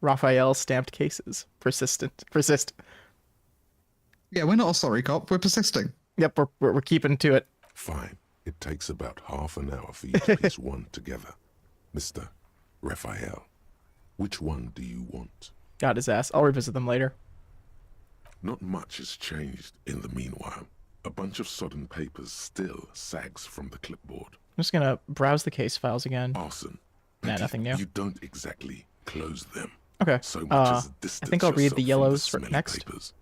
[SPEAKER 1] Raphael stamped cases. Persist.
[SPEAKER 2] Yeah, we're not a sorry cop. We're persisting.
[SPEAKER 1] Yep, we're keeping to it.
[SPEAKER 4] Fine. It takes about half an hour for you to piece one together. Mr. Raphael, which one do you want?
[SPEAKER 1] Got his ass. I'll revisit them later.
[SPEAKER 4] Not much has changed in the meanwhile. A bunch of sodden papers still sags from the clipboard.
[SPEAKER 1] I'm just gonna browse the case files again.
[SPEAKER 4] Arson.
[SPEAKER 1] Nah, nothing new.
[SPEAKER 4] You don't exactly close them.
[SPEAKER 1] Okay.
[SPEAKER 4] So much as
[SPEAKER 1] I think I'll read the yellows
[SPEAKER 4] for
[SPEAKER 1] next.
[SPEAKER 4] Papers.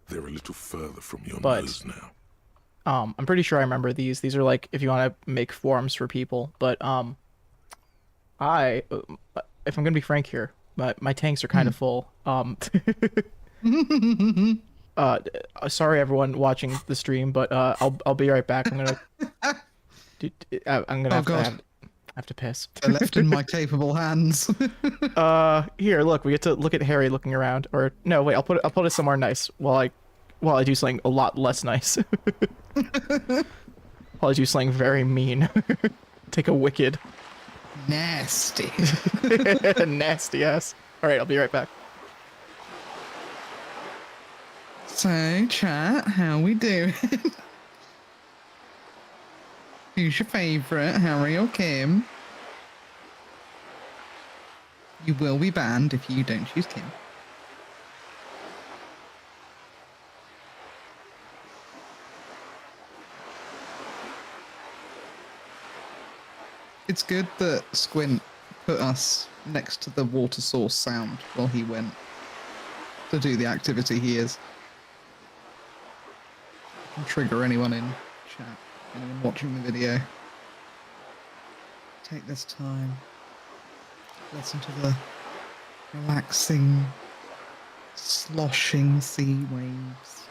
[SPEAKER 4] They're a little further from your
[SPEAKER 1] But,
[SPEAKER 4] nose now.
[SPEAKER 1] I'm pretty sure I remember these. These are like if you want to make forms for people. But if I'm gonna be frank here, my tanks are kind of full. Sorry everyone watching the stream, but I'll be right back. I'm gonna have to piss.
[SPEAKER 2] They're left in my capable hands.
[SPEAKER 1] Here, look, we get to look at Harry looking around. Or no, wait, I'll put it somewhere nice while I do something a lot less nice. While I do something very mean. Take a wicked.
[SPEAKER 2] Nasty.
[SPEAKER 1] Nasty ass. Alright, I'll be right back.
[SPEAKER 2] So, chat, how we doing? Who's your favourite, Harry or Kim? You will be banned if you don't choose Kim. It's good that Squint put us next to the water source sound while he went to do the activity he is. Can trigger anyone in chat, anyone watching the video. Take this time. Listen to the relaxing, sloshing sea waves.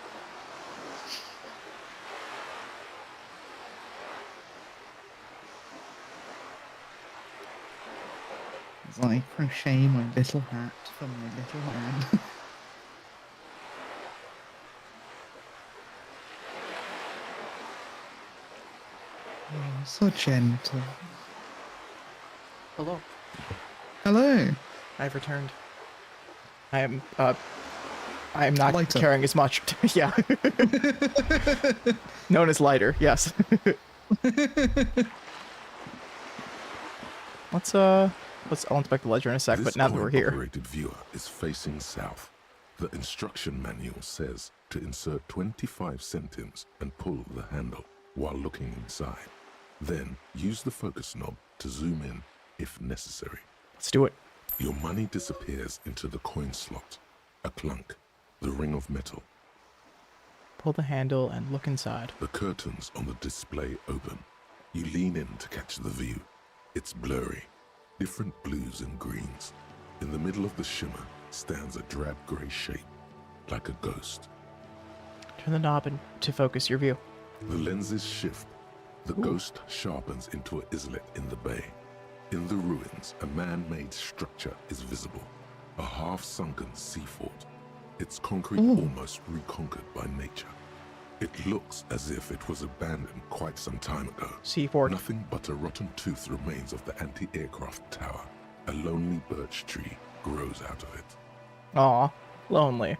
[SPEAKER 2] As I crochet my little hat for my little man. Oh, so gentle.
[SPEAKER 1] Hello.
[SPEAKER 2] Hello.
[SPEAKER 1] I've returned. I am not
[SPEAKER 2] Lighter.
[SPEAKER 1] carrying as much. Yeah. Known as lighter, yes. I'll inspect the ledger in a sec, but now that we're here.
[SPEAKER 4] This operated viewer is facing south. The instruction manual says to insert 25 centimes and pull the handle while looking inside. Then use the focus knob to zoom in if necessary.
[SPEAKER 1] Let's do it.
[SPEAKER 4] Your money disappears into the coin slot. A clunk. The ring of metal.
[SPEAKER 1] Pull the handle and look inside.
[SPEAKER 4] The curtains on the display open. You lean in to catch the view. It's blurry. Different blues and greens. In the middle of the shimmer stands a drab grey shape, like a ghost.
[SPEAKER 1] Turn the knob to focus your view.
[SPEAKER 4] The lenses shift. The ghost sharpens into an islet in the bay. In the ruins, a man-made structure is visible. A half-sunken sea fort. Its concrete almost reconquered by nature. It looks as if it was abandoned quite some time ago.
[SPEAKER 1] Sea fort.
[SPEAKER 4] Nothing but a rotten tooth remains of the anti-aircraft tower. A lonely birch tree grows out of it.
[SPEAKER 1] Aw, lonely.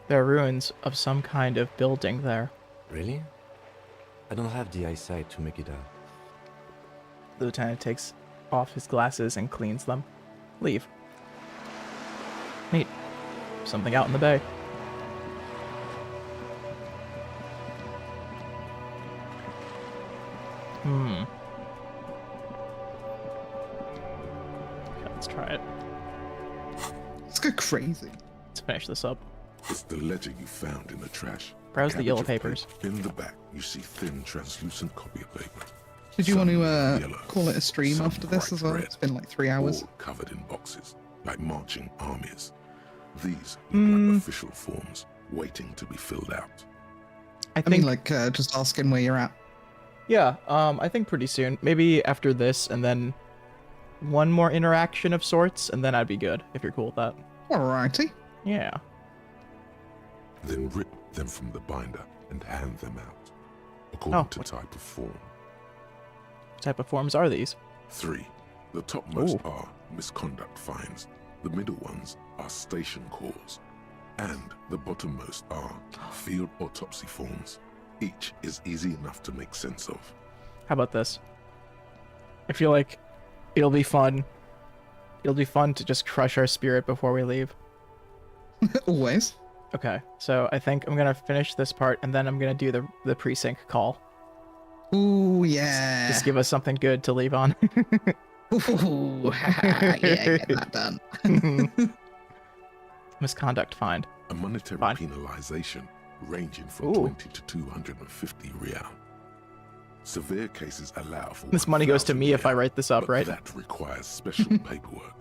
[SPEAKER 1] There are ruins of some kind of building there.
[SPEAKER 6] Really? I don't have the eyesight to make it out.
[SPEAKER 1] The lieutenant takes off his glasses and cleans them. Leave. Neat. Something out in the bay. Okay, let's try it.
[SPEAKER 2] Let's go crazy.
[SPEAKER 1] Let's finish this up.
[SPEAKER 4] It's the ledger you found in the trash.
[SPEAKER 1] Browse the
[SPEAKER 4] Cabbage
[SPEAKER 1] yellow
[SPEAKER 4] of
[SPEAKER 1] papers.
[SPEAKER 4] paper. In the back, you see thin, translucent copy of paper.
[SPEAKER 2] Did you
[SPEAKER 4] Some
[SPEAKER 2] want to
[SPEAKER 4] yellow,
[SPEAKER 2] call it a stream
[SPEAKER 4] some
[SPEAKER 2] after this
[SPEAKER 4] bright
[SPEAKER 2] as well?
[SPEAKER 4] red,
[SPEAKER 2] It's been like 3 hours.
[SPEAKER 4] all covered in boxes, like marching armies. These look like official forms, waiting to be filled out.
[SPEAKER 2] I mean, like, just asking where you're at.
[SPEAKER 1] Yeah, I think pretty soon. Maybe after this, and then one more interaction of sorts, and then I'd be good, if you're cool with that.
[SPEAKER 2] Alrighty.
[SPEAKER 1] Yeah.
[SPEAKER 4] Then rip them from the binder and hand them out, according to type of form.
[SPEAKER 1] What type of forms are these?
[SPEAKER 4] 3. The topmost are misconduct fines. The middle ones are station calls, and the bottommost are field autopsy forms. Each is easy enough to make sense of.
[SPEAKER 1] How about this? I feel like it'll be fun. It'll be fun to just crush our spirit before we leave.
[SPEAKER 2] Always.
[SPEAKER 1] Okay, so I think I'm gonna finish this part, and then I'm gonna do the precinct call.
[SPEAKER 2] Ooh, yeah.
[SPEAKER 1] Just give us something good to leave on.
[SPEAKER 2] Ooh, yeah, get that done.
[SPEAKER 1] Misconduct fined.
[SPEAKER 4] A monetary penalization ranging from 20 to 250 real. Severe cases allow for
[SPEAKER 1] This money goes to me if I write this up,
[SPEAKER 4] but
[SPEAKER 1] right?
[SPEAKER 4] That requires special paperwork.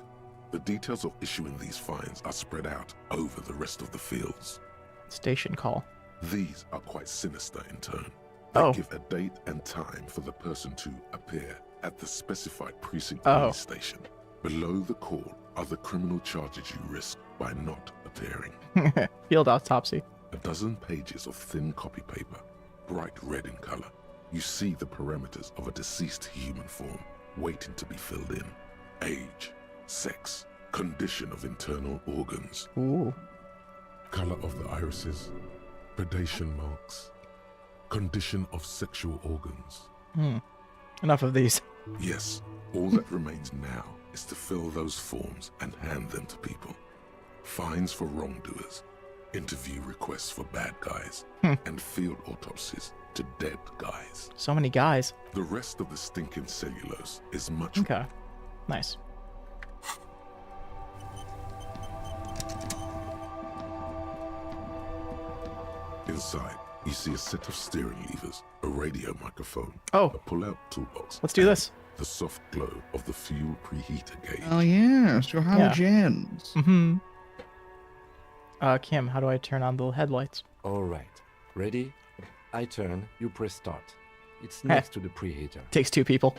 [SPEAKER 4] The details of issuing these fines are spread out over the rest of the fields.
[SPEAKER 1] Station call.
[SPEAKER 4] These are quite sinister in turn. They give a date and time for the person to appear at the specified precinct police station. Below the call are the criminal charges you risk by not appearing.
[SPEAKER 1] Field autopsy.
[SPEAKER 4] A dozen pages of thin copy paper, bright red in color. You see the parameters of a deceased human form waiting to be filled in. Age, sex, condition of internal organs.
[SPEAKER 1] Ooh.
[SPEAKER 4] Color of the irises, predation marks, condition of sexual organs.
[SPEAKER 1] Enough of these.
[SPEAKER 4] Yes, all that remains now is to fill those forms and hand them to people. Fines for wrongdoers, interview requests for bad guys, and field autopsies to dead guys.
[SPEAKER 1] So many guys.
[SPEAKER 4] The rest of the stinking cellulose is much...
[SPEAKER 1] Okay. Nice.
[SPEAKER 4] Inside, you see a set of steering levers, a radio microphone,
[SPEAKER 1] a
[SPEAKER 4] pull-out toolbox.
[SPEAKER 1] Let's do this.
[SPEAKER 4] The soft glow of the fuel preheater gauge.
[SPEAKER 2] Oh yeah, it's your halogens.
[SPEAKER 1] Mm-hmm. Kim, how do I turn on the headlights?
[SPEAKER 6] All right. Ready? I turn, you press start. It's next to the preheater.
[SPEAKER 1] Takes two people.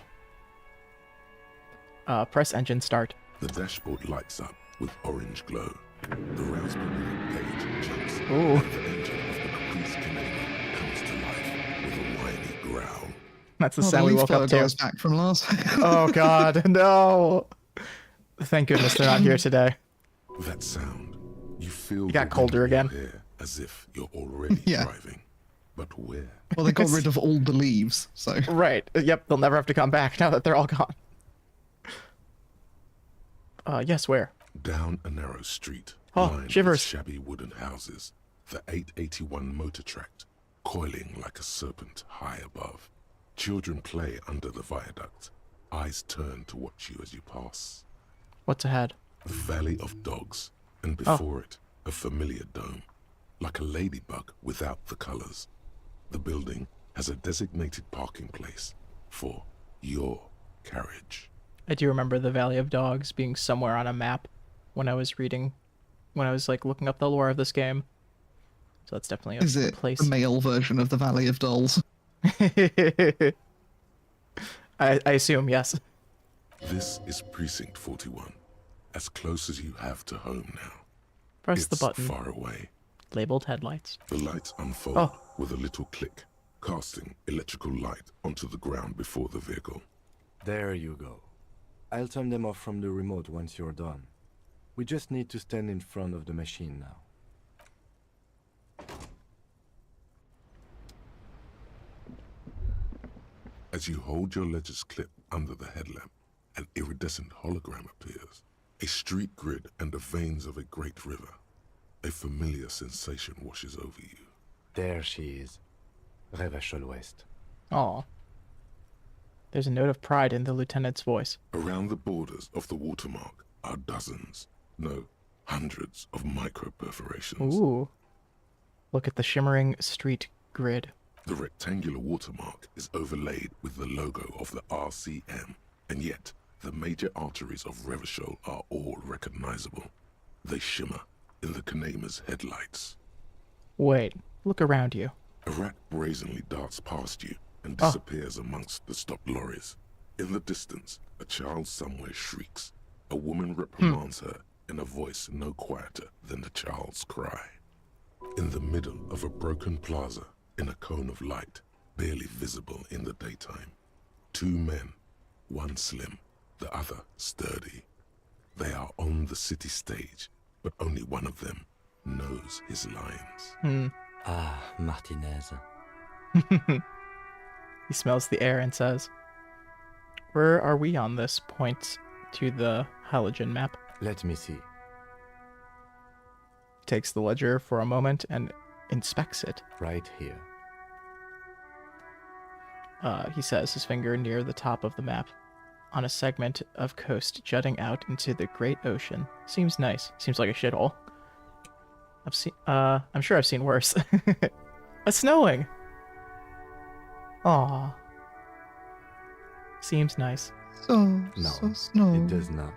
[SPEAKER 1] Press engine start.
[SPEAKER 4] The dashboard lights up with orange glow. The rouse per minute gauge jumps.
[SPEAKER 1] Ooh.
[SPEAKER 4] And the engine of the Caprice Canadian comes to life with a whiny growl.
[SPEAKER 1] That's the sound we woke up to.
[SPEAKER 2] Goes back from last.
[SPEAKER 1] Oh god, no! Thank goodness they're not here today.
[SPEAKER 4] That sound, you feel
[SPEAKER 1] it got colder again.
[SPEAKER 4] As if you're already driving. But where?
[SPEAKER 2] Well, they got rid of all the leaves, so...
[SPEAKER 1] Right, yep, they'll never have to come back now that they're all gone. Yes, where?
[SPEAKER 4] Down a narrow street,
[SPEAKER 1] Oh, shivers.
[SPEAKER 4] with shabby wooden houses, the 881 motor tract, coiling like a serpent high above. Children play under the viaduct, eyes turn to watch you as you pass.
[SPEAKER 1] What's ahead?
[SPEAKER 4] The Valley of Dogs, and before it, a familiar dome, like a ladybug without the colors. The building has a designated parking place for your carriage.
[SPEAKER 1] I do remember the Valley of Dogs being somewhere on a map when I was like looking up the lore of this game. So that's definitely
[SPEAKER 2] Is it
[SPEAKER 1] place.
[SPEAKER 2] the male version of the Valley of Dolls?
[SPEAKER 1] I assume, yes.
[SPEAKER 4] This is Precinct 41, as close as you have to home now.
[SPEAKER 1] Press the button.
[SPEAKER 4] Far away.
[SPEAKER 1] Labeled headlights.
[SPEAKER 4] The lights unfold with a little click, casting electrical light onto the ground before the vehicle.
[SPEAKER 6] There you go. I'll turn them off from the remote once you're done. We just need to stand in front of the machine now.
[SPEAKER 4] As you hold your ledger's clip under the headlamp, an iridescent hologram appears. A street grid and the veins of a great river. A familiar sensation washes over you.
[SPEAKER 6] There she is. Revachol West.
[SPEAKER 1] Aw. There's a note of pride in the lieutenant's voice.
[SPEAKER 4] Around the borders of the watermark are dozens, no, hundreds of micro-perforations.
[SPEAKER 1] Ooh. Look at the shimmering street grid.
[SPEAKER 4] The rectangular watermark is overlaid with the logo of the RCM, and yet the major arteries of Revachol are all recognizable. They shimmer in the Kanema's headlights.
[SPEAKER 1] Wait, look around you.
[SPEAKER 4] A rat brazenly darts past you and disappears amongst the stopped lorries. In the distance, a child somewhere shrieks. A woman reprimands her in a voice no quieter than the child's cry. In the middle of a broken plaza, in a cone of light, barely visible in the daytime, two men, one slim, the other sturdy. They are on the city stage, but only one of them knows his lines.
[SPEAKER 6] Ah, Martinez.
[SPEAKER 1] He smells the air and says, "Where are we on this?" Point to the halogen map.
[SPEAKER 6] Let me see.
[SPEAKER 1] Takes the ledger for a moment and inspects it.
[SPEAKER 6] Right here.
[SPEAKER 1] He says, his finger near the top of the map. On a segment of coast jutting out into the great ocean. Seems nice. Seems like a shithole. I'm sure I've seen worse. It's snowing! Aw. Seems nice.
[SPEAKER 6] No, it does not.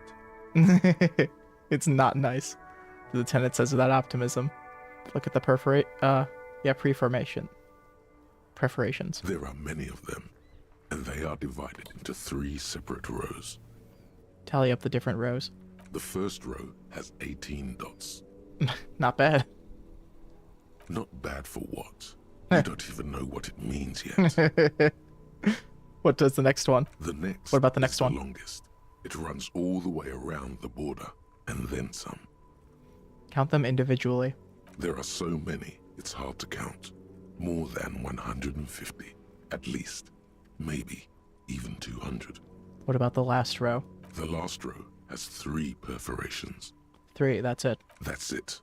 [SPEAKER 1] It's not nice. The lieutenant says with that optimism. Look at the perforations.
[SPEAKER 4] There are many of them, and they are divided into 3 separate rows.
[SPEAKER 1] Tally up the different rows.
[SPEAKER 4] The first row has 18 dots.
[SPEAKER 1] Not bad.
[SPEAKER 4] Not bad for what? You don't even know what it means yet.
[SPEAKER 1] What does the next one?
[SPEAKER 4] The next.
[SPEAKER 1] What about the next
[SPEAKER 4] is the
[SPEAKER 1] one?
[SPEAKER 4] longest. It runs all the way around the border, and then some.
[SPEAKER 1] Count them individually.
[SPEAKER 4] There are so many, it's hard to count. More than 150, at least. Maybe even 200.
[SPEAKER 1] What about the last row?
[SPEAKER 4] The last row has 3 perforations.
[SPEAKER 1] 3, that's it.
[SPEAKER 4] That's it.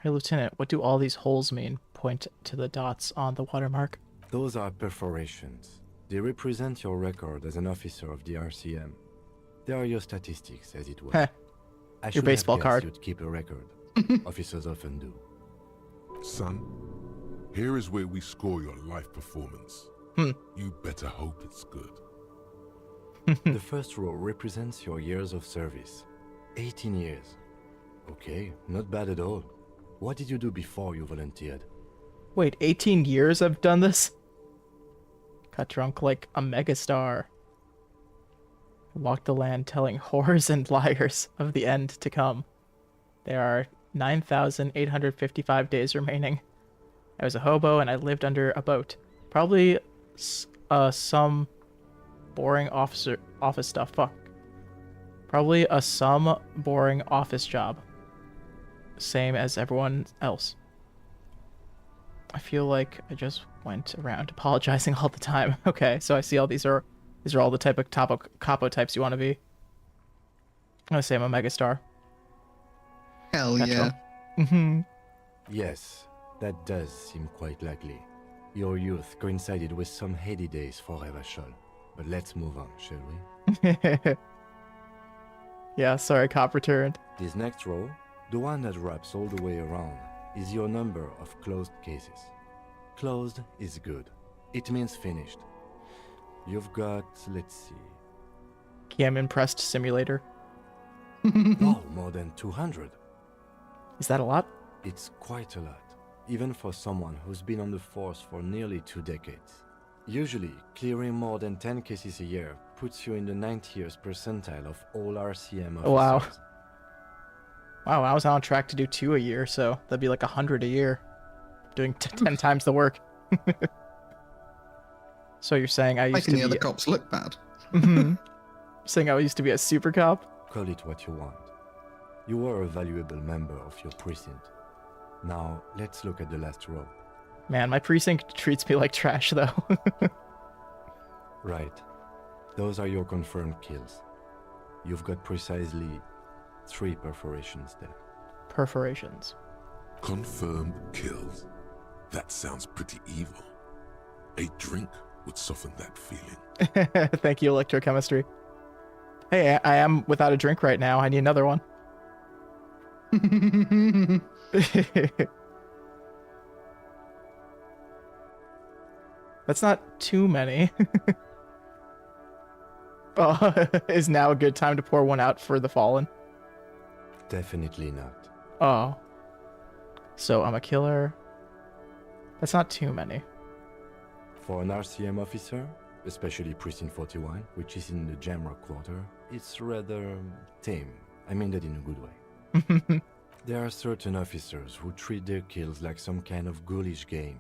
[SPEAKER 1] Hey, Lieutenant, what do all these holes mean? Point to the dots on the watermark.
[SPEAKER 6] Those are perforations. They represent your record as an officer of the RCM. They are your statistics, as it were.
[SPEAKER 1] Heh.
[SPEAKER 6] I
[SPEAKER 1] Your
[SPEAKER 6] should
[SPEAKER 1] baseball
[SPEAKER 6] have
[SPEAKER 1] card.
[SPEAKER 6] guessed you'd keep a record. Officers often do.
[SPEAKER 4] Son, here is where we score your life performance. You better hope it's good.
[SPEAKER 6] The first row represents your years of service. 18 years. Okay, not bad at all. What did you do before you volunteered?
[SPEAKER 1] Wait, 18 years I've done this? Got drunk like a megastar. Walked the land telling whores and liars of the end to come. There are 9,855 days remaining. I was a hobo and I lived under a boat. Probably some boring office stuff. Fuck. Probably some boring office job. Same as everyone else. I feel like I just went around apologizing all the time. Okay, so I see all these are all the type of capo types you want to be. I'm gonna say I'm a megastar.
[SPEAKER 2] Hell
[SPEAKER 1] Natural.
[SPEAKER 2] yeah.
[SPEAKER 6] Yes, that does seem quite likely. Your youth coincided with some heady days for Revachol. But let's move on, shall we?
[SPEAKER 1] Yeah, sorry, cop returned.
[SPEAKER 6] This next row, the one that wraps all the way around, is your number of closed cases. Closed is good. It means finished. You've got, let's see.
[SPEAKER 1] Cam impressed simulator.
[SPEAKER 6] Wow, more than 200.
[SPEAKER 1] Is that a lot?
[SPEAKER 6] It's quite a lot, even for someone who's been on the force for nearly 2 decades. Usually, clearing more than 10 cases a year puts you in the 90th percentile of all RCM officers.
[SPEAKER 1] Wow. Wow, I was on track to do 2 a year, so that'd be like 100 a year. Doing 10 times the work. So you're saying I used
[SPEAKER 2] Making
[SPEAKER 1] to
[SPEAKER 2] the
[SPEAKER 1] be...
[SPEAKER 2] other cops look bad.
[SPEAKER 1] Saying I used to be a super cop?
[SPEAKER 6] Call it what you want. You were a valuable member of your precinct. Now, let's look at the last row.
[SPEAKER 1] Man, my precinct treats me like trash, though.
[SPEAKER 6] Right. Those are your confirmed kills. You've got precisely 3 perforations there.
[SPEAKER 1] Perforations.
[SPEAKER 4] Confirmed kills. That sounds pretty evil. A drink would soften that feeling.
[SPEAKER 1] Thank you, electrochemistry. Hey, I am without a drink right now. I need another one. That's not too many. Oh, is now a good time to pour one out for the fallen?
[SPEAKER 6] Definitely not.
[SPEAKER 1] Oh. So I'm a killer. That's not too many.
[SPEAKER 6] For an RCM officer, especially Precinct 41, which is in the Jamrock Quarter, it's rather tame. I mean that in a good way. There are certain officers who treat their kills like some kind of ghoulish game.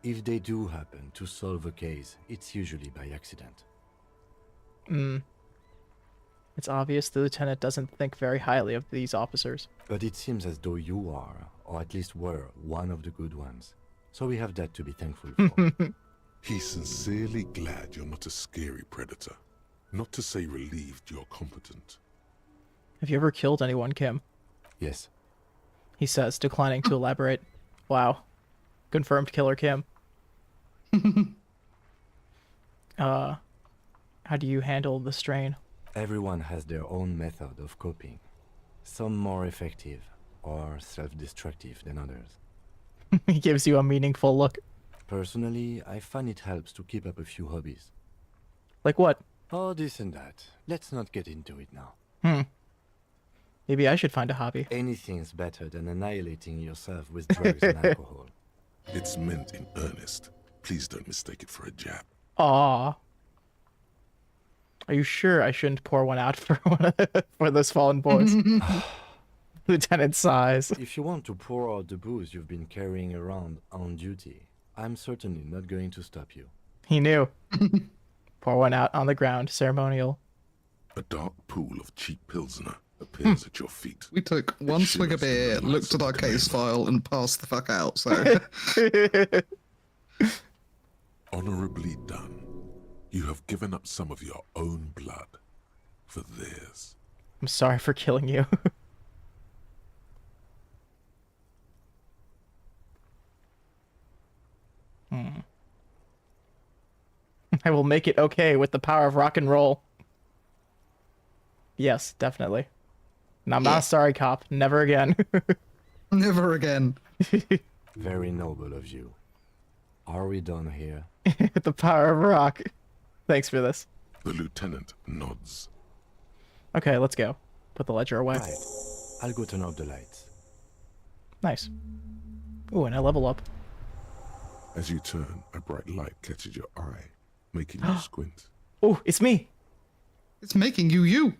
[SPEAKER 6] If they do happen to solve a case, it's usually by accident.
[SPEAKER 1] It's obvious the lieutenant doesn't think very highly of these officers.
[SPEAKER 6] But it seems as though you are, or at least were, one of the good ones. So we have that to be thankful for.
[SPEAKER 4] He's sincerely glad you're not a scary predator. Not to say relieved you're competent.
[SPEAKER 1] Have you ever killed anyone, Kim?
[SPEAKER 6] Yes.
[SPEAKER 1] He says, declining to elaborate. Wow. Confirmed killer Kim. How do you handle the strain?
[SPEAKER 6] Everyone has their own method of coping. Some more effective or self-destructive than others.
[SPEAKER 1] He gives you a meaningful look.
[SPEAKER 6] Personally, I find it helps to keep up a few hobbies.
[SPEAKER 1] Like what?
[SPEAKER 6] Oh, this and that. Let's not get into it now.
[SPEAKER 1] Maybe I should find a hobby.
[SPEAKER 6] Anything's better than annihilating yourself with drugs and alcohol.
[SPEAKER 4] It's meant in earnest. Please don't mistake it for a jab.
[SPEAKER 1] Aww. Are you sure I shouldn't pour one out for for those fallen boys? Lieutenant sighs.
[SPEAKER 6] If you want to pour out the booze you've been carrying around on duty, I'm certainly not going to stop you.
[SPEAKER 1] He knew. Pour one out on the ground, ceremonial.
[SPEAKER 4] A dark pool of cheap Pilsner appears at your feet.
[SPEAKER 2] We took one swig of beer, looked at our case file, and passed the fuck out, so...
[SPEAKER 4] Honorably done. You have given up some of your own blood for theirs.
[SPEAKER 1] I'm sorry for killing you. I will make it okay with the power of rock and roll. Yes, definitely. And I'm not a sorry cop. Never again.
[SPEAKER 2] Never again.
[SPEAKER 6] Very noble of you. Are we done here?
[SPEAKER 1] The power of rock. Thanks for this.
[SPEAKER 4] The lieutenant nods.
[SPEAKER 1] Okay, let's go. Put the ledger away.
[SPEAKER 6] Right. I'll go turn off the lights.
[SPEAKER 1] Nice. Ooh, and I level up.
[SPEAKER 4] As you turn, a bright light catches your eye, making you squint.
[SPEAKER 1] Oh, it's me.
[SPEAKER 2] It's making you you.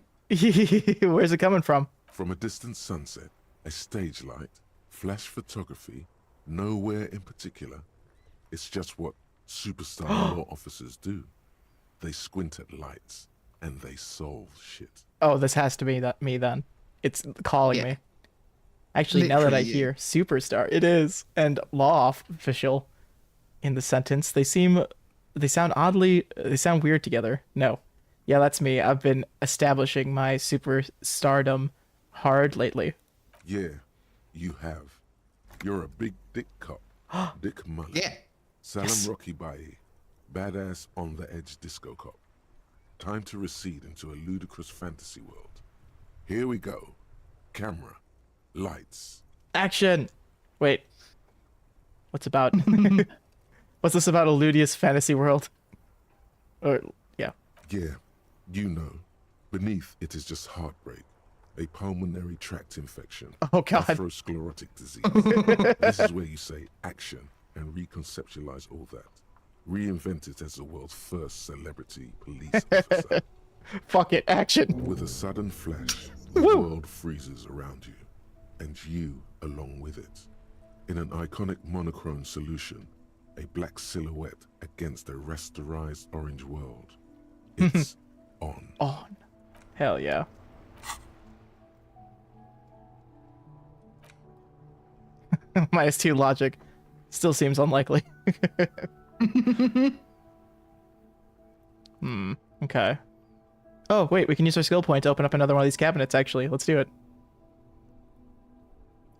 [SPEAKER 1] Where's it coming from?
[SPEAKER 4] From a distant sunset, a stage light, flash photography, nowhere in particular. It's just what superstar law officers do. They squint at lights, and they solve shit.
[SPEAKER 1] Oh, this has to be me then. It's calling me. Actually, now that I hear superstar, it is. And law official in the sentence, they sound weird together. No. Yeah, that's me. I've been establishing my superstardom hard lately.
[SPEAKER 4] Yeah, you have. You're a big dick cop. Dick Mullen.
[SPEAKER 2] Yeah.
[SPEAKER 4] Salam Rocky Baye. Badass on the edge disco cop. Time to recede into a ludicrous fantasy world. Here we go. Camera. Lights.
[SPEAKER 1] Action! Wait. What's about... What's this about a ludious fantasy world? Or, yeah.
[SPEAKER 4] Yeah, you know. Beneath it is just heartbreak. A pulmonary tract infection.
[SPEAKER 1] Oh, God.
[SPEAKER 4] Atherosclerotic disease. This is where you say action and reconceptualize all that. Reinvent it as the world's first celebrity police officer.
[SPEAKER 1] Fuck it, action.
[SPEAKER 4] With a sudden flash, the world freezes around you, and you along with it. In an iconic monochrome solution, a black silhouette against a rasterized orange world. It's on.
[SPEAKER 1] On. Hell yeah. -2 logic. Still seems unlikely. Okay. Oh, wait, we can use our skill point to open up another one of these cabinets, actually. Let's do it.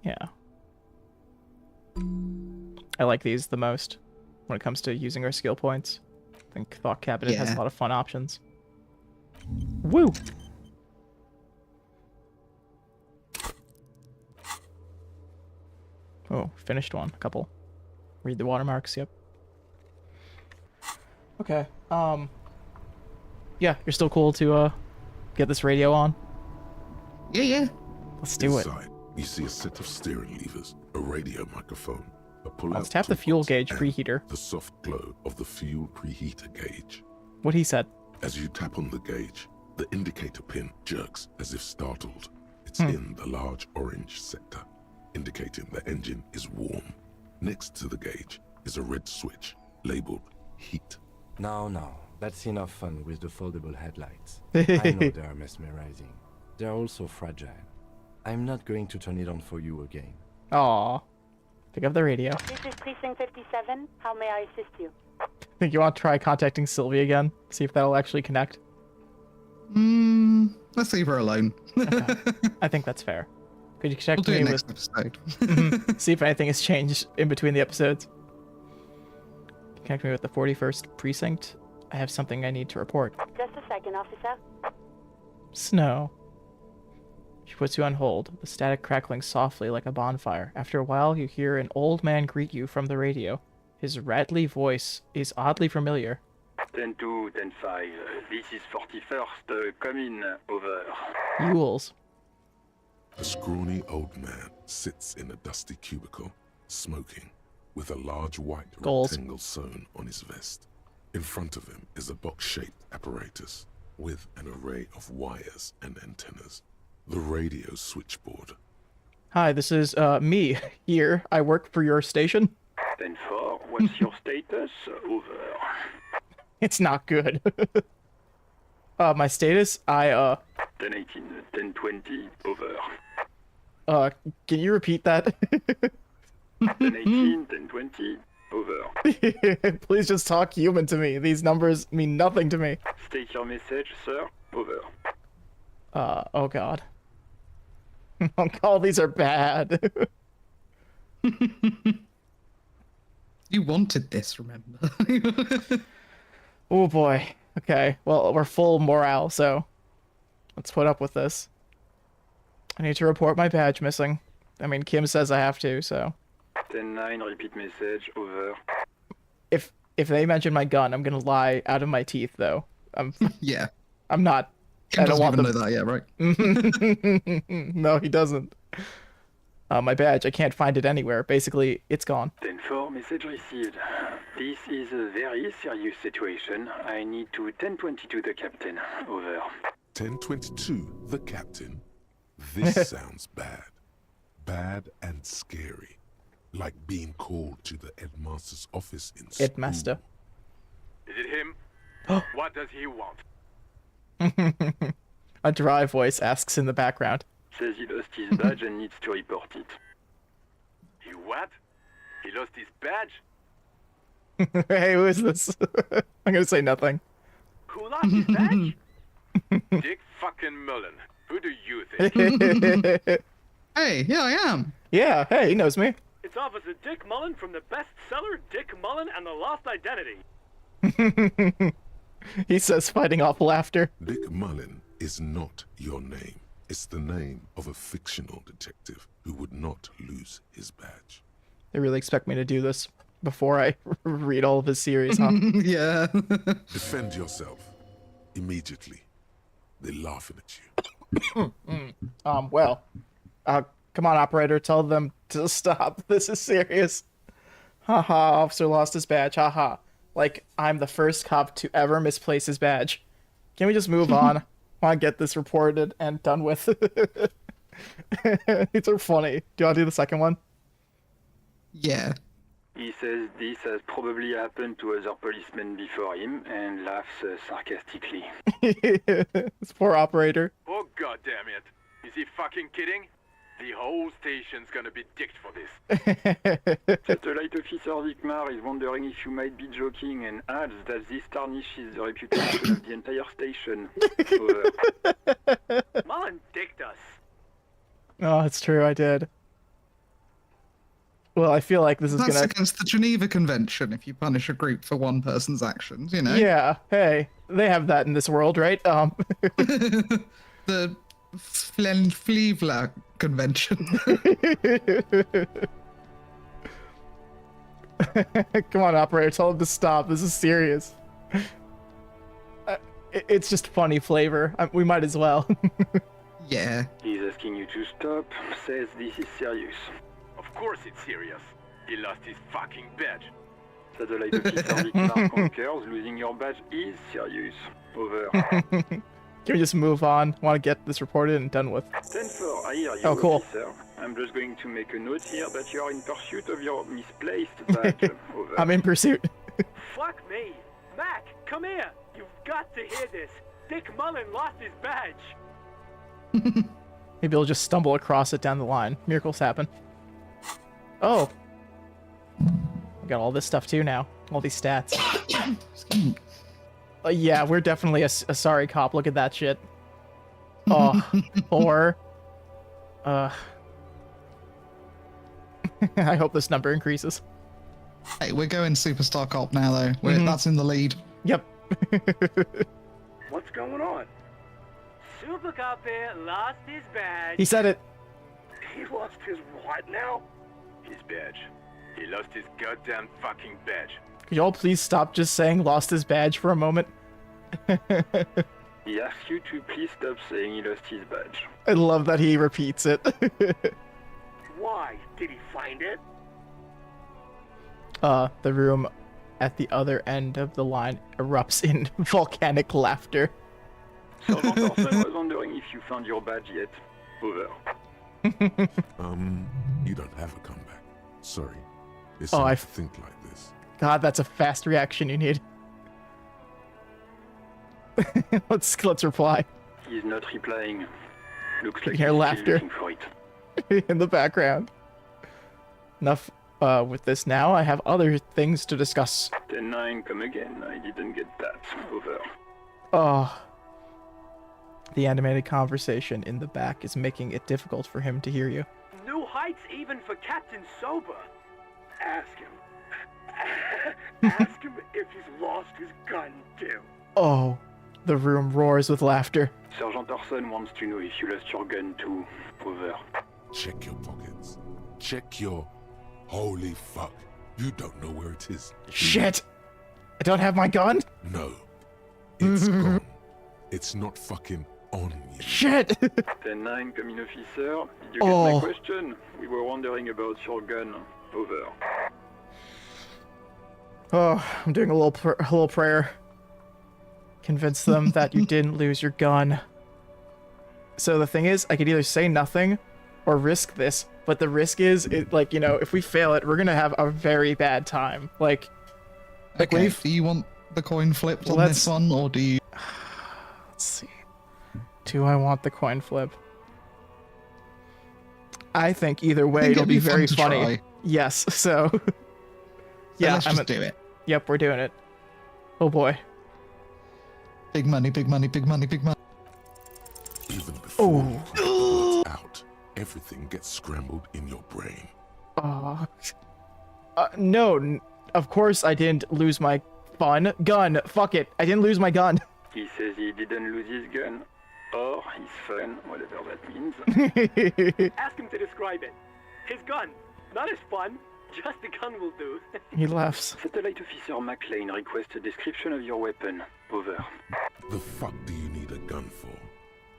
[SPEAKER 1] Yeah. I like these the most when it comes to using our skill points. I think Thought Cabinet has a lot of fun options. Woo! Oh, finished one. A couple. Read the watermarks, yep. Okay, yeah, you're still cool to, get this radio on?
[SPEAKER 2] Yeah.
[SPEAKER 1] Let's do
[SPEAKER 4] Inside, you see a set of steering levers, a radio microphone, a pull-out
[SPEAKER 1] Let's tap the fuel gauge
[SPEAKER 4] and
[SPEAKER 1] preheater.
[SPEAKER 4] the soft glow of the fuel preheater gauge.
[SPEAKER 1] What he said.
[SPEAKER 4] As you tap on the gauge, the indicator pin jerks as if startled. It's in the large orange sector, indicating the engine is warm. Next to the gauge is a red switch labeled heat.
[SPEAKER 6] Now, That's enough fun with the foldable headlights. I know they are mesmerizing. They're also fragile. I'm not going to turn it on for you again.
[SPEAKER 1] Aw. Pick up the radio.
[SPEAKER 13] This is Precinct 57. How may I assist you?
[SPEAKER 1] Think you want to try contacting Sylvie again? See if that'll actually connect?
[SPEAKER 2] Let's leave her alone.
[SPEAKER 1] Okay. I think that's fair. Could you connect
[SPEAKER 2] We'll do
[SPEAKER 1] me
[SPEAKER 2] it
[SPEAKER 1] with...
[SPEAKER 2] next episode.
[SPEAKER 1] See if anything has changed in between the episodes. Connect me with the 41st Precinct. I have something I need to report.
[SPEAKER 13] Just a second, officer.
[SPEAKER 1] Snow. She puts you on hold, the static crackling softly like a bonfire. After a while, you hear an old man greet you from the radio. His rattly voice is oddly familiar.
[SPEAKER 18] 10-2, 10-5. This is 41st. Come in. Over.
[SPEAKER 1] Yules.
[SPEAKER 4] A scrawny old man sits in a dusty cubicle, smoking, with a large white rectangle sewn on his vest. In front of him is a box-shaped apparatus with an array of wires and antennas. The radio switchboard.
[SPEAKER 1] Hi, this is me here. I work for your station.
[SPEAKER 18] 10-4. What's your status? Over.
[SPEAKER 1] It's not good. My status? 10-18,
[SPEAKER 18] 10-20. Over.
[SPEAKER 1] Can you repeat that?
[SPEAKER 18] 10-18, 10-20. Over.
[SPEAKER 1] Please just talk human to me. These numbers mean nothing to me.
[SPEAKER 18] State your message, sir. Over.
[SPEAKER 1] Oh god. All these are bad.
[SPEAKER 2] You wanted this, remember?
[SPEAKER 1] Oh boy. Okay, well, we're full morale, so let's put up with this. I need to report my badge missing. I mean, Kim says I have to, so.
[SPEAKER 18] 10-9, repeat message. Over.
[SPEAKER 1] If they mention my gun, I'm gonna lie out of my teeth, though.
[SPEAKER 2] Yeah.
[SPEAKER 1] I'm not.
[SPEAKER 2] Kim
[SPEAKER 1] I don't
[SPEAKER 2] doesn't
[SPEAKER 1] want
[SPEAKER 2] even know that yet, right?
[SPEAKER 1] No, he doesn't. My badge, I can't find it anywhere. Basically, it's gone.
[SPEAKER 18] 10-4, message received. This is a very serious situation. I need to 10-22 the captain. Over.
[SPEAKER 4] 10-22, the captain. This sounds bad. Bad and scary. Like being called to the headmaster's office in school.
[SPEAKER 1] Headmaster.
[SPEAKER 19] Is it him? What does he want?
[SPEAKER 1] A dry voice asks in the background.
[SPEAKER 18] Says he lost his badge and needs to report it.
[SPEAKER 19] He what? He lost his badge?
[SPEAKER 1] Hey, who is this? I'm gonna say nothing.
[SPEAKER 19] Who lost his badge? Dick fucking Mullen. Who do you think?
[SPEAKER 2] Hey, yeah, I am.
[SPEAKER 1] Yeah, hey, he knows me.
[SPEAKER 19] It's Officer Dick Mullen from the bestseller Dick Mullen and the Lost Identity.
[SPEAKER 1] He says, fighting off laughter.
[SPEAKER 4] Dick Mullen is not your name. It's the name of a fictional detective who would not lose his badge.
[SPEAKER 1] They really expect me to do this before I read all of his series, huh?
[SPEAKER 2] Yeah.
[SPEAKER 4] Defend yourself. Immediately. They're laughing at you.
[SPEAKER 1] Well, come on, operator, tell them to stop. This is serious. Haha, officer lost his badge, haha. Like, I'm the first cop to ever misplace his badge. Can we just move on? I want to get this reported and done with. These are funny. Do you want to do the second one?
[SPEAKER 2] Yeah.
[SPEAKER 18] He says this has probably happened to other policemen before him and laughs sarcastically.
[SPEAKER 1] This poor operator.
[SPEAKER 19] Oh, god damn it. Is he fucking kidding? The whole station's gonna be dicked for this.
[SPEAKER 18] Satellite Officer Vikmar is wondering if you might be joking and adds that this tarnishes the reputation of the entire station.
[SPEAKER 19] Mullen dicked us.
[SPEAKER 1] Oh, it's true, I did. Well, I feel like this is
[SPEAKER 2] That's
[SPEAKER 1] gonna...
[SPEAKER 2] against the Geneva Convention if you punish a group for one person's actions, you know?
[SPEAKER 1] Yeah, hey, they have that in this world, right?
[SPEAKER 2] The Fleevla Convention.
[SPEAKER 1] Come on, operator, tell him to stop. This is serious. It's just funny flavor. We might as well.
[SPEAKER 2] Yeah.
[SPEAKER 18] He's asking you to stop, says this is serious.
[SPEAKER 19] Of course it's serious. He lost his fucking badge.
[SPEAKER 18] Satellite Officer Vikmar concurs, losing your badge is serious. Over.
[SPEAKER 1] Can we just move on? Want to get this reported and done with?
[SPEAKER 18] 10-4, I hear you,
[SPEAKER 1] Oh, cool.
[SPEAKER 18] officer. I'm just going to make a note here that you are in pursuit of your misplaced badge. Over.
[SPEAKER 1] I'm in pursuit.
[SPEAKER 19] Fuck me.
[SPEAKER 10] Mac, come here. You've got to hear this. Dick Mullen lost his badge.
[SPEAKER 1] Maybe he'll just stumble across it down the line. Miracles happen. Oh. I got all this stuff too now. All these stats. Yeah, we're definitely a sorry cop. Look at that shit. Oh, or... I hope this number increases.
[SPEAKER 2] Hey, we're going superstar cop now, though. That's in the lead.
[SPEAKER 1] Yep.
[SPEAKER 10] What's going on? Super Cop here lost his badge.
[SPEAKER 1] He said it.
[SPEAKER 9] He lost his what now?
[SPEAKER 19] His badge. He lost his goddamn fucking badge.
[SPEAKER 1] Could y'all please stop just saying lost his badge for a moment?
[SPEAKER 18] He asks you to please stop saying he lost his badge.
[SPEAKER 1] I love that he repeats it.
[SPEAKER 9] Why? Did he find it?
[SPEAKER 1] The room at the other end of the line erupts in volcanic laughter.
[SPEAKER 18] Sergeant Orson was wondering if you found your badge yet. Over.
[SPEAKER 4] You don't have a comeback. Sorry. It's
[SPEAKER 1] I
[SPEAKER 4] think like this.
[SPEAKER 1] God, that's a fast reaction you need. let's reply.
[SPEAKER 18] He's not replying. Looks
[SPEAKER 1] You
[SPEAKER 18] like
[SPEAKER 1] can hear
[SPEAKER 18] he's
[SPEAKER 1] laughter.
[SPEAKER 18] still looking for it.
[SPEAKER 1] In the background. Enough with this now. I have other things to discuss.
[SPEAKER 18] 10-9, come again. I didn't get that. Over.
[SPEAKER 1] Oh. The animated conversation in the back is making it difficult for him to hear you.
[SPEAKER 10] New heights even for Captain Sober.
[SPEAKER 9] Ask him. Ask him if he's lost his gun, too.
[SPEAKER 1] Oh. The room roars with laughter.
[SPEAKER 18] Sergeant Orson wants to know if you lost your gun too. Over.
[SPEAKER 4] Check your pockets. Check your... Holy fuck. You don't know where it is.
[SPEAKER 1] Shit! I don't have my gun?
[SPEAKER 4] No. It's gone. It's not fucking on you.
[SPEAKER 1] Shit!
[SPEAKER 18] 10-9, come in, officer. Did you get my question? We were wondering about your gun. Over.
[SPEAKER 1] Oh, I'm doing a little prayer. Convince them that you didn't lose your gun. So the thing is, I could either say nothing or risk this, but the risk is, if we fail it, we're gonna have a very bad time. Like
[SPEAKER 2] Okay, do you want the coin flipped on this one, or do you...
[SPEAKER 1] Let's see. Do I want the coin flip? I think either way it'll be very funny.
[SPEAKER 2] Try.
[SPEAKER 1] Yes, so... yeah,
[SPEAKER 2] let's just do it.
[SPEAKER 1] Yep, we're doing it. Oh boy.
[SPEAKER 2] Big money, big money, big money, big money.
[SPEAKER 4] Even before you get the words out, everything gets scrambled in your brain.
[SPEAKER 1] No, of course I didn't lose my gun. Fuck it, I didn't lose my gun.
[SPEAKER 18] He says he didn't lose his gun. Or his fun, whatever that means.
[SPEAKER 10] Ask him to describe it. His gun, not his fun. Just the gun will do.
[SPEAKER 1] He laughs.
[SPEAKER 18] Satellite Officer McLean requests a description of your weapon. Over.
[SPEAKER 4] The fuck do you need a gun for?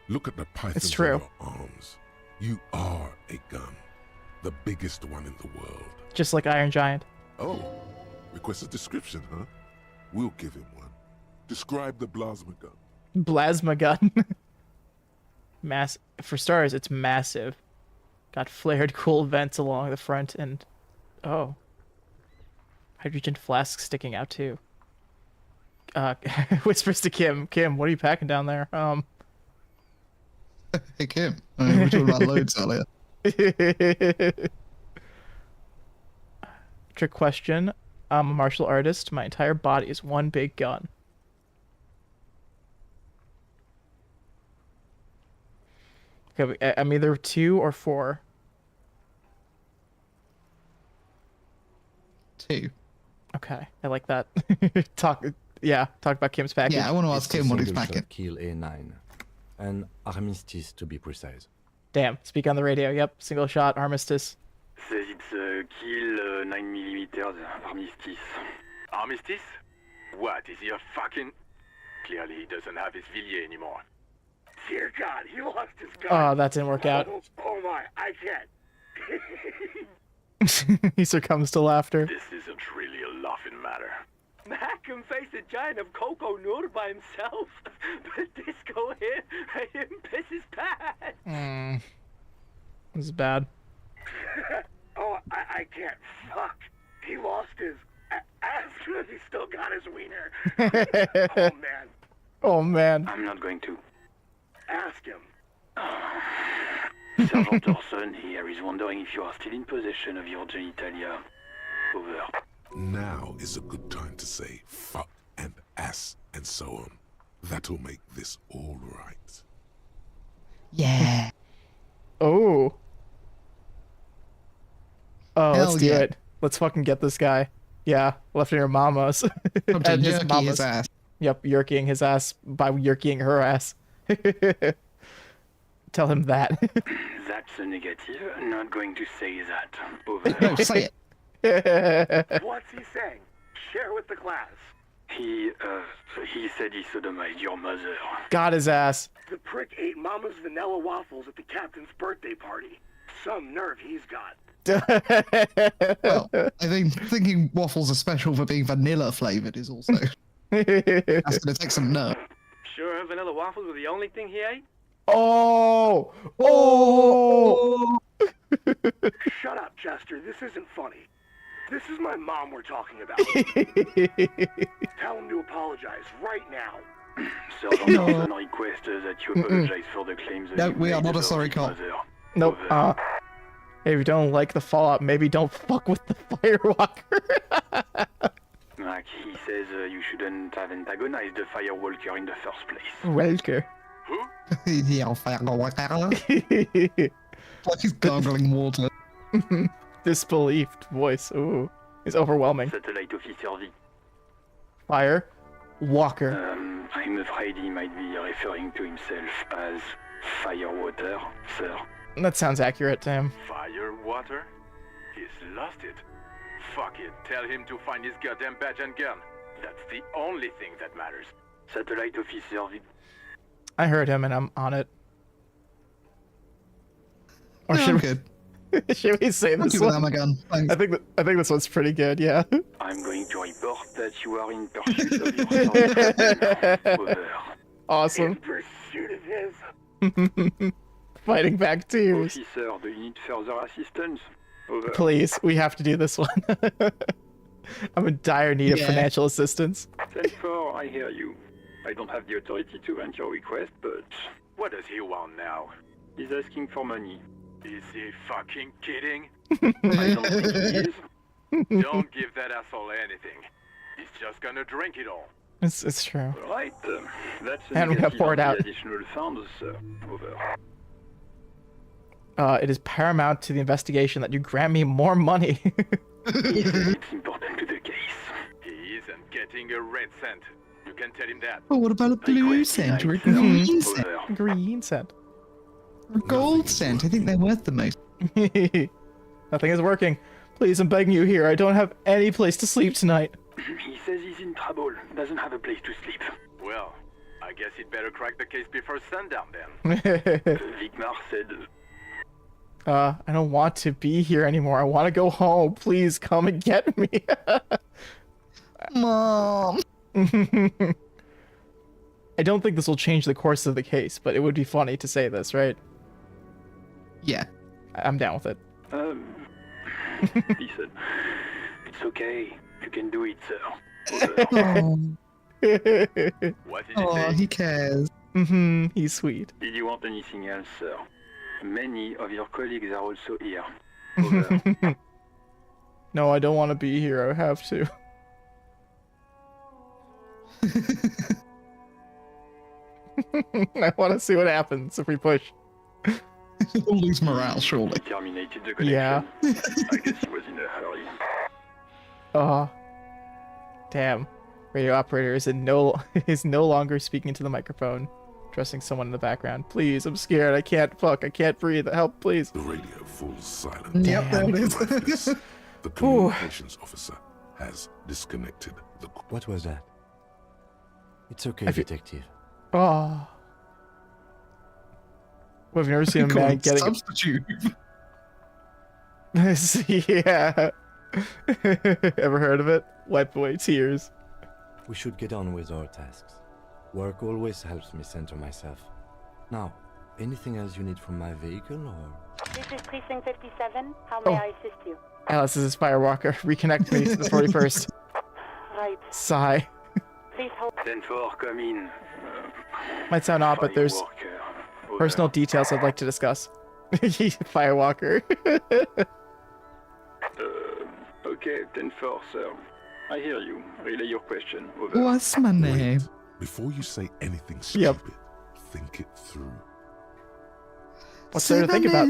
[SPEAKER 4] Look at the pythons
[SPEAKER 1] It's true.
[SPEAKER 4] on your arms. You are a gun. The biggest one in the world.
[SPEAKER 1] Just like Iron Giant.
[SPEAKER 4] Oh, request a description, huh? We'll give him one. Describe the plasma gun.
[SPEAKER 1] Plasma gun. For starters, it's massive. Got flared cool vents along the front and... Oh. Hydrogen flasks sticking out too. Whispers to Kim. Kim, what are you packing down there?
[SPEAKER 2] Hey, Kim. We were talking about loads earlier.
[SPEAKER 1] Trick question. I'm a martial artist. My entire body is one big gun. Okay, I'm either 2 or 4.
[SPEAKER 2] 2.
[SPEAKER 1] Okay, I like that. Talk about Kim's package.
[SPEAKER 2] Yeah, I want to ask Kim what he's packing.
[SPEAKER 6] Kill A9. An armistice, to be precise.
[SPEAKER 1] Damn, speak on the radio. Yep, single shot, armistice.
[SPEAKER 18] Says it's a kill 9mm armistice.
[SPEAKER 19] Armistice? What, is he a fucking... Clearly he doesn't have his Villiers anymore.
[SPEAKER 9] Dear God, he lost his gun.
[SPEAKER 1] Oh, that didn't work out.
[SPEAKER 9] Oh my, I can't.
[SPEAKER 1] He succumbs to laughter.
[SPEAKER 19] This isn't really a laughing matter.
[SPEAKER 10] Mac can face a giant of Coco Nur by himself, but Disco here made him piss his pants.
[SPEAKER 1] This is bad.
[SPEAKER 9] Oh, I can't. Fuck. He lost his... Ask sure he still got his wiener. Oh, man.
[SPEAKER 1] Oh, man.
[SPEAKER 18] I'm not going to.
[SPEAKER 9] Ask him.
[SPEAKER 18] Sergeant Orson here is wondering if you are still in possession of your genitalia. Over.
[SPEAKER 4] Now is a good time to say fuck and ass and so on. That'll make this all right.
[SPEAKER 2] Yeah.
[SPEAKER 1] Oh. Oh,
[SPEAKER 2] Hell
[SPEAKER 1] let's do
[SPEAKER 2] yeah.
[SPEAKER 1] it. Let's fucking get this guy. Yeah, left in your mama's.
[SPEAKER 2] Come to
[SPEAKER 1] And his
[SPEAKER 2] yerky
[SPEAKER 1] mama's.
[SPEAKER 2] his ass.
[SPEAKER 1] Yep, yerkying his ass by yerkying her ass. Tell him that.
[SPEAKER 18] That's a negative. Not going to say that. Over.
[SPEAKER 2] No, say it.
[SPEAKER 9] What's he saying? Share with the class.
[SPEAKER 18] He said he sodomized your mother.
[SPEAKER 1] Got his ass.
[SPEAKER 9] The prick ate Mama's vanilla waffles at the captain's birthday party. Some nerve he's got.
[SPEAKER 2] Well, I think thinking waffles are special for being vanilla flavored is also that's gonna take some nerve.
[SPEAKER 19] Sure, vanilla waffles were the only thing he ate?
[SPEAKER 1] Oh! Oh!
[SPEAKER 9] Shut up, Chester. This isn't funny. This is my mom we're talking about. Tell him to apologize right now.
[SPEAKER 18] Sergeant Orson requests that you apologize for the claims that
[SPEAKER 2] No,
[SPEAKER 18] you
[SPEAKER 2] we are
[SPEAKER 18] made
[SPEAKER 2] not a
[SPEAKER 18] about
[SPEAKER 2] sorry
[SPEAKER 18] his
[SPEAKER 2] cop.
[SPEAKER 18] mother.
[SPEAKER 1] Nope. If you don't like the Fallout, maybe don't fuck with the Firewalker.
[SPEAKER 18] Like he says, you shouldn't have antagonized the Firewalker in the first place.
[SPEAKER 1] Welker.
[SPEAKER 2] Yeah, like he's gargling water.
[SPEAKER 1] Disbelieved voice. Ooh. It's overwhelming.
[SPEAKER 18] Satellite Officer V.
[SPEAKER 1] Fire. Walker.
[SPEAKER 18] I'm afraid he might be referring to himself as Firewater, sir.
[SPEAKER 1] That sounds accurate to him.
[SPEAKER 19] Fire, water? He's lost it. Fuck it. Tell him to find his goddamn badge and gun. That's the only thing that matters.
[SPEAKER 18] Satellite Officer V.
[SPEAKER 1] I heard him and I'm on it. Or
[SPEAKER 2] No,
[SPEAKER 1] should
[SPEAKER 2] I'm
[SPEAKER 1] we,
[SPEAKER 2] good.
[SPEAKER 1] should we say
[SPEAKER 2] I'm
[SPEAKER 1] this
[SPEAKER 2] good with
[SPEAKER 1] one?
[SPEAKER 2] Amagon. Thanks.
[SPEAKER 1] I think this one's pretty good, yeah.
[SPEAKER 18] I'm going to report that you are in pursuit of your son. Over.
[SPEAKER 1] Awesome.
[SPEAKER 9] Pursuit of his.
[SPEAKER 1] Fighting back tears.
[SPEAKER 18] Officer, do you need further assistance? Over.
[SPEAKER 1] Please, we have to do this one. I'm in dire need of
[SPEAKER 2] Yeah.
[SPEAKER 1] financial assistance.
[SPEAKER 18] 10-4, I hear you. I don't have the authority to grant your request, but
[SPEAKER 19] What does he want now?
[SPEAKER 18] he's asking for money.
[SPEAKER 19] Is he fucking kidding?
[SPEAKER 18] I don't think he is.
[SPEAKER 19] Don't give that asshole anything. He's just gonna drink it all.
[SPEAKER 1] It's true.
[SPEAKER 18] Right, that's a
[SPEAKER 1] And we have
[SPEAKER 18] negative
[SPEAKER 1] poured
[SPEAKER 18] on the
[SPEAKER 1] out.
[SPEAKER 18] additional funds, over.
[SPEAKER 1] It is paramount to the investigation that you grant me more money.
[SPEAKER 18] It's important to the case.
[SPEAKER 19] He isn't getting a red cent. You can tell him that.
[SPEAKER 2] Oh, what about a blue scent or a green scent?
[SPEAKER 1] Green scent.
[SPEAKER 2] Or a gold scent? I think they're worth the most.
[SPEAKER 1] Nothing is working. Please, I'm begging you here. I don't have any place to sleep tonight.
[SPEAKER 18] He says he's in trouble, doesn't have a place to sleep.
[SPEAKER 19] Well, I guess he'd better crack the case before sundown then.
[SPEAKER 18] Vigmar said,
[SPEAKER 1] I don't want to be here anymore. I want to go home. Please come and get me.
[SPEAKER 2] Mom.
[SPEAKER 1] I don't think this will change the course of the case, but it would be funny to say this, right?
[SPEAKER 2] Yeah.
[SPEAKER 1] I'm down with it.
[SPEAKER 18] listen, it's okay. You can do it, sir.
[SPEAKER 2] Oh,
[SPEAKER 19] What did he
[SPEAKER 2] oh
[SPEAKER 19] say?
[SPEAKER 2] he cares.
[SPEAKER 1] He's sweet.
[SPEAKER 18] Did you want anything else, sir? Many of your colleagues are also here. Over.
[SPEAKER 1] No, I don't want to be here. I have to. I want to see what happens if we push.
[SPEAKER 2] We'll lose morale, surely.
[SPEAKER 18] He terminated the connection.
[SPEAKER 1] Yeah.
[SPEAKER 18] I guess he was in a hurry.
[SPEAKER 1] Damn. Radio operator is no longer speaking to the microphone, addressing someone in the background. Please, I'm scared. I can't breathe. Help, please.
[SPEAKER 4] The radio falls silent.
[SPEAKER 2] Yep, there it is.
[SPEAKER 4] The communications officer has disconnected the...
[SPEAKER 6] What was that? It's okay,
[SPEAKER 1] I feel-
[SPEAKER 6] detective.
[SPEAKER 1] Oh. We've never seen a man
[SPEAKER 2] Cold
[SPEAKER 1] getting...
[SPEAKER 2] substitute.
[SPEAKER 1] Yeah. Ever heard of it? Wipe away tears.
[SPEAKER 6] We should get on with our tasks. Work always helps me center myself. Now, anything else you need from my vehicle, or...?
[SPEAKER 13] This is Precinct 57. How
[SPEAKER 1] Oh.
[SPEAKER 13] may I assist you?
[SPEAKER 1] Alice, this is Firewalker. Reconnect me to the 41st.
[SPEAKER 13] right.
[SPEAKER 1] Sigh.
[SPEAKER 13] Please hold.
[SPEAKER 18] 10-4, come in.
[SPEAKER 1] Might sound odd, but there's personal details I'd like to discuss. Firewalker.
[SPEAKER 18] Okay, 10-4, sir. I hear you. Relay your question. Over.
[SPEAKER 2] What's my name?
[SPEAKER 4] Before you say anything stupid, think it through.
[SPEAKER 1] What's there to think about?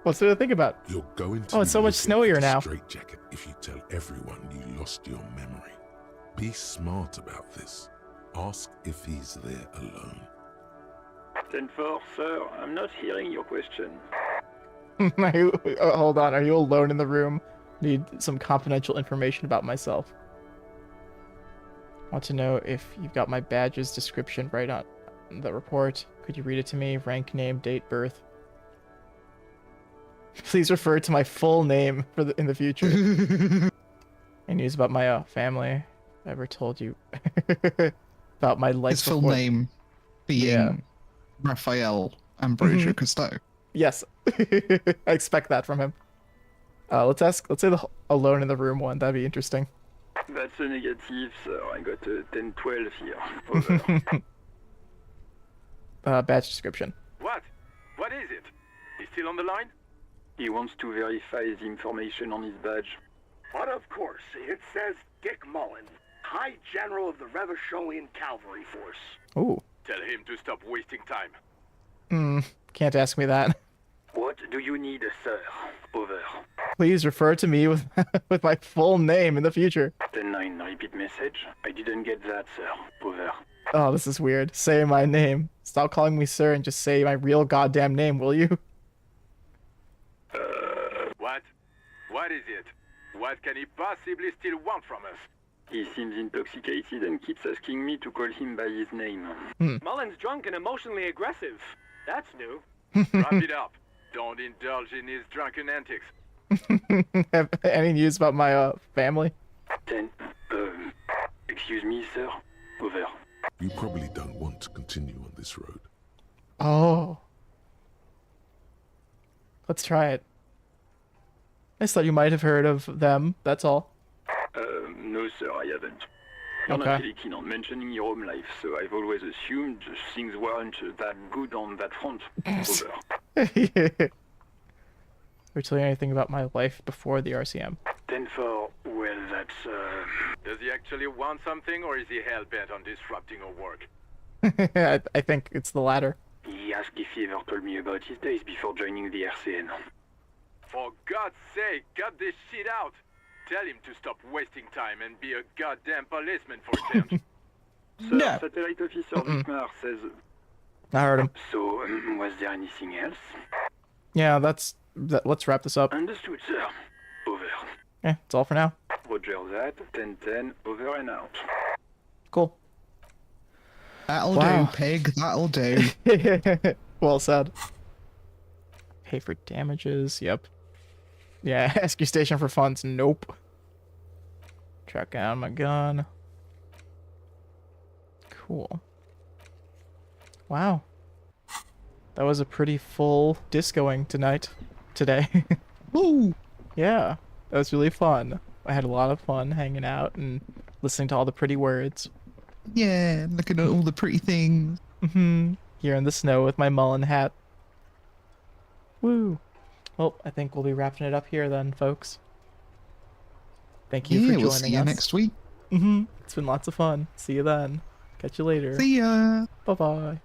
[SPEAKER 1] What's there to think about?
[SPEAKER 4] You're going to
[SPEAKER 1] Oh, it's so much snowier now.
[SPEAKER 4] Straitjacket if you tell everyone you lost your memory. Be smart about this. Ask if he's there alone.
[SPEAKER 18] 10-4, sir. I'm not hearing your question.
[SPEAKER 1] Hold on, are you alone in the room? Need some confidential information about myself. Want to know if you've got my badge's description right on the report. Could you read it to me? Rank, name, date, birth. Please refer to my full name in the future. Any news about my family? I ever told you about my life?
[SPEAKER 2] His full name being Raphael Ambrosia Cousteau.
[SPEAKER 1] Yes, I expect that from him. Let's say the alone in the room one. That'd be interesting.
[SPEAKER 18] That's a negative, sir. I got a 10-12 here. Over.
[SPEAKER 1] Badge description.
[SPEAKER 19] What? What is it? He's still on the line?
[SPEAKER 18] He wants to verify the information on his badge.
[SPEAKER 9] But of course, it says Dick Mullen, High General of the Revacholian Cavalry Force.
[SPEAKER 1] Ooh.
[SPEAKER 19] Tell him to stop wasting time.
[SPEAKER 1] Can't ask me that.
[SPEAKER 18] What do you need, sir? Over.
[SPEAKER 1] Please refer to me with with my full name in the future.
[SPEAKER 18] 10-9, repeat message. I didn't get that, sir. Over.
[SPEAKER 1] Oh, this is weird. Say my name. Stop calling me sir and just say my real goddamn name, will you?
[SPEAKER 19] What? What is it? What can he possibly still want from us?
[SPEAKER 18] He seems intoxicated and keeps asking me to call him by his name.
[SPEAKER 10] Mullen's drunk and emotionally aggressive. That's new.
[SPEAKER 19] Wrap it up. Don't indulge in his drunken antics.
[SPEAKER 1] Have any news about my family?
[SPEAKER 18] 10. Excuse me, sir. Over.
[SPEAKER 4] You probably don't want to continue on this road.
[SPEAKER 1] Oh. Let's try it. I just thought you might have heard of them, that's all.
[SPEAKER 18] No, sir, I haven't. You're not really keen on mentioning your home life, so I've always assumed things weren't that good on that front. Over.
[SPEAKER 1] Or tell you anything about my life before the RCM?
[SPEAKER 18] 10-4, well, that's,
[SPEAKER 19] Does he actually want something, or is he hell-bent on disrupting our work?
[SPEAKER 1] I think it's the latter.
[SPEAKER 18] He asked if he ever told me about his days before joining the RCN.
[SPEAKER 19] For God's sake, cut this shit out! Tell him to stop wasting time and be a goddamn policeman for a change.
[SPEAKER 18] Sir, Satellite Officer Wickmar says...
[SPEAKER 1] I heard him.
[SPEAKER 18] So, was there anything else?
[SPEAKER 1] Yeah, let's wrap this up.
[SPEAKER 18] Understood, sir. Over.
[SPEAKER 1] Yeah, that's all for now.
[SPEAKER 18] Roger that. 10-10, over and out.
[SPEAKER 1] Cool.
[SPEAKER 2] That'll do, pig. That'll do.
[SPEAKER 1] Well said. Pay for damages. Yep. Yeah, ask your station for funds. Nope. Track down my gun. Cool. Wow. That was a pretty full discoing today.
[SPEAKER 2] Woo!
[SPEAKER 1] Yeah, that was really fun. I had a lot of fun hanging out and listening to all the pretty words.
[SPEAKER 2] Yeah, looking at all the pretty things.
[SPEAKER 1] Here in the snow with my Mullen hat. Woo. Well, I think we'll be wrapping it up here then, folks. Thank you for joining
[SPEAKER 2] we'll see you
[SPEAKER 1] us.
[SPEAKER 2] next week.
[SPEAKER 1] It's been lots of fun. See you then. Catch you later.
[SPEAKER 2] See ya.
[SPEAKER 1] Bye-bye.